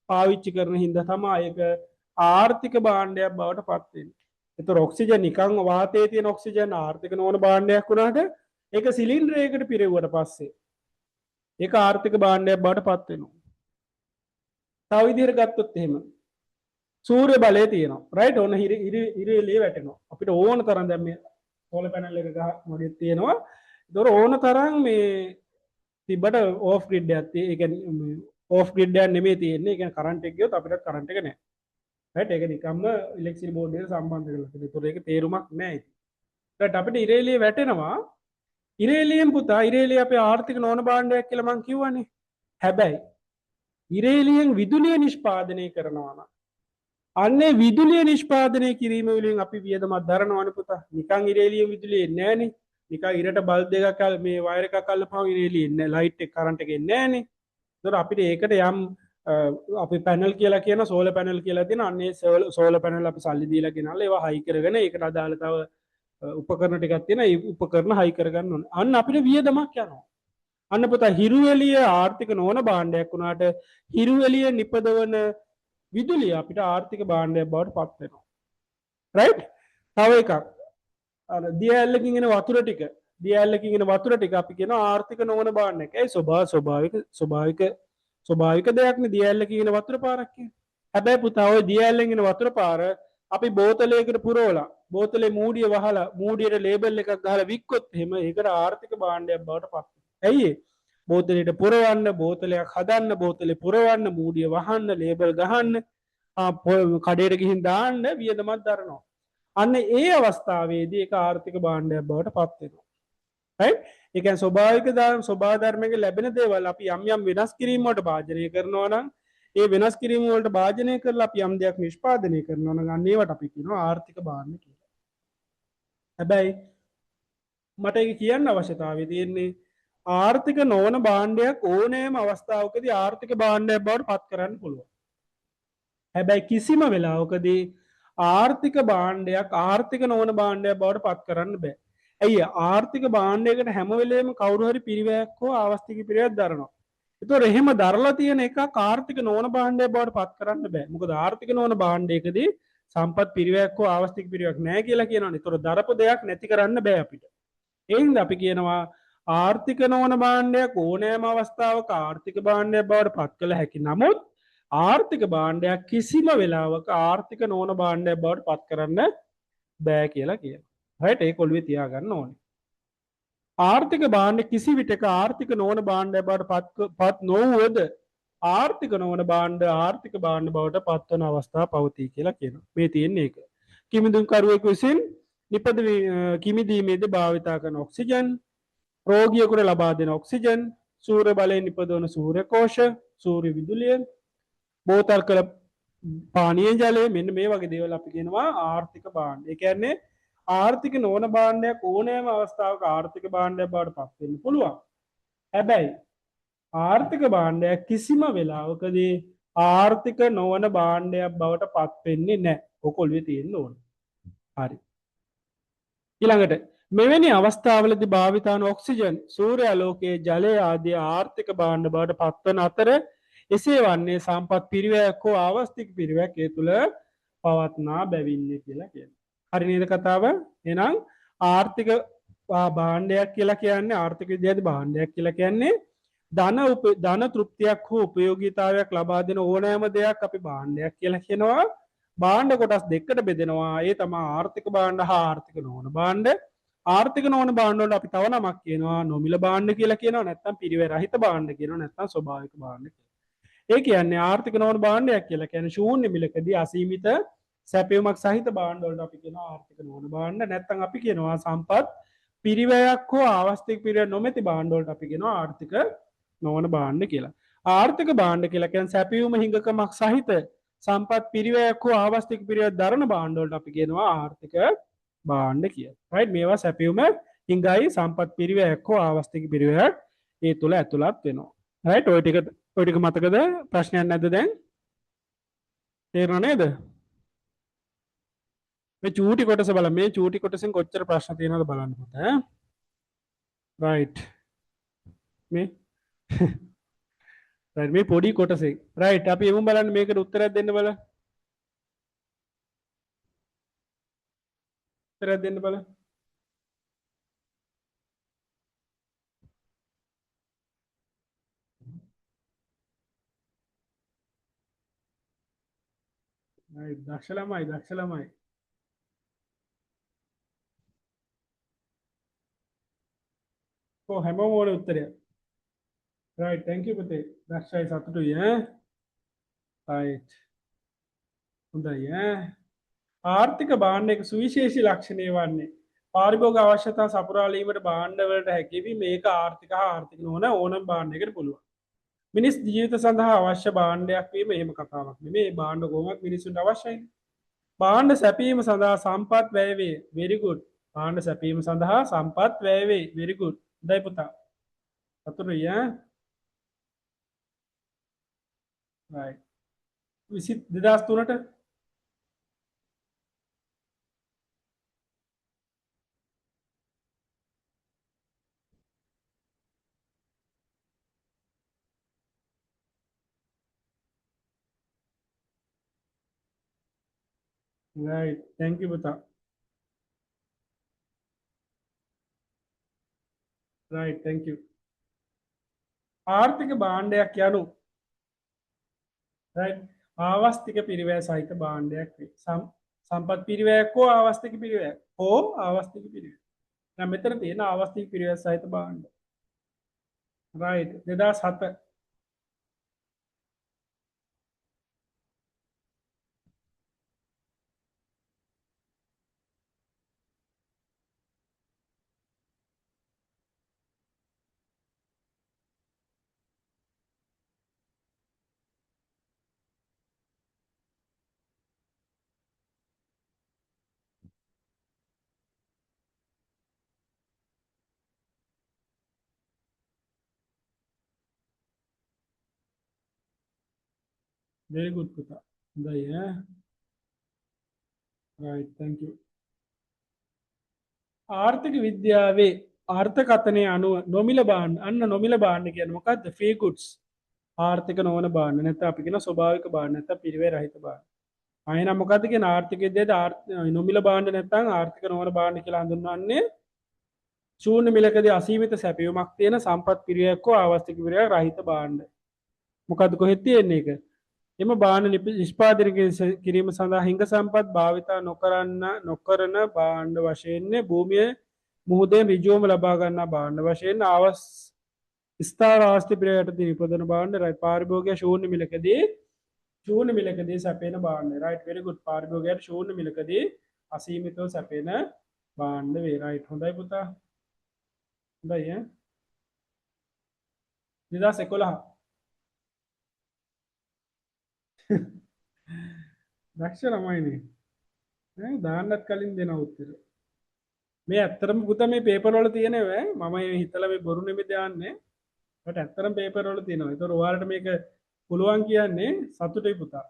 A: පාවිච්චි කරන හින්දා තමයි ඒක ආර්ථික භාණ්ඩයක් බවට පත් වෙන්නේ. ඒතර ඔක්සිජන් නිකන් වාතයේ තියෙන ඔක්සිජන් ආර්ථික නොවන භාණ්ඩයක් වුණාට ඒක සිලින්ඩරයකට පිරෙව්වට පස්සේ ඒක ආර්ථික භාණ්ඩයක් බවට පත් වෙනවා. තව විදිහට ගත්තොත් එහෙම සූර්ය බලය තියෙනවා රයිට් ඕන ඉර එළිය වැටෙනවා අපිට ඕන තරම් දැන් මේ සෝලර් පැනල් එක ගහ මොඩියක් තියෙනවා ඒතොර ඕන තරම් මේ තිබට ඕෆ් ග්‍රිඩ් එකක් තියෙන්නේ ඒ කියන්නේ ඕෆ් ග්‍රිඩ් එකක් නෙමෙයි තියෙන්නේ ඒ කියන්නේ කරන්ට් එක ගියොත් අපිට කරන්ට් එක නැහැ රයිට් ඒක නිකම්ම ඉලෙක්ට්‍රිසිටි බෝඩ් එකට සම්බන්ධ කරලා තියෙනවා ඒතොර ඒක තේරුමක් නැහැ ඉතින් රයිට් අපිට ඉර එළිය වැටෙනවා ඉර එළියෙන් පුතා ඉර එළිය අපේ ආර්ථික නොවන භාණ්ඩයක් කියලා මං කිව්වනේ හැබැයි ඉර එළියෙන් විදුලිය නිෂ්පාදනය කරනවා නම් අන්නේ විදුලිය නිෂ්පාදනය කිරීම වලින් අපි වියදමක් දරනවනේ පුතා. නිකන් ඉර එළියෙන් විදුලිය එන්නේ නැහනේ. නිකන් ඉරට බල්බ් එකක් මේ වයර් එකක් අල්ලපුවම ඉර එළිය එන්නේ නැහැ. ලයිට් එක කරන්ට් එක එන්නේ නැහනේ. ඒතර අපිට ඒකට යම් අපි පැනල් කියලා කියන සෝලර් පැනල් කියලා තියෙන අන්නේ සෝලර් පැනල් අපි සල්ලි දීලා ගෙනල්ලා ඒවා හයි කරගෙන ඒකට අදාළ තව උපකරණ ටිකක් තියෙන ඒ උපකරණ හයි කරගන්න ඕනේ. අන්න අපිට වියදමක් යනවා. අන්න පුතා හිරු එළිය ආර්ථික නොවන භාණ්ඩයක් වුණාට හිරු එළිය නිපදවන විදුලිය අපිට ආර්ථික භාණ්ඩයක් බවට පත් වෙනවා. රයිට්? තව එකක්. අර දිය ඇල්ලකින් එන වතුර ටික දිය ඇල්ලකින් එන වතුර ටික අපි කියනවා ආර්ථික නොවන භාණ්ඩයක්. ඒ ස්වභාවික දෙයක් නේ දිය ඇල්ලකින් එන වතුර පාරක් කියන්නේ. හැබැයි පුතා ওই දිය ඇල්ලෙන් එන වතුර පාර අපි බෝතලයකට පුරවලා බෝතලේ මූඩිය වහලා මූඩියට ලේබල් එකක් ගහලා වික්කොත් එහෙම ඒකට ආර්ථික භාණ්ඩයක් බවට පත් වෙනවා. ඇයි ඒ? බෝතලයට පුරවන්න බෝතලයක් හදන්න බෝතලේ පුරවන්න මූඩිය වහන්න ලේබල් ගහන්න කඩේට ගිහින් දාන්න වියදමක් දරනවා. අන්න ඒ අවස්ථාවේදී ඒක ආර්ථික භාණ්ඩයක් බවට පත් වෙනවා. right? ඒ කියන්නේ ස්වභාව ධර්මයක ලැබෙන දේවල් අපි යම් යම් වෙනස් කිරීම වලට භාජනය කරනවා නම් ඒ වෙනස් කිරීම වලට භාජනය කරලා අපි යම් දෙයක් නිෂ්පාදනය කරනවා නම් අන්න ඒවට අපි කියනවා ආර්ථික භාණ්ඩ කියලා. හැබැයි මට ඒක කියන්න අවශ්‍යතාවය තියෙන්නේ ආර්ථික නොවන භාණ්ඩයක් ඕනෑම අවස්ථාවකදී ආර්ථික භාණ්ඩයක් බවට පත් කරන්න පුළුවන්. හැබැයි කිසිම වෙලාවකදී ආර්ථික භාණ්ඩයක් ආර්ථික නොවන භාණ්ඩයක් බවට පත් කරන්න බෑ. ඇයි ආර්ථික භාණ්ඩයකට හැම වෙලේම කවුරු හරි පිරිවැයක් හෝ ආවස්තික පිරිවැයක් දරනවා. ඒතොර එහෙම දරලා තියෙන එක ආර්ථික නොවන භාණ්ඩයක් බවට පත් කරන්න බෑ. මොකද ආර්ථික නොවන භාණ්ඩයකදී සම්පත් පිරිවැයක් හෝ ආවස්තික පිරිවැයක් නැහැ කියලා කියනවනේ. ඒතොර දරපු දෙයක් නැති කරන්න බෑ අපිට. ඒ හින්දා අපි කියනවා ආර්ථික නොවන භාණ්ඩයක් ඕනෑම අවස්ථාවක ආර්ථික භාණ්ඩයක් බවට පත් කළ හැකි. නමුත් ආර්ථික භාණ්ඩයක් කිසිම වෙලාවක ආර්ථික නොවන භාණ්ඩයක් බවට පත් කරන්න බෑ කියලා කියනවා. right? ඒක ඔළුවේ තියාගන්න ඕනේ. ආර්ථික භාණ්ඩ කිසි විටක ආර්ථික නොවන භාණ්ඩයක් බවට පත් නොවුවද ආර්ථික නොවන භාණ්ඩ ආර්ථික භාණ්ඩ බවට පත්වන අවස්ථා පවතී කියලා කියනවා. මේ තියෙන්නේ ඒක. කිමිදුම්කරුවෙකු විසින් කිමිදීමේදී භාවිතා කරන ඔක්සිජන් රෝගියෙකුට ලබා දෙන ඔක්සිජන් සූර්ය බලයෙන් නිපදවන සූර්ය කෝෂ සූර්ය විදුලිය බෝතල් කළ පානීය ජලය මෙන්න මේ වගේ දේවල් අපි කියනවා ආර්ථික භාණ්ඩ. ඒ කියන්නේ ආර්ථික නොවන භාණ්ඩයක් ඕනෑම අවස්ථාවක ආර්ථික භාණ්ඩයක් බවට පත් වෙන්න පුළුවන්. හැබැයි ආර්ථික භාණ්ඩයක් කිසිම වෙලාවකදී ආර්ථික නොවන භාණ්ඩයක් බවට පත් වෙන්නේ නැහැ. ඔක ඔළුවේ තියෙන්න ඕනේ. හරි. ඊළඟට මෙවැනි අවස්ථාවලදී භාවිතාන ඔක්සිජන් සූර්යාලෝකයේ ජලය ආදී ආර්ථික භාණ්ඩ බවට පත්වන අතර එසේ වන්නේ සම්පත් පිරිවැයක් හෝ ආවස්තික පිරිවැයක් ඒ තුළ පවත්නා බැවින්නේ කියලා කියනවා. හරි නේද කතාව? එහෙනම් ආර්ථික භාණ්ඩයක් කියලා කියන්නේ ආර්ථික විද්‍යාවේ භාණ්ඩයක් කියලා කියන්නේ ධන තෘප්තියක් හෝ උපයෝගීතාවයක් ලබා දෙන ඕනෑම දෙයක් අපි භාණ්ඩයක් කියලා කියනවා. භාණ්ඩ කොටස් දෙකකට බෙදෙනවා. ඒ තමයි ආර්ථික භාණ්ඩ හා ආර්ථික නොවන භාණ්ඩ. ආර්ථික නොවන භාණ්ඩ වලට අපි තව නමක් කියනවා නොමිල භාණ්ඩ කියලා කියනවා. නැත්නම් පිරිවැය රහිත භාණ්ඩ කියනවා. නැත්නම් ස්වභාවික භාණ්ඩ කියනවා. ඒ කියන්නේ ආර්ථික නොවන භාණ්ඩයක් කියලා කියන්නේ ශූන්‍ය මිලකදී අසීමිත සැපයුමක් සහිත භාණ්ඩ වලට අපි කියනවා ආර්ථික නොවන භාණ්ඩ. නැත්නම් අපි කියනවා සම්පත් පිරිවැයක් හෝ ආවස්තික පිරිවැය නොමැති භාණ්ඩ වලට අපි කියනවා ආර්ථික නොවන භාණ්ඩ කියලා. ආර්ථික භාණ්ඩ කියලා කියන්නේ සැපයුම හිඟකමක් සහිත සම්පත් පිරිවැයක් හෝ ආවස්තික පිරිවැයක් දරන භාණ්ඩ වලට අපි කියනවා ආර්ථික භාණ්ඩ කියලා. right? මේවා සැපයුම හිඟයි සම්පත් පිරිවැයක් හෝ ආවස්තික පිරිවැයක් ඒ තුල ඇතුළත් වෙනවා. right? ඔය ටික මතකද? ප්‍රශ්නයක් නැද්ද දැන්? තේරුණා නේද? මේ චූටි කොටස බලන්න. මේ චූටි කොටසෙන් කොච්චර ප්‍රශ්න තියෙනවද බලන්න පුතා. right. මේ right මේ පොඩි කොටසෙන්. right අපි එමු බලන්න මේකට උත්තරයක් දෙන්න බලන්න. උත්තරයක් දෙන්න බලන්න. right දක්ෂ ළමයි දක්ෂ ළමයි කො හැමෝම ඕනේ උත්තරයක් right thank you පුතේ දක්ෂයි සතුටුයි ඈ right හොඳයි ඈ ආර්ථික භාණ්ඩයක සුවිශේෂී ලක්ෂණය වන්නේ පාරිභෝගික අවශ්‍යතා සපුරාලීමට භාණ්ඩවලට හැකිවි මේක ආර්ථික හා ආර්ථික නොවන ඕනම භාණ්ඩයකට පුළුවන්. මිනිස් ජීවිත සඳහා අවශ්‍ය භාණ්ඩයක් වීම එහෙම කතාවක් නෙමේ. භාණ්ඩ කොහොමත් මිනිසුන්ට අවශ්‍යයි. භාණ්ඩ සැපීම සඳහා සම්පත් වැය වේ. very good. භාණ්ඩ සැපීම සඳහා සම්පත් වැය වේ. very good. හොඳයි පුතා. සතුටුයි ඈ. right. 2003ට right. thank you පුතා. right thank you. ආර්ථික භාණ්ඩයක් යනු ආවස්තික පිරිවෑ සහිත භාණ්ඩයක් වේ. සම්පත් පිරිවැයක් හෝ ආවස්තික පිරිවැයක් හෝ ආවස්තික පිරිවැය. දැන් මෙතන තියෙන ආවස්තික පිරිවැය සහිත භාණ්ඩ. රයිට් 2007 very good පුතා. හොඳයි ඈ. right thank you. ආර්ථික විද්‍යාවේ අර්ථකථනය අනුව නොමිල භාණ්ඩ අන්න නොමිල භාණ්ඩ කියන්නේ මොකද්ද? free goods. ආර්ථික නොවන භාණ්ඩ නැත්නම් අපි කියන ස්වභාවික භාණ්ඩ නැත්නම් පිරිවැය රහිත භාණ්ඩ. අයනම් මොකද්ද කියන ආර්ථික විද්‍යාවේ නොමිල භාණ්ඩ නැත්නම් ආර්ථික නොවන භාණ්ඩ කියලා හඳුන්වන්නේ ශූන්‍ය මිලකදී අසීමිත සැපයුමක් තියෙන සම්පත් පිරිවැයක් හෝ ආවස්තික පිරිවැයක් රහිත භාණ්ඩ. මොකද්ද කොහෙද තියෙන්නේ ඒක? එම භාණ්ඩ නිෂ්පාදනය කිරීම සඳහා හිඟ සම්පත් භාවිතා නොකරන භාණ්ඩ වශයෙන් භූමිය මුහුදෙන් ඍජුවම ලබා ගන්නා භාණ්ඩ වශයෙන් ස්ථාවර ආස්ති පිරිවැයට නිපදවන භාණ්ඩ රයිට් පාරිභෝගික ශූන්‍ය මිලකදී සැපෙන භාණ්ඩ රයිට් very good පාරිභෝගිකයට ශූන්‍ය මිලකදී අසීමිතව සැපෙන භාණ්ඩ වේ රයිට් හොඳයි පුතා හොඳයි ඈ 2011 දක්ෂ ළමයිනේ ඈ දාන්නත් කලින් දෙන උත්තර මේ ඇත්තරම පුතා මේ පේපර් වල තියෙනවා මම හිතලා මේ බොරු නෙමෙයි දාන්නේ බට ඇත්තරම පේපර් වල තියෙනවා ඒතර ඔයාලට මේක පුළුවන් කියන්නේ සතුටුයි පුතා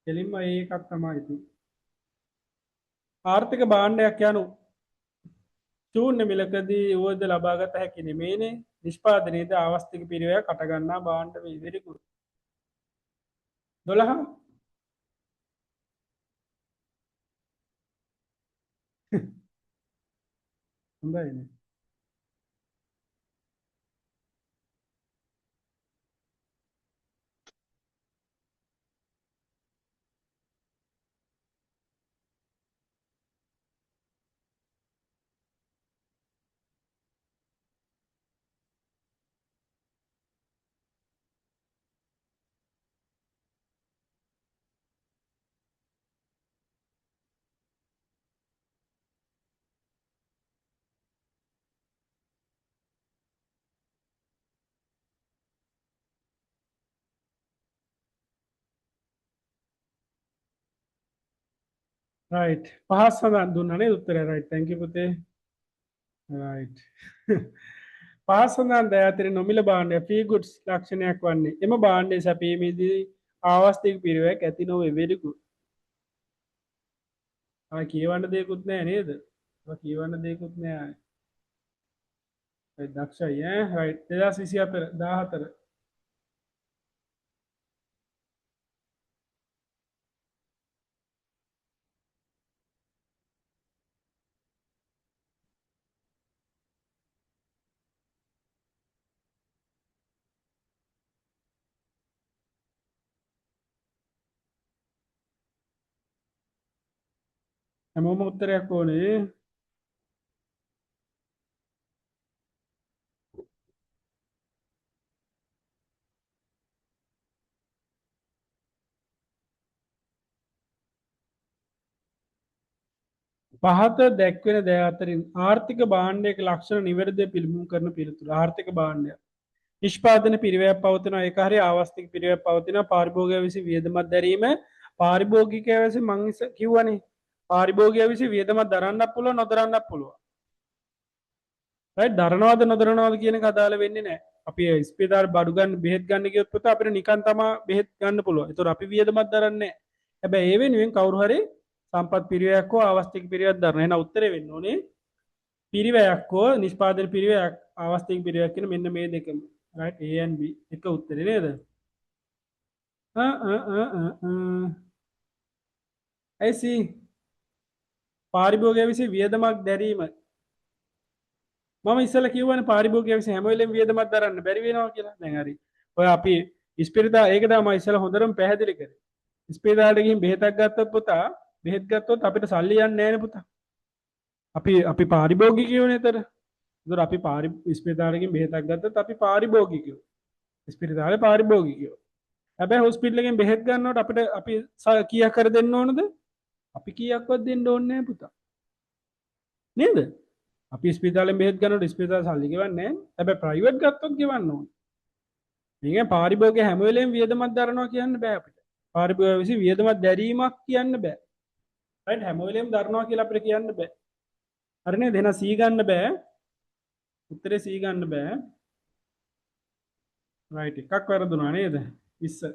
A: කෙලින්ම ඒකක් තමයි ඉතින් ආර්ථික භාණ්ඩයක් යනු ශූන්‍ය මිලකදී වුවද ලබාගත හැකි නෙමේනේ නිෂ්පාදනයේද ආවස්තික පිරිවැයක් අටගන්නා භාණ්ඩ වේ very good 12 හොඳයිනේ right පහස් සඳහන් දුන්නානේ උත්තරය right thank you පුතේ right පහස් සඳහන් දයාතර නොමිල භාණ්ඩය free goods ලක්ෂණයක් වන්නේ එම භාණ්ඩය සැපීමේදී ආවස්තික පිරිවැයක් ඇති නොවේ very good කියවන්න දෙයක්කුත් නෑ නේද කියවන්න දෙයක්කුත් නෑ දක්ෂයි ඈ right 2024 14 හැමෝම උත්තරයක් ඕනේ. පහත දැක්වෙන දෑ අතරින් ආර්ථික භාණ්ඩයක ලක්ෂණ නිවැරදිව පිළිබිඹු කරන පිළිතුර. ආර්ථික භාණ්ඩය නිෂ්පාදන පිරිවැයක් පවතිනවා. ඒක හරිය ආවස්තික පිරිවැයක් පවතිනවා. පාරිභෝගිකයා විසින් වියදමක් දැරීම පාරිභෝගිකයා විසින් මං කිව්වනේ. පාරිභෝගිකයා විසින් වියදමක් දරන්නත් පුළුවන් නොදරන්නත් පුළුවන්. රයිට් දරනවද නොදරනවද කියන එක අදාළ වෙන්නේ නැහැ. අපි ස්පිතාලේ බඩු ගන්න බෙහෙත් ගන්න ගියොත් පුතා අපිට නිකන් තමයි බෙහෙත් ගන්න පුළුවන්. ඒතකොට අපි වියදමක් දරන්නේ නැහැ. හැබැයි ඒ වෙනුවෙන් කවුරු හරි සම්පත් පිරිවැයක් හෝ ආවස්තික පිරිවැයක් දරන. එහෙනම් උත්තරේ වෙන්න ඕනේ පිරිවැයක් හෝ නිෂ්පාදන පිරිවැයක් ආවස්තික පිරිවැයක් කියන මෙන්න මේ දෙකම. right A and B එක උත්තරේ නේද? I see. පාරිභෝගිකයා විසින් වියදමක් දැරීම මම ඉස්සෙල්ලා කිව්වනේ පාරිභෝගිකයා විසින් හැම වෙලෙම වියදමක් දරන්න බැරි වෙනවා කියලා. දැන් හරි. ඔය අපි ඉස්පිරිතා ඒක තමයි මම ඉස්සෙල්ලා හොඳටම පැහැදිලි කරේ. ඉස්පිරිතාලට ගිහින් බෙහෙතක් ගත්තොත් පුතා බෙහෙත් ගත්තොත් අපිට සල්ලි යන්නේ නැහැ නේ පුතා. අපි පාරිභෝගිකයෝනේ ඒතර. ඒතර අපි ඉස්පිරිතාලට ගිහින් බෙහෙතක් ගත්තොත් අපි පාරිභෝගිකයෝ. ඉස්පිරිතාලේ පාරිභෝගිකයෝ. හැබැයි හොස්පිටල් එකෙන් බෙහෙත් ගන්නකොට අපිට අපි කීයක් කර දෙන්න ඕනද? අපි කීයක්වත් දෙන්න ඕනේ නැහැ පුතා. නේද? අපි ස්පිතාලෙන් බෙහෙත් ගන්නකොට ස්පිතාල සල්ලි ගෙවන්නේ නැහැ. හැබැයි ප්‍රයිවට් ගත්තොත් ගෙවන්න ඕනේ. මේකෙන් පාරිභෝගික හැම වෙලේම වියදමක් දරනවා කියන්න බෑ අපිට. පාරිභෝගික විසින් වියදමක් දැරීමක් කියන්න බෑ. රයිට් හැම වෙලේම දරනවා කියලා අපිට කියන්න බෑ. හරි නේද? එහෙනම් C ගන්න බෑ. උත්තරේ C ගන්න බෑ. රයිට් එකක් වැරදුනා නේද? ඉස්සර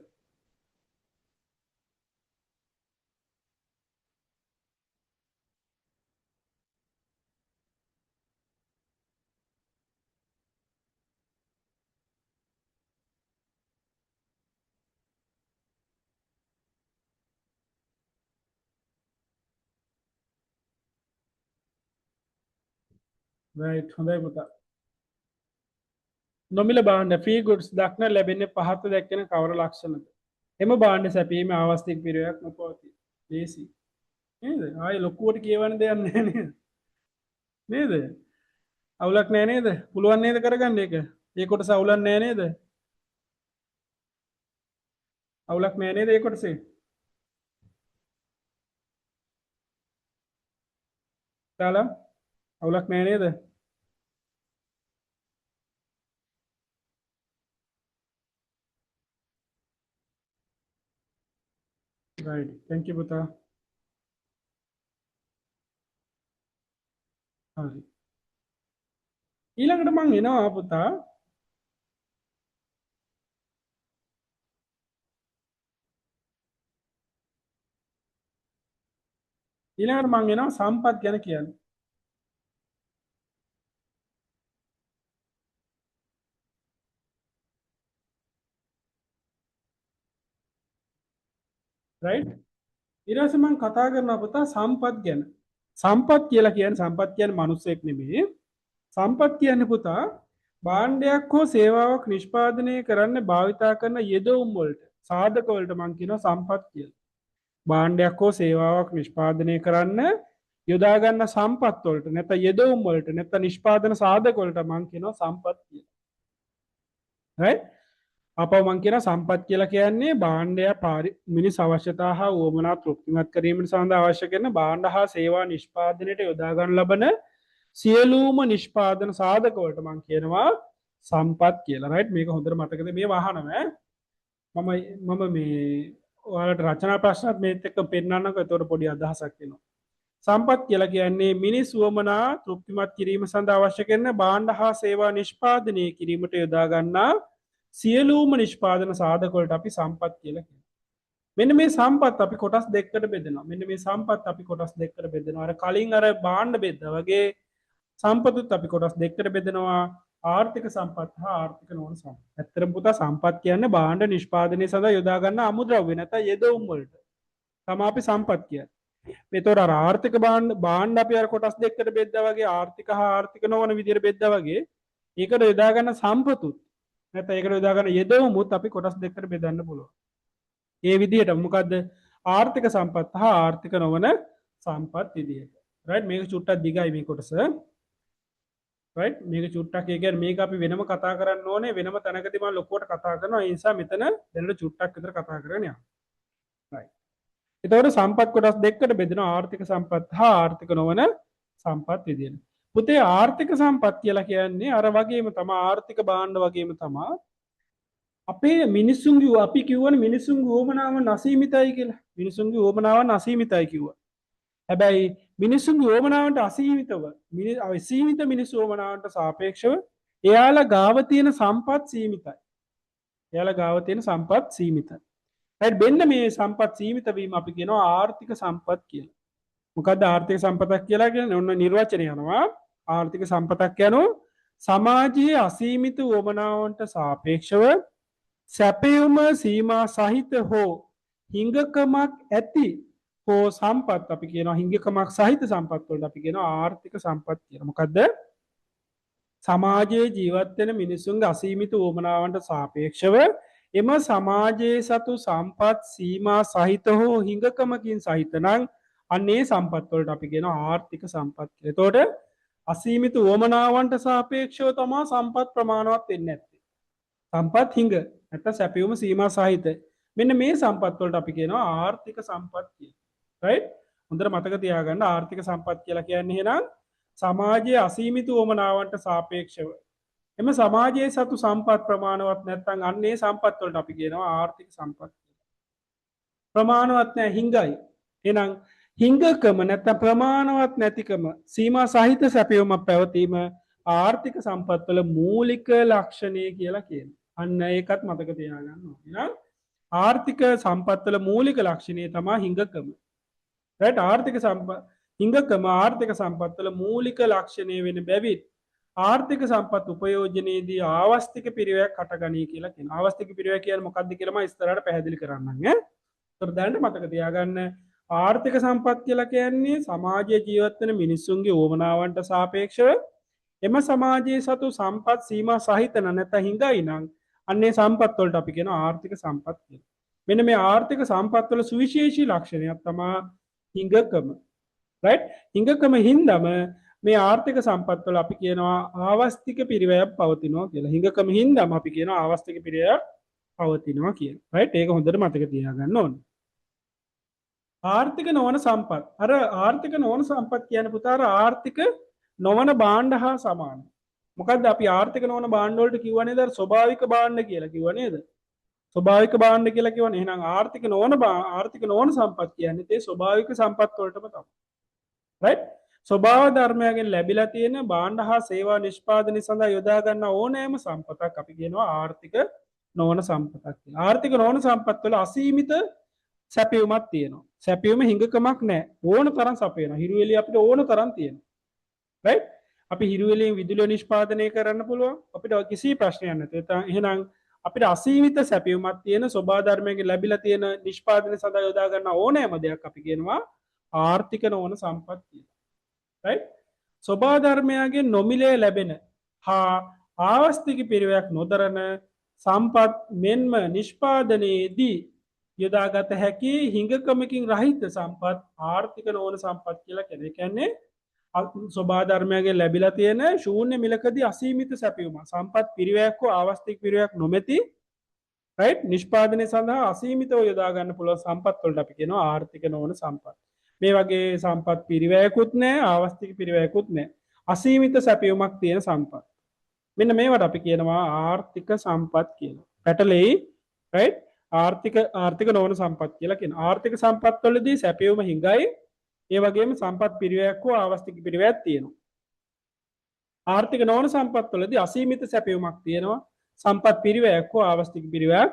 A: රයිට් හොඳයි පුතා. නොමිල භාණ්ඩ ෆ්‍රී ගුඩ්ස් දක්න ලැබෙන්නේ පහත දැක්වෙන කවර ලක්ෂණද? එම භාණ්ඩ සැපීමේ ආවස්තික පිරිවැයක් නොපවතී. ලේසි. නේද? ආයේ ලොකුවට කියවන්න දෙයක් නැහැ නේද? නේද? අවුලක් නැහැ නේද? පුළුවන් නේද කරගන්න ඒක? ඒ කොටස අවුලක් නැහැ නේද? අවුලක් නැහැ නේද ඒ කොටසේ? තාලා අවුලක් නැහැ නේද? right thank you පුතා. හරි. ඊළඟට මං එනවා පුතා ඊළඟට මං එනවා සම්පත් ගැන කියන්න. right ඊට පස්සේ මං කතා කරනවා පුතා සම්පත් ගැන. සම්පත් කියලා කියන්නේ සම්පත් කියන්නේ මිනිස්සෙක් නෙමෙයි. සම්පත් කියන්නේ පුතා භාණ්ඩයක් හෝ සේවාවක් නිෂ්පාදනය කරන්න භාවිතා කරන යෙදවුම් වලට සාධක වලට මං කියනවා සම්පත් කියලා. භාණ්ඩයක් හෝ සේවාවක් නිෂ්පාදනය කරන්න යොදා ගන්න සම්පත් වලට නැත්නම් යෙදවුම් වලට නැත්නම් නිෂ්පාදන සාධක වලට මං කියනවා සම්පත් කියලා. right අපව මං කියන සම්පත් කියලා කියන්නේ භාණ්ඩය මිනිස් අවශ්‍යතා හා උවමනා තෘප්තිමත් කිරීමට සඳහා අවශ්‍ය කරන භාණ්ඩ හා සේවා නිෂ්පාදනයට යොදා ගන්න ලබන සියලුම නිෂ්පාදන සාධක වලට මං කියනවා සම්පත් කියලා. right මේක හොඳට මතකද මේ වහනම මම මේ ඔයාලට රචනා ප්‍රශ්නත් මේත් එක්ක පෙන්නන්නකෝ. එතකොට පොඩි අදහසක් එනවා. සම්පත් කියලා කියන්නේ මිනිස් උවමනා තෘප්තිමත් කිරීම සඳහා අවශ්‍ය කරන භාණ්ඩ හා සේවා නිෂ්පාදනය කිරීමට යොදා ගන්නා සියලුම නිෂ්පාදන සාධක වලට අපි සම්පත් කියලා කියනවා. මෙන්න මේ සම්පත් අපි කොටස් දෙකකට බෙදනවා. මෙන්න මේ සම්පත් අපි කොටස් දෙකකට බෙදනවා. අර කලින් අර භාණ්ඩ බෙදා වගේ සම්පතුත් අපි කොටස් දෙකකට බෙදනවා. ආර්ථික සම්පත් හා ආර්ථික නොවන සම්පත්. ඇත්තටම පුතා සම්පත් කියන්නේ භාණ්ඩ නිෂ්පාදනය සඳහා යොදා ගන්න අමුද්‍රව්‍ය නැත්නම් යෙදවුම් වලට තමයි අපි සම්පත් කියන්නේ. ඒතකොට අර ආර්ථික භාණ්ඩ අපි අර කොටස් දෙකකට බෙදා වගේ ආර්ථික හා ආර්ථික නොවන විදිහට බෙදා වගේ ඒකට යොදා ගන්න සම්පතුත් නැත්නම් ඒකට යොදා ගන්න යෙදවුමුත් අපි කොටස් දෙකකට බෙදන්න පුළුවන්. ඒ විදිහට මොකද්ද ආර්ථික සම්පත් හා ආර්ථික නොවන සම්පත් විදියට. රයිට් මේක චුට්ටක් දිගයි මේ කොටස. රයිට් මේක චුට්ටක් ඒ කියන්නේ මේක අපි වෙනම කතා කරන්න ඕනේ වෙනම තැනකදී මම ලොකුවට කතා කරනවා ඒ නිසා මෙතන දැනට චුට්ටක් විතර කතා කරගෙන යන්න. රයිට්. එතකොට සම්පත් කොටස් දෙකකට බෙදෙනවා ආර්ථික සම්පත් හා ආර්ථික නොවන සම්පත් විදියට. පුතේ ආර්ථික සම්පත් කියලා කියන්නේ අර වගේම තමයි ආර්ථික භාණ්ඩ වගේම තමයි අපේ මිනිස්සුන්ගේ අපි කියවන මිනිස්සුන්ගේ උවමනාවන් අසීමිතයි කියලා. මිනිස්සුන්ගේ උවමනාවන් අසීමිතයි කිව්වා. හැබැයි මිනිස්සුන්ගේ උවමනාවන්ට අසීමිතව අසීමිත මිනිස්සු උවමනාවන්ට සාපේක්ෂව එයාලා ගාව තියෙන සම්පත් සීමිතයි. එයාලා ගාව තියෙන සම්පත් සීමිතයි. right මෙන්න මේ සම්පත් සීමිත වීම අපි කියනවා ආර්ථික සම්පත් කියලා. මොකද්ද ආර්ථික සම්පතක් කියලා කියන්නේ? ඔන්න නිර්වචනය යනවා. ආර්ථික සම්පතක් යනවා සමාජයේ අසීමිත උවමනාවන්ට සාපේක්ෂව සැපයුම සීමා සහිත හෝ හිඟකමක් ඇති හෝ සම්පත් අපි කියනවා හිඟකමක් සහිත සම්පත් වලට අපි කියනවා ආර්ථික සම්පත් කියලා. මොකද්ද? සමාජයේ ජීවත් වෙන මිනිසුන්ගේ අසීමිත උවමනාවන්ට සාපේක්ෂව එම සමාජයේ සතු සම්පත් සීමා සහිත හෝ හිඟකමකින් සහිත නම් අන්නේ සම්පත් වලට අපි කියනවා ආර්ථික සම්පත් කියලා. එතකොට අසීමිත උවමනාවන්ට සාපේක්ෂව තමයි සම්පත් ප්‍රමාණවත් වෙන්නේ නැත්තේ. සම්පත් හිඟ නැත්නම් සැපයුම සීමා සහිත. මෙන්න මේ සම්පත් වලට අපි කියනවා ආර්ථික සම්පත් කියලා. right? හොඳට මතක තියාගන්න ආර්ථික සම්පත් කියලා කියන්නේ එහෙනම් සමාජයේ අසීමිත උවමනාවන්ට සාපේක්ෂව එම සමාජයේ සතු සම්පත් ප්‍රමාණවත් නැත්නම් අන්නේ සම්පත් වලට අපි කියනවා ආර්ථික සම්පත් කියලා. ප්‍රමාණවත් නැහැ හිඟයි. එහෙනම් හිඟකම නැත්නම් ප්‍රමාණවත් නැතිකම සීමා සහිත සැපයුමක් පැවතීම ආර්ථික සම්පත් වල මූලික ලක්ෂණය කියලා කියනවා. අන්න ඒකත් මතක තියාගන්න ඕනේ. එහෙනම් ආර්ථික සම්පත් වල මූලික ලක්ෂණය තමයි හිඟකම. right ආර්ථික සම්පත් හිඟකම ආර්ථික සම්පත් වල මූලික ලක්ෂණය වෙන බැවින් ආර්ථික සම්පත් උපයෝජනයේදී ආවස්තික පිරිවැයක් හටගනී කියලා කියනවා. ආවස්තික පිරිවැය කියන්නේ මොකක්ද කියලා මම ඉස්සරහට පැහැදිලි කරන්නම් ඈ. ඒතර දැනට මතක තියාගන්න ආර්ථික සම්පත් කියලා කියන්නේ සමාජයේ ජීවත් වෙන මිනිස්සුන්ගේ උවමනාවන්ට සාපේක්ෂව එම සමාජයේ සතු සම්පත් සීමා සහිත නැත්නම් හිඟයි නම් අන්නේ සම්පත් වලට අපි කියනවා ආර්ථික සම්පත් කියලා. මෙන්න මේ ආර්ථික සම්පත් වල සුවිශේෂී ලක්ෂණයක් තමයි හිඟකම. right හිඟකම හින්දම මේ ආර්ථික සම්පත් වල අපි කියනවා ආවස්තික පිරිවැයක් පවතිනවා කියලා. හිඟකම හින්දම අපි කියනවා ආවස්තික පිරිවැයක් පවතිනවා කියලා. right ඒක හොඳට මතක තියාගන්න ඕනේ. ආර්ථික නොවන සම්පත්. අර ආර්ථික නොවන සම්පත් කියන්නේ පුතා අර ආර්ථික නොවන භාණ්ඩ හා සමානයි. මොකද්ද අපි ආර්ථික නොවන භාණ්ඩ වලට කිව්ව නේද? ස්වභාවික භාණ්ඩ කියලා කිව්ව නේද? ස්වභාවික භාණ්ඩ කියලා කියවනේ. එහෙනම් ආර්ථික නොවන සම්පත් කියන්නේ ඒ ස්වභාවික සම්පත් වලටම තමයි. right? ස්වභාව ධර්මයෙන් ලැබිලා තියෙන භාණ්ඩ හා සේවා නිෂ්පාදනය සඳහා යොදා ගන්න ඕනෑම සම්පතක් අපි කියනවා ආර්ථික නොවන සම්පතක් කියලා. ආර්ථික නොවන සම්පත් වල අසීමිත සැපයුමක් තියෙනවා. සැපයුම හිඟකමක් නැහැ. ඕන තරම් සපයනවා. හිරු එළිය අපිට ඕන තරම් තියෙනවා. right? අපි හිරු එළියෙන් විදුලිය නිෂ්පාදනය කරන්න පුළුවන්. අපිට කිසි ප්‍රශ්නයක් නැහැ. එහෙනම් අපිට අසීමිත සැපයුමක් තියෙන ස්වභාව ධර්මයෙන් ලැබිලා තියෙන නිෂ්පාදනය සඳහා යොදා ගන්න ඕනෑම දෙයක් අපි කියනවා ආර්ථික නොවන සම්පත් කියලා. right? ස්වභාව ධර්මයෙන් නොමිලේ ලැබෙන හා ආවස්තික පිරිවැයක් නොදරන සම්පත් මෙන්ම නිෂ්පාදනයේදී යොදාගත හැකි හිඟකමකින් රහිත සම්පත් ආර්ථික නොවන සම්පත් කියලා කියනවා. ඒ කියන්නේ ස්වභාව ධර්මයෙන් ලැබිලා තියෙන ශූන්‍ය මිලකදී අසීමිත සැපයුම සම්පත් පිරිවැයක් හෝ ආවස්තික පිරිවැයක් නොමැති right නිෂ්පාදනය සඳහා අසීමිතව යොදා ගන්න පුළුවන් සම්පත් වලට අපි කියනවා ආර්ථික නොවන සම්පත්. මේ වගේ සම්පත් පිරිවැයකුත් නැහැ ආවස්තික පිරිවැයකුත් නැහැ. අසීමිත සැපයුමක් තියෙන සම්පත්. මෙන්න මේවට අපි කියනවා ආර්ථික සම්පත් කියලා. පැටලෙයි right ආර්ථික නොවන සම්පත් කියලා කියනවා. ආර්ථික සම්පත් වලදී සැපයුම හිඟයි. ඒ වගේම සම්පත් පිරිවැයක් හෝ ආවස්තික පිරිවැයක් තියෙනවා. ආර්ථික නොවන සම්පත් වලදී අසීමිත සැපයුමක් තියෙනවා. සම්පත් පිරිවැයක් හෝ ආවස්තික පිරිවැයක්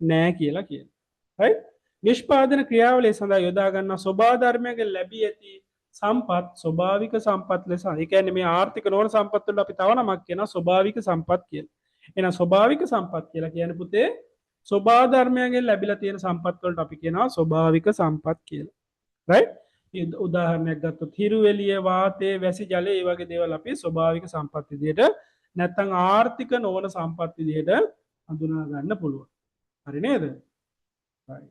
A: නැහැ කියලා කියනවා. right? නිෂ්පාදන ක්‍රියාවලිය සඳහා යොදා ගන්න ස්වභාව ධර්මයෙන් ලැබී ඇති සම්පත් ස්වභාවික සම්පත් ලෙස. ඒ කියන්නේ මේ ආර්ථික නොවන සම්පත් වලට අපි තව නමක් කියනවා ස්වභාවික සම්පත් කියලා. එහෙනම් ස්වභාවික සම්පත් කියලා කියන්නේ පුතේ ස්වභාව ධර්මයෙන් ලැබිලා තියෙන සම්පත් වලට අපි කියනවා ස්වභාවික සම්පත් කියලා. right? උදාහරණයක් ගත්තොත් හිරු එළිය වාතය වැසි ජලය ඒ වගේ දේවල් අපි ස්වභාවික සම්පත් විදිහට නැත්නම් ආර්ථික නොවන සම්පත් විදිහට හඳුනා ගන්න පුළුවන්. හරි නේද? right.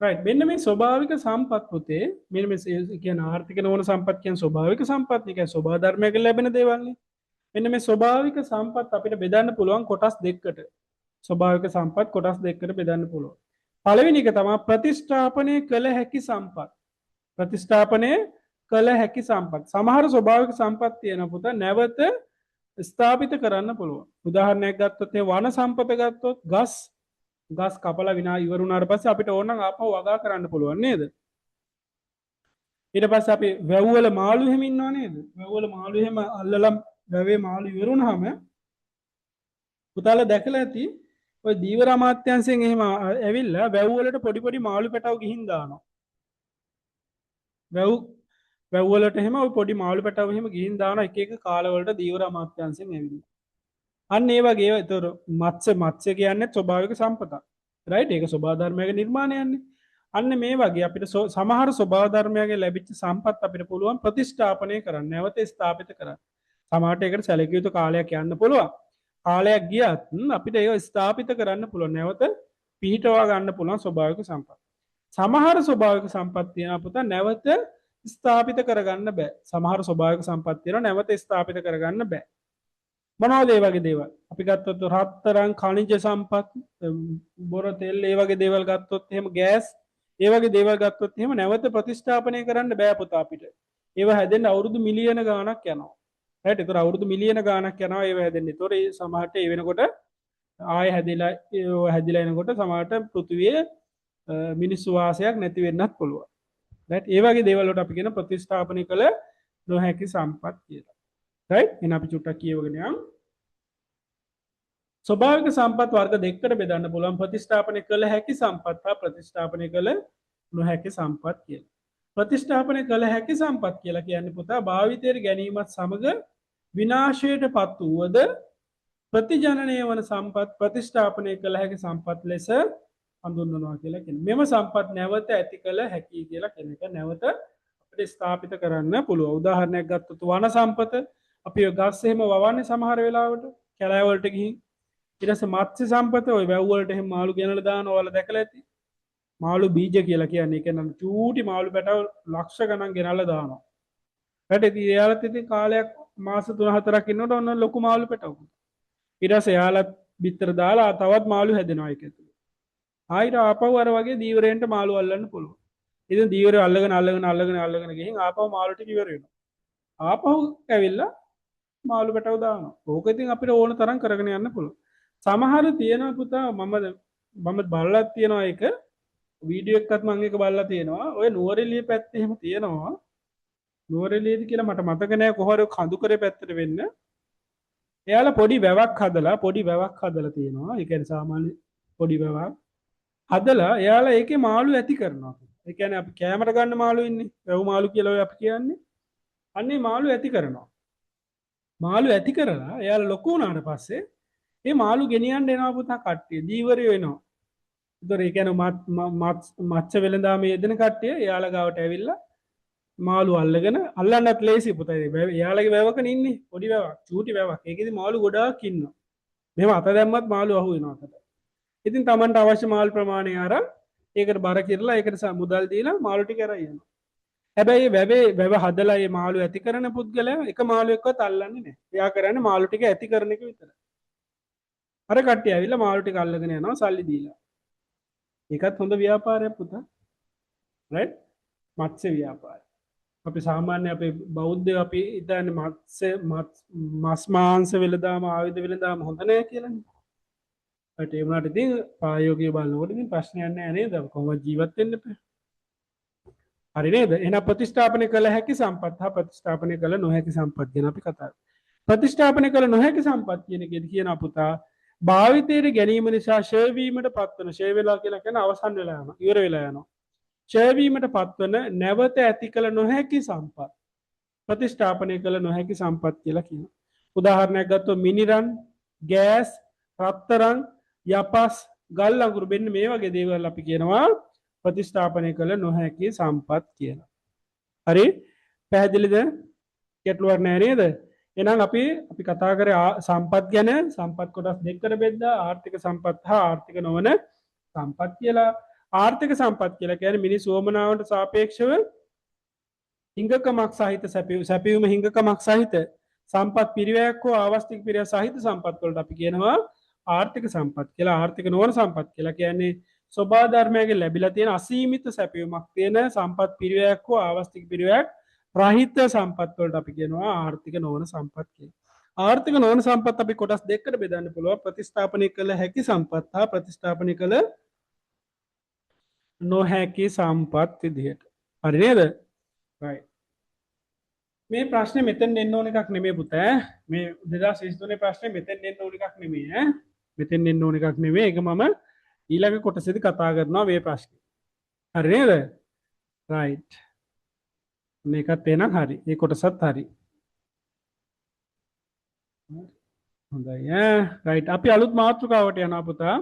A: right මෙන්න මේ ස්වභාවික සම්පත් පුතේ මෙන්න මේ කියන ආර්ථික නොවන සම්පත් කියන ස්වභාවික සම්පත් නේ කියන්නේ ස්වභාව ධර්මයක ලැබෙන දේවල් නේ මෙන්න මේ ස්වභාවික සම්පත් අපිට බෙදන්න පුළුවන් කොටස් දෙකකට ස්වභාවික සම්පත් කොටස් දෙකකට බෙදන්න පුළුවන් පළවෙනි එක තමයි ප්‍රතිස්ථාපනය කළ හැකි සම්පත් ප්‍රතිස්ථාපනය කළ හැකි සම්පත් සමහර ස්වභාවික සම්පත් තියෙන පුතා නැවත ස්ථාපිත කරන්න පුළුවන් උදාහරණයක් ගත්තොත් ඒ වන සම්පත ගත්තොත් ගස් කපලා විනා ඉවර වුණාට පස්සේ අපිට ඕන නම් ආපහු වගා කරන්න පුළුවන් නේද ඊට පස්සේ අපි වැව්වල මාළු එහෙම ඉන්නව නේද වැව්වල මාළු එහෙම අල්ලලා වැවේ මාළු ඉවර වුණාම පුතාලා දැකලා ඇති ඔය දීවර අමාත්‍යාංශයෙන් එහෙම ඇවිල්ලා වැව්වලට පොඩි පොඩි මාළු පැටව ගිහින් දානවා වැව්වලට එහෙම ඔය පොඩි මාළු පැටව එහෙම ගිහින් දානවා එක එක කාලවලට දීවර අමාත්‍යාංශයෙන් ඇවිල්ලා අන්න ඒ වගේ ඒතර මත්ස්‍ය කියන්නේ ස්වභාවික සම්පතක් රයිට් ඒක ස්වභාව ධර්මයක නිර්මාණයන්නේ අන්න මේ වගේ අපිට සමහර ස්වභාව ධර්මයන්ගෙන් ලැබිච්ච සම්පත් අපිට පුළුවන් ප්‍රතිස්ථාපනය කරන්න නැවත ස්ථාපිත කරන්න සමහරට ඒකට සැලකිය යුතු කාලයක් යන්න පුළුවන් කාලයක් ගියත් අපිට ඒක ස්ථාපිත කරන්න පුළුවන් නැවත පිහිටවා ගන්න පුළුවන් ස්වභාවික සම්පත් සමහර ස්වභාවික සම්පත් තියෙනවා පුතා නැවත ස්ථාපිත කරගන්න බෑ සමහර ස්වභාවික සම්පත් තියෙනවා නැවත ස්ථාපිත කරගන්න බෑ මොනවද ඒ වගේ දේවල් අපි ගත්තොත් රත්තරන් khනිජ සම්පත් බොර තෙල් ඒ වගේ දේවල් ගත්තොත් එහෙම ගෑස් ඒ වගේ දේවල් ගත්තොත් එහෙම නැවත ප්‍රතිස්ථාපනය කරන්න බෑ පුතා අපිට ඒවා හැදෙන්න අවුරුදු මිලියන ගාණක් යනවා right ඒතර අවුරුදු මිලියන ගාණක් යනවා ඒවා හැදෙන්න. ඒතර ඒ සමහරට ඒ වෙනකොට ආය හැදිලා එනකොට සමහරට පෘථිවියේ මිනිස්සු වාසයක් නැති වෙන්නත් පුළුවන් right ඒ වගේ දේවල් වලට අපි කියන ප්‍රතිස්ථාපනය කළ නොහැකි සම්පත් කියලා right එහෙනම් අපි චුට්ටක් කියවගෙන යමු ස්වභාවික සම්පත් වර්ග දෙකකට බෙදන්න පුළුවන් ප්‍රතිස්ථාපනය කළ හැකි සම්පත් හා ප්‍රතිස්ථාපනය කළ නොහැකි සම්පත් කියලා ප්‍රතිස්ථාපනය කළ හැකි සම්පත් කියලා කියන්නේ පුතා භාවිතයට ගැනීමත් සමග විනාශයට පත් වූවද ප්‍රතිජනනය වන සම්පත් ප්‍රතිස්ථාපනය කළ හැකි සම්පත් ලෙස හඳුන්වනවා කියලා කියනවා. මෙම සම්පත් නැවත ඇති කළ හැකි කියලා කියන එක නැවත අපිට ස්ථාපිත කරන්න පුළුවන්. උදාහරණයක් ගත්තොත් වන සම්පත අපි ගස් එහෙම වවන්නේ සමහර වෙලාවට කැලෑ වලට ගිහින් ඊට පස්සේ මත්ස්‍ය සම්පත ඔය වැව් වලට එහෙම මාළු ගෙනලා දානවා ඔයාලා දැකලා ඇති. මාළු බීජ කියලා කියන්නේ ඒක නම් චූටි මාළු පැටව ලක්ෂ ගණන් ගෙනල්ලා දානවා. ඊට ඉතින් එයාලත් ඉතින් කාලයක් මාස 3-4ක් ඉන්නකොට ඔන්න ලොකු මාළු පැටවක. ඊට පස්සේ එයාලත් බිත්තර දාලා තවත් මාළු හැදෙනවා ඒක ඇතුලේ. ආයෙත් ආපහු අර වගේ දීවරයෙන්ට මාළු අල්ලන්න පුළුවන්. ඉතින් දීවරය අල්ලගෙන ගිහින් ආපහු මාළු ටික ඉවර වෙනවා. ආපහු ඇවිල්ලා මාළු පැටව දානවා. ඕක ඉතින් අපිට ඕන තරම් කරගෙන යන්න පුළුවන්. සමහර තියෙනවා පුතා මම බලලා තියෙනවා ඒක වීඩියෝ එකක්වත් මම එක බලලා තියෙනවා. ඔය නුවරඑළිය පැත්තේ එහෙම තියෙනවා. නුවරඑළියද කියලා මට මතක නෑ කොහොර කඳුකරේ පැත්තට වෙන්න. එයාලා පොඩි වැවක් හදලා තියෙනවා. ඒ කියන්නේ සාමාන්‍ය පොඩි වැවක් හදලා එයාලා ඒකේ මාළු ඇති කරනවා. ඒ කියන්නේ අපි කැමරට ගන්න මාළු ඉන්නේ. වැව් මාළු කියලා ඔය අපි කියන්නේ. අන්නේ මාළු ඇති කරනවා. මාළු ඇති කරලා එයාලා ලොකු වුණාට පස්සේ මේ මාළු ගෙනියන්න එනවා පුතා කට්ටිය. දීවරය වෙනවා. ඒතර ඒ කියන්නේ මත්ස්‍ය වෙළඳාම යෙදෙන කට්ටිය එයාලා ගාවට ඇවිල්ලා මාළු අල්ලන්නත් ලේසි පුතා. එයාලගේ වැවකනේ ඉන්නේ. පොඩි වැවක්, චූටි වැවක්. ඒකෙදි මාළු ගොඩාක් ඉන්නවා. මෙහෙම අත දැම්මත් මාළු අහු වෙනවා අතට. ඉතින් Tamanට අවශ්‍ය මාළු ප්‍රමාණය අරන් ඒකට බර කිරලා ඒකට මුදල් දීලා මාළු ටික අරන් යනවා. හැබැයි වැව හදලා මේ මාළු ඇති කරන පුද්ගලයා එක මාළු එක්කවත් අල්ලන්නේ නැහැ. එයා කරන්නේ මාළු ටික ඇති කරන එක විතරයි. අර කට්ටිය ඇවිල්ලා මාළු ටික අල්ලගෙන යනවා සල්ලි දීලා. ඒකත් හොඳ ව්‍යාපාරයක් පුතා. රයිට්? මත්ස්‍ය ව්‍යාපාරය. අපි සාමාන්‍ය අපේ බෞද්ධයෝ අපි ඉතින් මස් මාංශ වෙළඳාම ආයුධ වෙළඳාම හොඳ නැහැ කියලානේ. ඒත් ඒ වුණාට ඉතින් ප්‍රායෝගිකව බලනකොට ඉතින් ප්‍රශ්නයක් නැහැ නේද? කොහොමද ජීවත් වෙන්න බෑ. හරි නේද? එහෙනම් ප්‍රතිස්ථාපනය කළ හැකි සම්පත් හා ප්‍රතිස්ථාපනය කළ නොහැකි සම්පත් ගැන අපි කතා කරමු. ප්‍රතිස්ථාපනය කළ නොහැකි සම්පත් කියන එකේදී කියනවා පුතා භාවිතයට ගැනීම නිසා ෂය වීමට පත්වන ෂය වෙලා කියලා කියන අවසන් වෙලා යනවා. ඉවර වෙලා යනවා. ෂය වීමට පත්වන නැවත ඇති කළ නොහැකි සම්පත් ප්‍රතිස්ථාපනය කළ නොහැකි සම්පත් කියලා කියනවා. උදාහරණයක් ගත්තොත් මිනිරන්, ගෑස්, රත්තරන්, යපස්, ගල් අඟුරු මෙන්න මේ වගේ දේවල් අපි කියනවා ප්‍රතිස්ථාපනය කළ නොහැකි සම්පත් කියලා. හරි? පැහැදිලිද? ගැටලුවක් නැහැ නේද? එහෙනම් අපි කතා කරේ සම්පත් ගැන. සම්පත් කොටස් දෙකකට බෙදලා ආර්ථික සම්පත් හා ආර්ථික නොවන සම්පත් කියලා. ආර්ථික සම්පත් කියලා කියන්නේ මිනිස් වමනාවට සාපේක්ෂව හිඟකමක් සහිත සැපයුම හිඟකමක් සහිත සම්පත් පිරිවැයක් හෝ ආවස්තික පිරිය සහිත සම්පත් වලට අපි කියනවා ආර්ථික සම්පත් කියලා. ආර්ථික නොවන සම්පත් කියලා කියන්නේ ස්වභාව ධර්මයකින් ලැබිලා තියෙන අසීමිත සැපයුමක් තියෙන සම්පත් පිරිවැයක් හෝ ආවස්තික පිරිවැයක් රහිත සම්පත් වලට අපි කියනවා ආර්ථික නොවන සම්පත් කියලා. ආර්ථික නොවන සම්පත් අපි කොටස් දෙකකට බෙදන්න පුළුවන්. ප්‍රතිස්ථාපනය කළ හැකි සම්පත් හා ප්‍රතිස්ථාපනය කළ නොහැකි සම්පත් විදිහට. හරි නේද? right. මේ ප්‍රශ්නේ මෙතෙන් එන්න ඕන එකක් නෙමෙයි පුතා. මේ 2023 ප්‍රශ්නේ මෙතෙන් එන්න ඕන එකක් නෙමෙයි ඈ. මෙතෙන් එන්න ඕන එකක් නෙමෙයි. ඒක මම ඊළඟ කොටසේදී කතා කරනවා මේ ප්‍රශ්නේ. හරි නේද? right. මේකත් එනං හරි. මේ කොටසත් හරි. හොඳයි ඈ. right. අපි අලුත් මාතෘකාවට යනවා පුතා.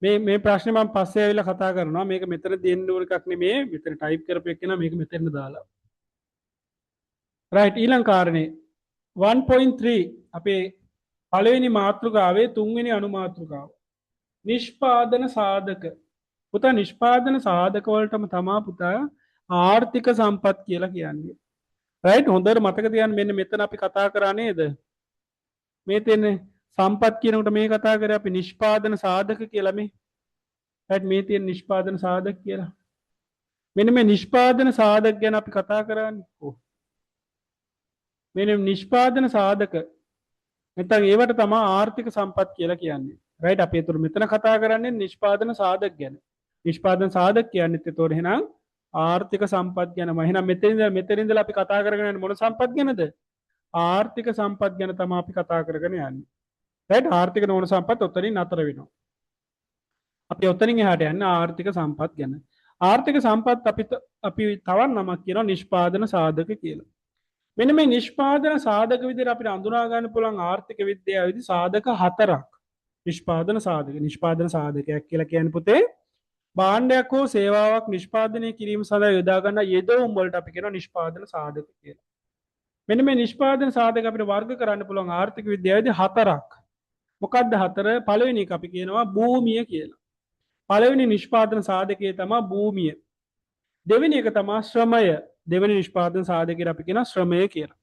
A: මේ ප්‍රශ්නේ මම පස්සේ ආවිලා කතා කරනවා. මේක මෙතන දෙන්න ඕන එකක් නෙමෙයි. මෙතන ටයිප් කරපු එක නා මේක මෙතන දාලා. right. ඊළඟ කාරණේ 1.3 අපේ පළවෙනි මාතෘකාවේ තුන්වෙනි අනු මාතෘකාව. නිෂ්පාදන සාධක. පුතා නිෂ්පාදන සාධක වලටම තමා පුතා ආර්ථික සම්පත් කියලා කියන්නේ. right. හොඳට මතක තියාගන්න මෙන්න මෙතන අපි කතා කරා නේද? මේ තියෙන සම්පත් කියනකොට මේ කතා කරේ අපි නිෂ්පාදන සාධක කියලා මේ. right. මේ තියෙන නිෂ්පාදන සාධක කියලා. මෙන්න මේ නිෂ්පාදන සාධක ගැන අපි කතා කරන්නේ. ඔව්. මෙන්න නිෂ්පාදන සාධක නැත්නම් ඒවට තමයි ආර්ථික සම්පත් කියලා කියන්නේ. right. අපි ඒතර මෙතන කතා කරන්නේ නිෂ්පාදන සාධක ගැන. නිෂ්පාදන සාධක කියන්නේ ඒතර එහෙනම් ආර්ථික සම්පත් ගැනම. එහෙනම් මෙතන ඉඳලා අපි කතා කරගෙන යන්නේ මොන සම්පත් ගැනද? ආර්ථික සම්පත් ගැන තමයි අපි කතා කරගෙන යන්නේ. right. ආර්ථික නොවන සම්පත් ඔතනින් නතර වෙනවා. අපි ඔතනින් එහාට යන්නේ ආර්ථික සම්පත් ගැන. ආර්ථික සම්පත් අපි තවත් නමක් කියනවා නිෂ්පාදන සාධක කියලා. මෙන්න මේ නිෂ්පාදන සාධක විදිහට අපිට අඳුනා ගන්න පුළුවන් ආර්ථික විද්‍යාවේදී සාධක හතරක්. නිෂ්පාදන සාධක. නිෂ්පාදන සාධකයක් කියලා කියන්නේ පුතේ භාණ්ඩයක් හෝ සේවාවක් නිෂ්පාදනය කිරීම සඳහා යොදා ගන්න යෙදවුම් වලට අපි කියනවා නිෂ්පාදන සාධක කියලා. මෙන්න මේ නිෂ්පාදන සාධක අපිට වර්ග කරන්න පුළුවන් ආර්ථික විද්‍යාවේදී හතරක්. මොකක්ද හතර? පළවෙනි එක අපි කියනවා භූමිය කියලා. පළවෙනි නිෂ්පාදන සාධකය තමයි භූමිය. දෙවෙනි එක තමයි ශ්‍රමය. දෙවෙනි නිෂ්පාදන සාධකයට අපි කියනවා ශ්‍රමය කියලා.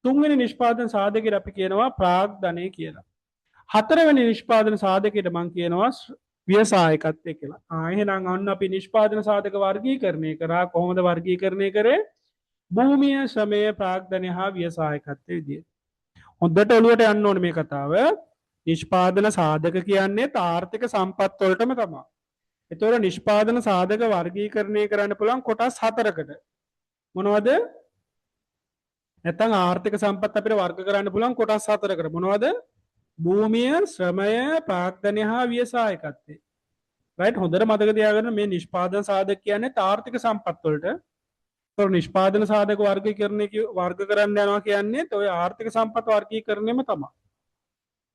A: තුන්වෙනි නිෂ්පාදන සාධකයට අපි කියනවා ප්‍රාග්ධනය කියලා. හතරවෙනි නිෂ්පාදන සාධකයට මම කියනවා ව්‍යවසායකත්වය කියලා. එහෙනම් අන්න අපි නිෂ්පාදන සාධක වර්ගීකරණය කරා. කොහොමද වර්ගීකරණය කරේ? භූමිය, ශ්‍රමය, ප්‍රාග්ධනය හා ව්‍යවසායකත්වය විදියට. හොඳට ඔළුවට යන්න ඕනේ මේ කතාව. නිෂ්පාදන සාධක කියන්නේ ආර්ථික සම්පත් වලටම තමයි. ඒතකොට නිෂ්පාදන සාධක වර්ගීකරණය කරන්න පුළුවන් කොටස් හතරකට. මොනවද? නැත්නම් ආර්ථික සම්පත් අපිට වර්ග කරන්න පුළුවන් කොටස් හතරකට. මොනවද? භූමිය, ශ්‍රමය, ප්‍රාග්ධනය හා ව්‍යවසායකත්වය. right. හොඳට මතක තියාගන්න මේ නිෂ්පාදන සාධක කියන්නේ ආර්ථික සම්පත් වලට. ඒතකොට නිෂ්පාදන සාධක වර්ගීකරණය වර්ග කරන්න යනවා කියන්නේ ඔය ආර්ථික සම්පත් වර්ගීකරණයම තමයි.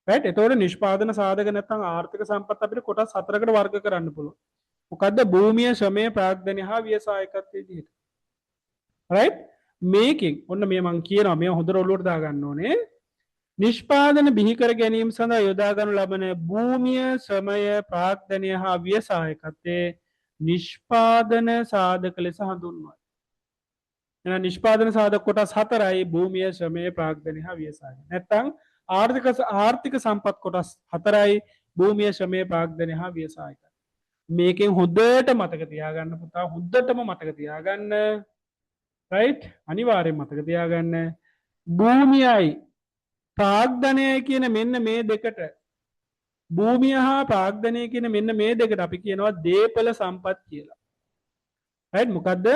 A: right. ඒතකොට නිෂ්පාදන සාධක නැත්නම් ආර්ථික සම්පත් අපිට කොටස් හතරකට වර්ග කරන්න පුළුවන්. මොකද්ද? භූමිය, ශ්‍රමය, ප්‍රාග්ධනය හා ව්‍යවසායකත්වය විදිහට. right. මේකෙන් ඔන්න මේ මං කියනවා මේ හොඳට ඔළුවට දාගන්න ඕනේ. නිෂ්පාදන බිහි කර ගැනීම සඳහා යොදා ගනු ලබන භූමිය, ශ්‍රමය, ප්‍රාග්ධනය හා ව්‍යවසායකත්වයේ නිෂ්පාදන සාධක ලෙස හඳුන්වනවා. එහෙනම් නිෂ්පාදන සාධක කොටස් හතරයි: භූමිය, ශ්‍රමය, ප්‍රාග්ධනය හා ව්‍යවසායකත්වය. නැත්නම් ආර්ථික සම්පත් කොටස් හතරයි: භූමිය, ශ්‍රමය, ප්‍රාග්ධනය හා ව්‍යවසායකත්වය. මේකෙන් හොඳට මතක තියාගන්න පුතා. හොඳටම මතක තියාගන්න. right. අනිවාර්යෙන් මතක තියාගන්න. භූමියයි ප්‍රාග්ධනය කියන මෙන්න මේ දෙකට, භූමිය හා ප්‍රාග්ධනය කියන මෙන්න මේ දෙකට අපි කියනවා දේපල සම්පත් කියලා. right. මොකද්ද?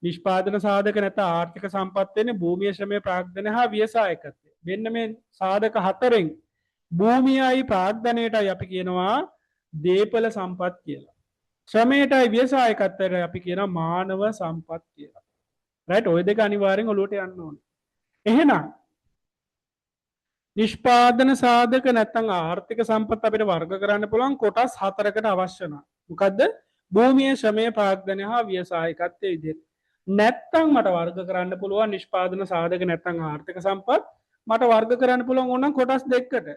A: නිෂ්පාදන සාධක නැත්නම් ආර්ථික සම්පත් වෙන්නේ භූමිය, ශ්‍රමය, ප්‍රාග්ධනය හා ව්‍යවසායකත්වය. මෙන්න මේ සාධක හතරෙන් භූමියයි ප්‍රාග්ධනයටයි අපි කියනවා දේපල සම්පත් කියලා. ශ්‍රමයටයි ව්‍යවසායකත්වයට අපි කියනවා මානව සම්පත් කියලා. right. ඔය දෙක අනිවාර්යෙන් ඔලුවට යන්න ඕනේ. එහෙනම් නිෂ්පාදන සාධක නැත්නම් ආර්ථික සම්පත් අපිට වර්ග කරන්න පුළුවන් කොටස් හතරකට අවශ්‍ය වෙනවා. මොකද්ද? භූමිය, ශ්‍රමය, ප්‍රාග්ධනය හා ව්‍යවසායකත්වය විදිහට. නැත්නම් මට වර්ග කරන්න පුළුවන් නිෂ්පාදන සාධක නැත්නම් ආර්ථික සම්පත් මට වර්ග කරන්න පුළුවන් ඕනනම් කොටස් දෙකකට.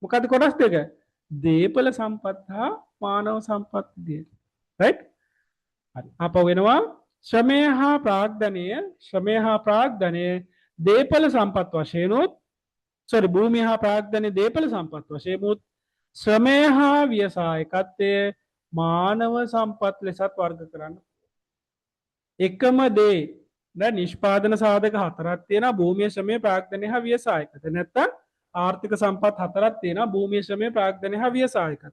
A: මොකද්ද කොටස් දෙක? දේපල සම්පත් හා මානව සම්පත් විදිහට. right හරි ආපහු වෙනවා ශ්‍රමය හා ප්‍රාග්ධනය දේපල සම්පත් වශයෙන් උත් sorry භූමිය හා ප්‍රාග්ධනය දේපල සම්පත් වශයෙන් උත් ශ්‍රමය හා ව්‍යවසායකත්වය මානව සම්පත් ලෙසත් වර්ග කරන්න එකම දේ නිෂ්පාදන සාධක හතරක් තියෙනවා භූමිය ශ්‍රමය ප්‍රාග්ධනය හා ව්‍යවසායකත්වය නැත්නම් ආර්ථික සම්පත් හතරක් තියෙනවා භූමිය ශ්‍රමය ප්‍රාග්ධනය හා ව්‍යවසායකත්වය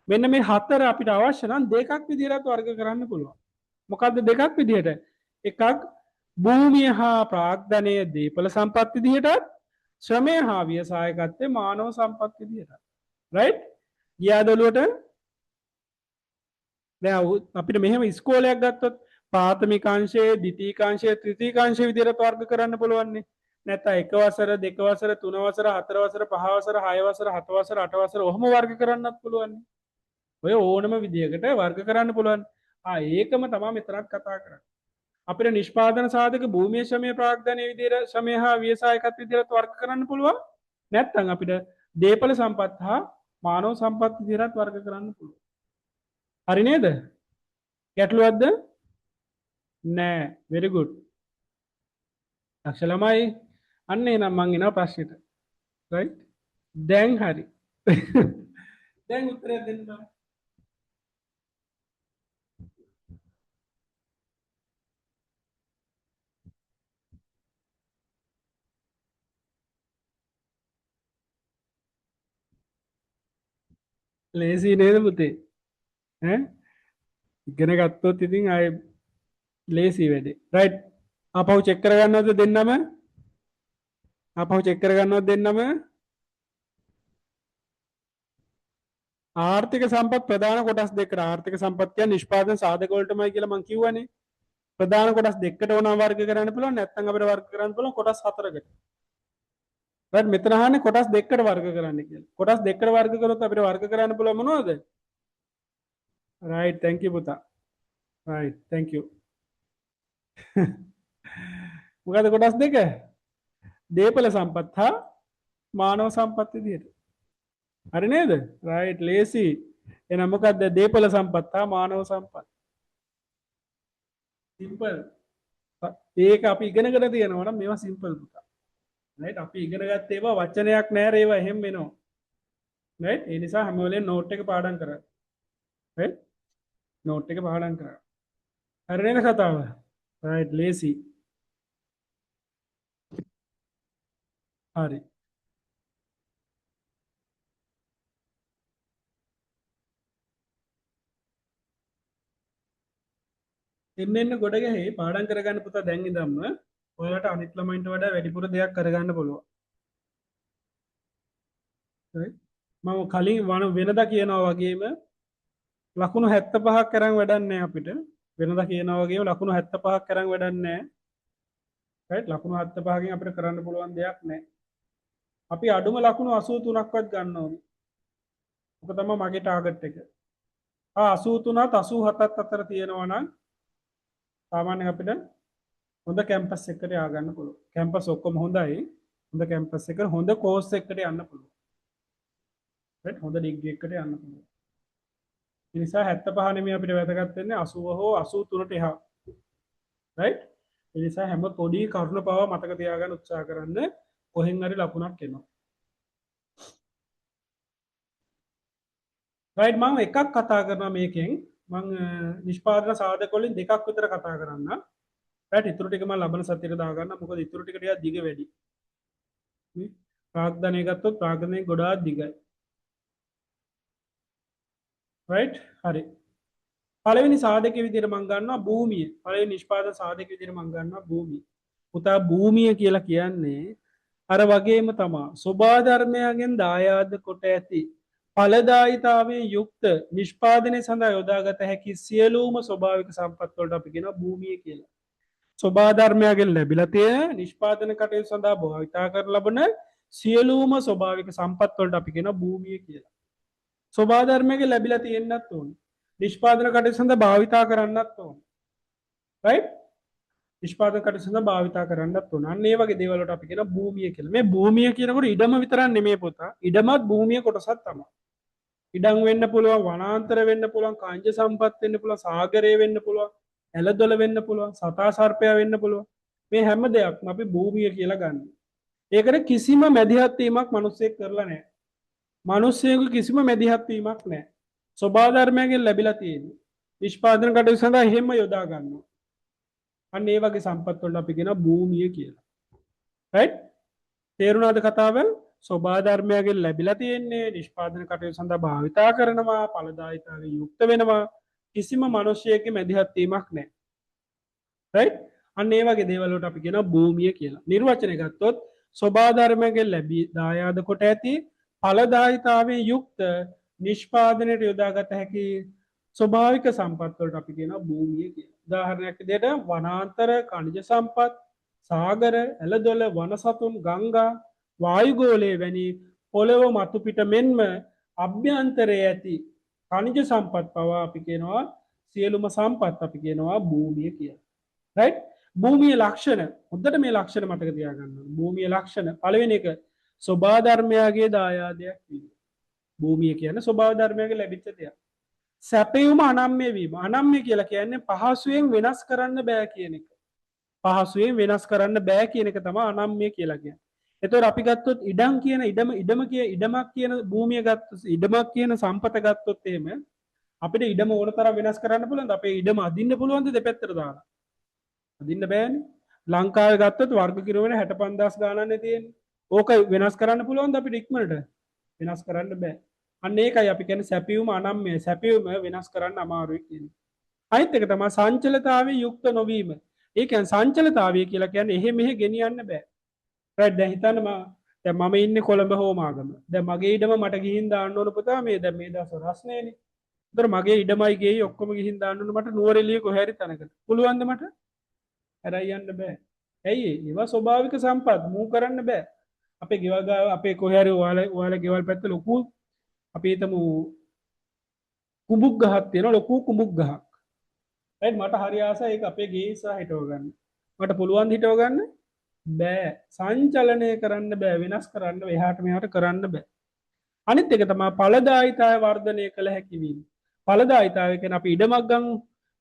A: මෙන්න මේ හතර අපිට අවශ්‍ය නම් දෙකක් විදිහට වර්ග කරන්න පුළුවන් මොකද්ද දෙකක් විදිහට එකක් භූමිය හා ප්‍රාග්ධනය දීපල සම්පත් විදිහටත් ශ්‍රමය හා ව්‍යවසායකත්වය මානව සම්පත් විදිහට right ගියාද ඔළුවට දැන් අපිට මෙහෙම ඉස්කෝලයක් ගත්තොත් ප්‍රාථමික අංශයේ ද්විතීයික අංශයේ තෘතීයික අංශයේ විදිහට වර්ග කරන්න පුළුවන් නේ නැත්නම් එක වසර දෙක වසර තුන වසර හතර වසර පහ වසර හය වසර හත වසර අට වසර ඔහොම වර්ග කරන්නත් පුළුවන් ඔය ඕනම විදිහකට වර්ග කරන්න පුළුවන් ඒකම තමයි මෙතනත් කතා කරන්නේ අපිට නිෂ්පාදන සාධක භූමිය ශ්‍රමය ප්‍රාග්ධනය විදිහට ශ්‍රමය හා ව්‍යවසායකත්ව විදිහට වර්ග කරන්න පුළුවන් නැත්නම් අපිට දේපල සම්පත් හා මානව සම්පත් විදිහට වර්ග කරන්න පුළුවන් හරි නේද ගැටලුවක්ද නෑ very good දක්ෂ ළමයි අන්න එහෙනම් මං එනවා ප්‍රශ්නෙට right දැන් හරි දැන් උත්තරයක් දෙන්න බෑ ලේසි නේද පුතේ ඈ ඉගෙන ගත්තොත් ඉතින් ආයේ ලේසි වැඩේ රයිට් ආපහු චෙක් කරගන්නවද දෙන්නම ආපහු චෙක් කරගන්නවද දෙන්නම ආර්ථික සම්පත් ප්‍රධාන කොටස් දෙකකට ආර්ථික සම්පත් කියන්නේ නිෂ්පාදන සාධක වලටමයි කියලා මම කිව්වනේ ප්‍රධාන කොටස් දෙකකට ඕන වර්ග කරන්න පුළුවන් නැත්නම් අපිට වර්ග කරන්න පුළුවන් කොටස් හතරකට right මෙතන අහන්නේ කොටස් දෙකකට වර්ග කරන්න කියලා කොටස් දෙකකට වර්ග කරොත් අපිට වර්ග කරන්න පුළුවන් මොනවද right thank you පුතා right thank you මොකද කොටස් දෙක දේපල සම්පත් හා මානව සම්පත් විදිහට හරි නේද right ලේසි එහෙනම් මොකද්ද දේපල සම්පත් හා මානව සම්පත් සිම්පල් ඒක අපි ඉගෙනගෙන තියෙනවා නම් මේවා සිම්පල් පුතා right අපි ඉගෙන ගත්ත ඒවා වචනයක් නෑ ඒවා එහෙම වෙනවා right ඒ නිසා හැම වෙලේම නෝට් එක පාඩම් කරන්න right නෝට් එක පාඩම් කරන්න හරි නේද කතාව right ලේසි හරි එන්න ගොඩ ගැහේ පාඩම් කරගන්න පුතා දැන් ඉඳන්ම ඔයාලට අනිත් ළමයින්ට වඩා වැඩිපුර දෙයක් කරගන්න පුළුවන් right මම කලින් වෙනදා කියනවා වගේම ලකුණු 75ක් කරන් වැඩක් නැහැ අපිට වෙනදා කියනවා වගේම ලකුණු 75ක් කරන් වැඩක් නැහැ right ලකුණු 75කින් අපිට කරන්න පුළුවන් දෙයක් නැහැ අපි අඩුම ලකුණු 83ක්වත් ගන්න ඕනේ ඔක තමයි මගේ ටාගට් එක 83ත් 87ත් අතර තියෙනවා නම් සාමාන්‍යයෙන් අපිට හොඳ කැම්පස් එකකට ය아가න්න පුළුවන් කැම්පස් ඔක්කොම හොඳයි හොඳ කැම්පස් එක හොඳ කෝස් එකකට යන්න පුළුවන් right හොඳ ඩිග්‍රී එකකට යන්න පුළුවන් ඒ නිසා 75 නෙමෙයි අපිට වැදගත් වෙන්නේ 80 හෝ 83ට එහා right ඒ නිසා හැම පොඩි කරුණ පව මතක තියාගන්න උත්සාහ කරන්න කොහෙන් හරි ලකුණක් එනවා right මම එකක් කතා කරනවා මේකෙන් මම නිෂ්පාදන සාධක වලින් දෙකක් විතර කතා කරන්න right ඉතුරු ටික මම ලබන සතියේ දාගන්න මොකද ඉතුරු ටික ටිකක් දිග වැඩි ප්‍රාග්ධනය ගත්තොත් ප්‍රාග්ධනය ගොඩාක් දිගයි right හරි පළවෙනි සාධකයේ විදිහට මම ගන්නවා භූමිය පළවෙනි නිෂ්පාදන සාධකයේ විදිහට මම ගන්නවා භූමිය පුතා භූමිය කියලා කියන්නේ අර වගේම තමයි සෝභා ධර්මයන්ගෙන් දායාද කොට ඇති ඵලදායිතාවයෙන් යුක්ත නිෂ්පාදනයේ සඳහා යොදාගත හැකි සියලුම ස්වභාවික සම්පත් වලට අපි කියනවා භූමිය කියලා. සෝභා ධර්මයන්ගෙන් ලැබිලා තියෙන නිෂ්පාදන කටයුතු සඳහා භාවිතා කර ලබන සියලුම ස්වභාවික සම්පත් වලට අපි කියනවා භූමිය කියලා. සෝභා ධර්මයන්ගෙන් ලැබිලා තියෙන්නත් ඕනේ. නිෂ්පාදන කටයුතු සඳහා භාවිතා කරන්නත් ඕනේ. right? නිෂ්පාදන කටයුතු සඳහා භාවිතා කරන්නත් ඕනේ. අන්න ඒ වගේ දේවල් වලට අපි කියනවා භූමිය කියලා. මේ භූමිය කියනකොට ඉඩම විතරක් නෙමෙයි පුතා. ඉඩමත් භූමිය කොටසක් තමයි. ඉඩම් වෙන්න පුළුවන්, වනාන්තර වෙන්න පුළුවන්, කංජ සම්පත් වෙන්න පුළුවන්, සාගරය වෙන්න පුළුවන්, ඇලදොල වෙන්න පුළුවන්, සතා සර්පයා වෙන්න පුළුවන්. මේ හැම දෙයක්ම අපි භූමිය කියලා ගන්න. ඒකට කිසිම මැදිහත් වීමක් මිනිස්සෙක් කරලා නැහැ. මිනිස්සෙකු කිසිම මැදිහත් වීමක් නැහැ. ස්වභාව ධර්මයෙන් ලැබිලා තියෙන්නේ. නිෂ්පාදන කටයුතු සඳහා එහෙම යොදා ගන්නවා. අන්න ඒ වගේ සම්පත් වලට අපි කියනවා භූමිය කියලා. රයිට්? තේරුණාද කතාව? ස්වභාව ධර්මයෙන් ලැබිලා තියෙන්නේ නිෂ්පාදන කටයුතු සඳහා භාවිතා කරනවා, ඵලදායීතාවයෙන් යුක්ත වෙනවා. කිසිම මිනිසෙකගේ මැදිහත් වීමක් නැහැ. රයිට්? අන්න ඒ වගේ දේවල් වලට අපි කියනවා භූමිය කියලා. නිර්වචනය ගත්තොත් ස්වභාව ධර්මයෙන් ලැබී දායාද කොට ඇති ඵලදායීතාවයෙන් යුක්ත නිෂ්පාදනයට යොදාගත හැකි ස්වභාවික සම්පත් වලට අපි කියනවා භූමිය කියලා. උදාහරණයක් විදිහට වනාන්තර, ඛනිජ සම්පත්, සාගර, ඇලදොල, වනසතුන්, ගංගා, වායුගෝලයේ වැනි පොළව මතු පිට මෙන්ම අභ්‍යන්තරයේ ඇති ඛනිජ සම්පත් පවා අපි කියනවා සියලුම සම්පත් අපි කියනවා භූමිය කියලා. රයිට්? භූමිය ලක්ෂණ හොඳට මේ ලක්ෂණ මතක තියාගන්න ඕනේ. භූමිය ලක්ෂණ පළවෙනි එක ස්වභාව ධර්මයාගේ දායාදයක් වීම. භූමිය කියන්නේ ස්වභාව ධර්මයාගේ ලැබිච්ච දෙයක්. සැපයුම අනම්‍ය වීම. අනම්‍ය කියලා කියන්නේ පහසුවෙන් වෙනස් කරන්න බෑ කියන එක. පහසුවෙන් වෙනස් කරන්න බෑ කියන එක තමයි අනම්‍ය කියලා කියන්නේ. එතකොට අපි ගත්තොත් ඉඩම් කියන ඉඩමක් කියන භූමිය ගත්තොත් ඉඩමක් කියන සම්පත ගත්තොත් එහෙම අපිට ඉඩම ඕන තරම් වෙනස් කරන්න පුළුවන්ද? අපේ ඉඩම අදින්න පුළුවන්ද දෙපැත්තට දාලා? අදින්න බෑනේ. ලංකාවේ ගත්තොත් වර්ග කිලෝමීටර 65000 ගානක් තියෙන්නේ. ඕක වෙනස් කරන්න පුළුවන්ද අපිට ඉක්මනට? වෙනස් කරන්න බෑ. අන්න ඒකයි අපි කියන්නේ සැපියුම අනම්‍ය. සැපියුම වෙනස් කරන්න අමාරුයි කියන්නේ. අනිත් එක තමයි සංචලතාවයේ යුක්ත නොවීම. ඒ කියන්නේ සංචලතාවය කියලා කියන්නේ එහෙ මෙහෙ ගෙනියන්න බෑ. රයිට්? දැන් හිතන්න දැන් මම ඉන්නේ කොළඹ හෝමාගම. දැන් මගේ ඉඩම මට ගිහින් දාන්න ඕන පුතා මේ දැන් මේ දවස් රස්නේනේ. ඒතර මගේ ඉඩමයි ගෙයි ඔක්කොම ගිහින් දාන්න ඕන මට නුවරඑළිය කොහේ හරි තැනකට. පුළුවන්ද මට? හැරයි යන්න බෑ. ඇයි ඒවා ස්වභාවික සම්පත් මූ කරන්න බෑ. අපේ ගෙවල් ගාව අපේ කොහේ හරි ඔයාලා ගෙවල් පැත්ත ලොකු අපි හිතමු කුඹුක් ගහක් තියෙනවා ලොකු කුඹුක් ගහක්. රයිට්? මට හරි ආසයි ඒක අපේ ගේ ඉස්සරහ හිටව ගන්න. මට පුළුවන් හිටව ගන්න බෑ. සංචලනය කරන්න බෑ. වෙනස් කරන්න එහාට මෙහාට කරන්න බෑ. අනිත් එක තමයි ඵලදායිතාවය වර්ධනය කළ හැකි වීම. ඵලදායිතාවය කියන්නේ අපි ඉඩමක් ගමු.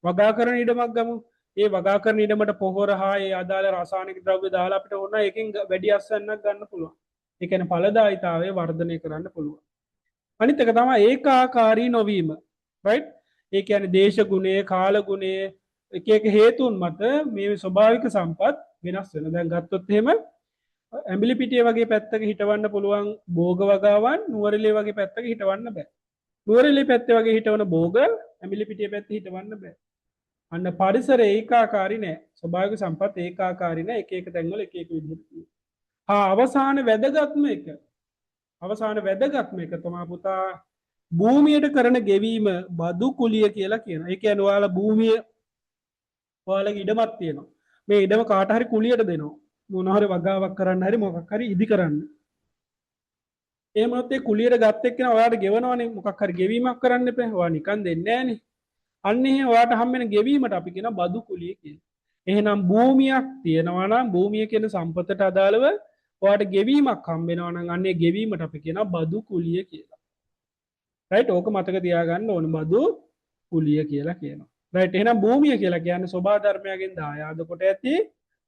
A: වගා කරන ඉඩමක් ගමු. ඒ වගා කරන ඉඩමට පොහොර හා ඒ අදාළ රසායනික ද්‍රව්‍ය දාලා අපිට ඕන එකකින් වැඩි අස්වැන්නක් ගන්න පුළුවන්. ඒ කියන්නේ ඵලදායිතාවය වර්ධනය කරන්න පුළුවන්. අනිත් එක තමයි ඒකාකාරී නොවීම. රයිට්? ඒ කියන්නේ දේශ ගුණය, කාල ගුණය එක එක හේතුන් මත මේ ස්වභාවික සම්පත් වෙනස් වෙනවා. දැන් ගත්තොත් එහෙම ඇඹිලි පිටිය වගේ පැත්තක හිටවන්න පුළුවන් භෝග වගාවන් නුවරඑළිය වගේ පැත්තක හිටවන්න බෑ. නුවරඑළිය පැත්තේ වගේ හිටවන භෝග ඇඹිලි පිටිය පැත්තේ හිටවන්න බෑ. අන්න පරිසර ඒකාකාරී නෑ. ස්වභාවික සම්පත් ඒකාකාරී නෑ. එක එක තැන්වල එක එක විදිහට තියෙනවා. අවසාන වැදගත්ම එක. අවසාන වැදගත්ම එක තමයි පුතා භූමියට කරන ගෙවීම බදු කුලිය කියලා කියනවා. ඒ කියන්නේ ඔයාලා භූමිය ඔයාලගේ ඉඩමක් තියෙනවා. මේ ඉඩම කාට හරි කුලියට දෙනවා. මොන හරි වගාවක් කරන්න හරි මොකක් හරි ඉදි කරන්න. එහෙම නැත්නම් ඒ කුලියට ගත්ත එක්කන ඔයාලට ගෙවනවනේ මොකක් හරි ගෙවීමක් කරන්න එපා. ඔයා නිකන් දෙන්නේ නැහනේ. අන්න එහෙම ඔයාලට හම්බෙන ගෙවීමට අපි කියන බදු කුලිය කියලා. එහෙනම් භූමියක් තියෙනවා නම් භූමිය කියන සම්පතට අදාළව ඔයාලට ගෙවීමක් හම්බ වෙනවා නම් අන්නේ ගෙවීමට අපි කියන බදු කුලිය කියලා. රයිට්? ඕක මතක තියාගන්න ඕන බදු කුලිය කියලා කියනවා. රයිට්? එහෙනම් භූමිය කියලා කියන්නේ සෝභා ධර්මයෙන් දායාද කොට ඇති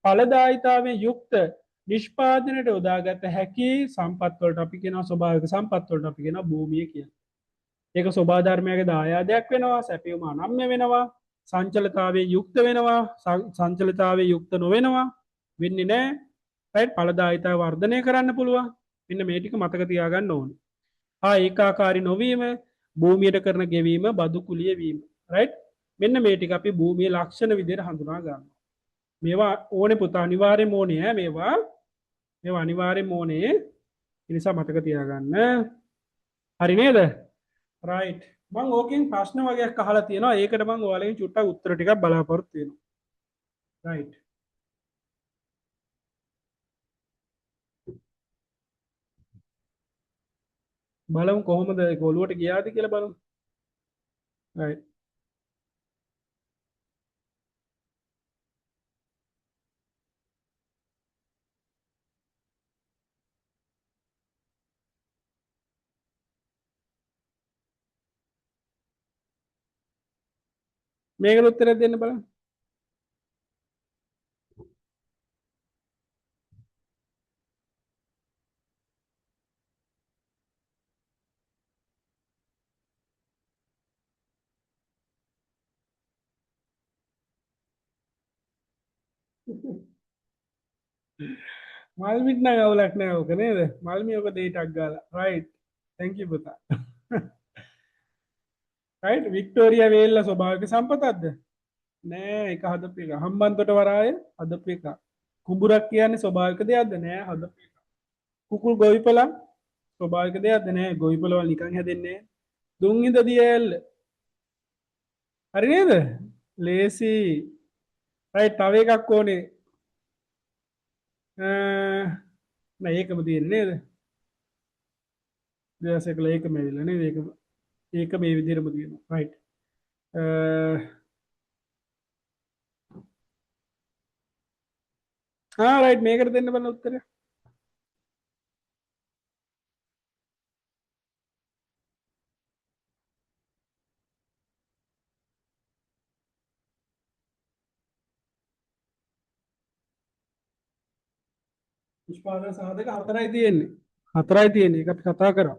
A: ඵලදායිතාවෙන් යුක්ත නිෂ්පාදනයට යොදාගත හැකි සම්පත් වලට අපි කියනවා ස්වභාවික සම්පත් වලට අපි කියනවා භූමිය කියලා. ඒක ස්වභාව ධර්මයක දායාදයක් වෙනවා, සැපයුම අනම්‍ය වෙනවා, සංචලිතාවයෙන් යුක්ත වෙනවා, සංචලිතාවයෙන් යුක්ත නොවෙනවා, වෙන්නේ නැහැ. රයිට්? ඵලදායිතාව වර්ධනය කරන්න පුළුවන්. මෙන්න මේ ටික මතක තියාගන්න ඕනේ. ඒකාකාරී නොවීම, භූමියට කරන ගෙවීම, බදු කුලිය වීම. රයිට්? මෙන්න මේ ටික අපි භූමියේ ලක්ෂණ විදිහට හඳුනා ගන්නවා. මේවා ඕනේ පුතා අනිවාර්යයෙන්ම ඕනේ ඈ මේවා අනිවාර්යයෙන්ම ඕනේ. ඒ නිසා මතක තියාගන්න. හරි නේද? රයිට්. මම ඕකෙන් ප්‍රශ්න වගේක් අහලා තියෙනවා. ඒකට මම ඔයාලගෙන් චුට්ටක් උත්තර ටිකක් බලාපොරොත්තු වෙනවා. රයිට්. බලමු කොහොමද ඒක ඔලුවට ගියාද කියලා බලමු. රයිට්. මේකට උත්තරයක් දෙන්න බලන්න. මල්මිට නම් අවුලක් නෑ ඕක නේද? මල්මි ඔක දෙයිටක් ගාලා. right. thank you පුතා. right වික්ටෝරියා වේල්ල ස්වභාවික සම්පතක්ද? නෑ ඒක හදපු එක. හම්බන්තොට වරාය හදපු එක. කුඹුරක් කියන්නේ ස්වභාවික දෙයක්ද? නෑ හදපු එක. කුකුල් ගොවිපලක් ස්වභාවික දෙයක්ද? නෑ ගොවිපලවල් නිකන් හැදෙන්නේ නෑ. දුම්හිඳ දියඇල්ල හරි නේද? ලේසි. right තව එකක් ඕනේ. නෑ ඒකම තියෙන්නේ නේද? දෙයසකල ඒකම ඇවිල්ලා නේද? ඒක මේ විදිහටම තියෙනවා. right. right මේකට දෙන්න බලන්න උත්තරය. නිෂ්පාදන සාධක හතරයි තියෙන්නේ. හතරයි තියෙන්නේ. ඒක අපි කතා කරා.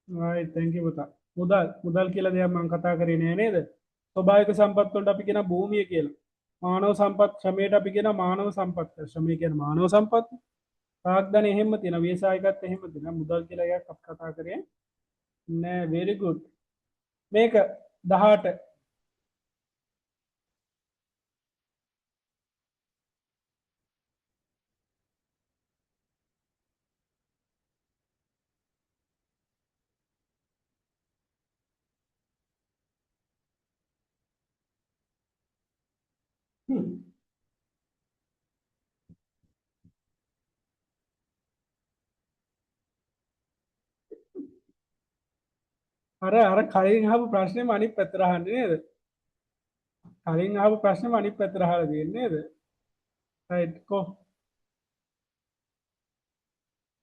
A: right thank you පුතා. මුදල් කියලා දෙයක් මම කතා කරේ නෑ නේද? ස්වභාවික සම්පත් වලට අපි කියන භූමිය කියලා. මානව සම්පත් ශ්‍රමයට අපි කියන මානව සම්පත්. ශ්‍රමය කියන්නේ මානව සම්පත්. තාක්ෂණ එහෙම තියෙනවා. ව්‍යවසායිකත් එහෙම තියෙනවා. මුදල් කියලා එකක් අපි කතා කරේ නෑ. very good. මේක 18. අර කලින් අහපු ප්‍රශ්නේම අනිත් පැත්තට අහන්නේ නේද? කලින් අහපු ප්‍රශ්නේම අනිත් පැත්තට අහලා තියෙන්නේ නේද? right කො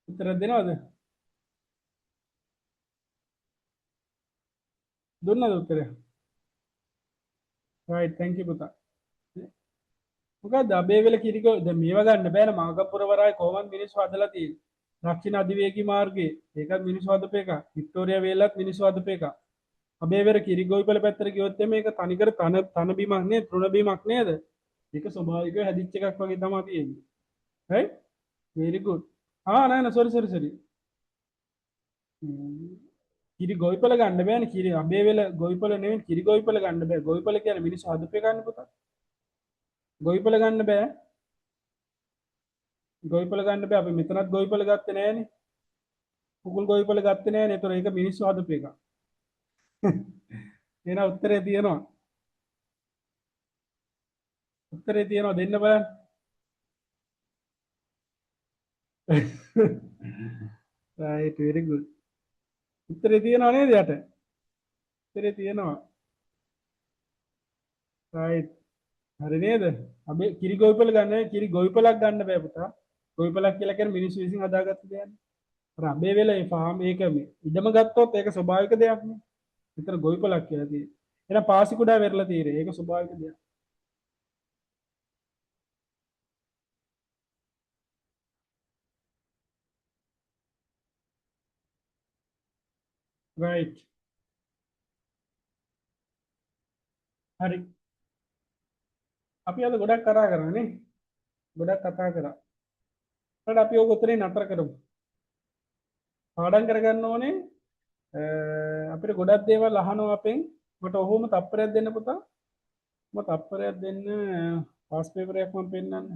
A: උත්තර දෙනවද? දුන්නද උත්තරය? right thank you පුතා. මොකද අබේවල කිරිකෝ දැන් මේව ගන්න බෑනේ මාගපුර වරාය කොහොමද මිනිස්සු හදලා තියෙන්නේ. දක්ෂිණ අධිවේගී මාර්ගයේ ඒකත් මිනිස්සු හදපු එක. වික්ටෝරියා වේලත් මිනිස්සු හදපු එක. අබේවර කිරිගොවිපල පැත්තට ගියොත් මේක තනිකර තන බීමක් නේ තෘණ බීමක් නේද? ඒක ස්වභාවිකව හැදිච්ච එකක් වගේ තමයි තියෙන්නේ. right very good. නෑ නෑ sorry. කිරි ගොවිපල ගන්න බෑනේ කිරි අබේවල ගොවිපල නෙවෙයි කිරි ගොවිපල ගන්න බෑ. ගොවිපල කියන්නේ මිනිස්සු හදපු එක ගන්න පුතා. ගොවිපල ගන්න බෑ. ගොවිපල ගන්න බෑ. අපි මෙතනත් ගොවිපල ගත්තේ නෑනේ. කුකුල් ගොවිපල ගත්තේ නෑනේ. ඒතර ඒක මිනිස්සු හදපු එක. එහෙනම් උත්තරේ තියෙනවා. උත්තරේ තියෙනවා දෙන්න බලන්න. right very good. උත්තරේ තියෙනවා නේද යට? උත්තරේ තියෙනවා. right හරි නේද? අපි කිරි ගොවිපල ගන්න කිරි ගොවිපලක් ගන්න බෑ පුතා. ගොවිපලක් කියලා කියන්නේ මිනිස්සු විසින් හදාගත්ත දෙයක්. අර අබේ වෙලේ ෆාම් ඒක මේ ඉඩම ගත්තොත් ඒක ස්වභාවික දෙයක් නේ. විතර ගොවිපලක් කියලා තියෙන්නේ. එහෙනම් පාසි කුඩා වෙරලා තියෙන්නේ. ඒක ස්වභාවික දෙයක්. right හරි. අපි අද ගොඩක් කතා කරා නේ. ගොඩක් කතා කරා. ඊට අපි ඔක උතරේ නතර කරමු. පාඩම් කරගන්න ඕනේ. අපිට ගොඩක් දේවල් අහනවා අපෙන්. මට ඔහොම තප්පරයක් දෙන්න පුතා. මම තප්පරයක් දෙන්න පාස් පේපර් එකක් මම පෙන්නන්න.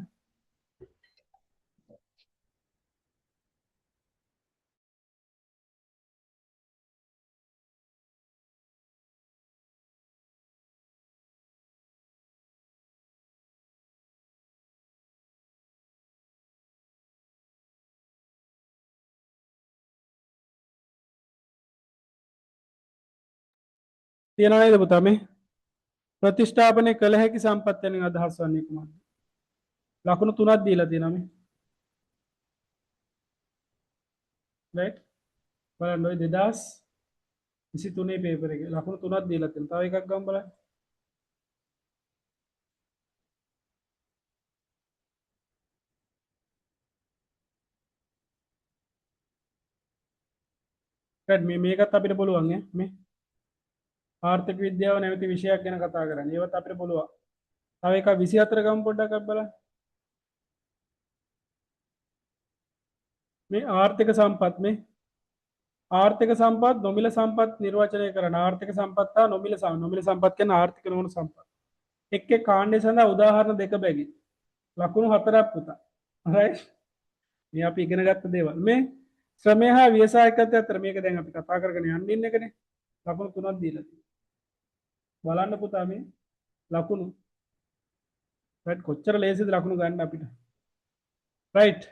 A: තියෙනව නේද පුතා මේ ප්‍රතිස්ථාපනය කළ හැකි සම්පත් යන අදහස් වන්නේ කුමක්ද? ලකුණු තුනක් දීලා තියෙනවා මේ. right බලන්න ඔය 2023 පේපර් එකේ ලකුණු තුනක් දීලා තියෙනවා. තව එකක් ගමු බලන්න. right මේකත් අපිට පුළුවන් ඈ මේ ආර්ථික විද්‍යාව නැමැති විෂයක් ගැන කතා කරන්න. ඒවත් අපිට පුළුවන්. තව එකක් 24 ගමු පොඩ්ඩක් බලන්න. මේ ආර්ථික සම්පත් මේ ආර්ථික සම්පත් නොමිල සම්පත් නිර්වචනය කරන ආර්ථික සම්පත් හා නොමිල සම්පත් කියන ආර්ථික නොවන සම්පත්. එක් එක් කාණ්ඩය සඳහා උදාහරණ දෙක බැගින්. ලකුණු 4ක් පුතා. right මේ අපි ඉගෙන ගත්ත දේවල්. මේ ශ්‍රමය හා ව්‍යවසායකත්වය අතර මේක දැන් අපි කතා කරගෙන යන්න ඉන්න එකනේ. ලකුණු 3ක් දීලා තියෙනවා. බලන්න පුතා මේ ලකුණු right කොච්චර ලේසිද ලකුණු ගන්න අපිට. right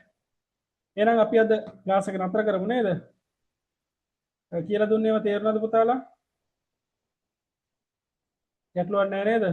A: එහෙනම් අපි අද ක්ලාස් එක නතර කරමු නේද? කියලා දුන්නේම තේරුණාද පුතාලා? ගැටලුවක් නැහැ නේද?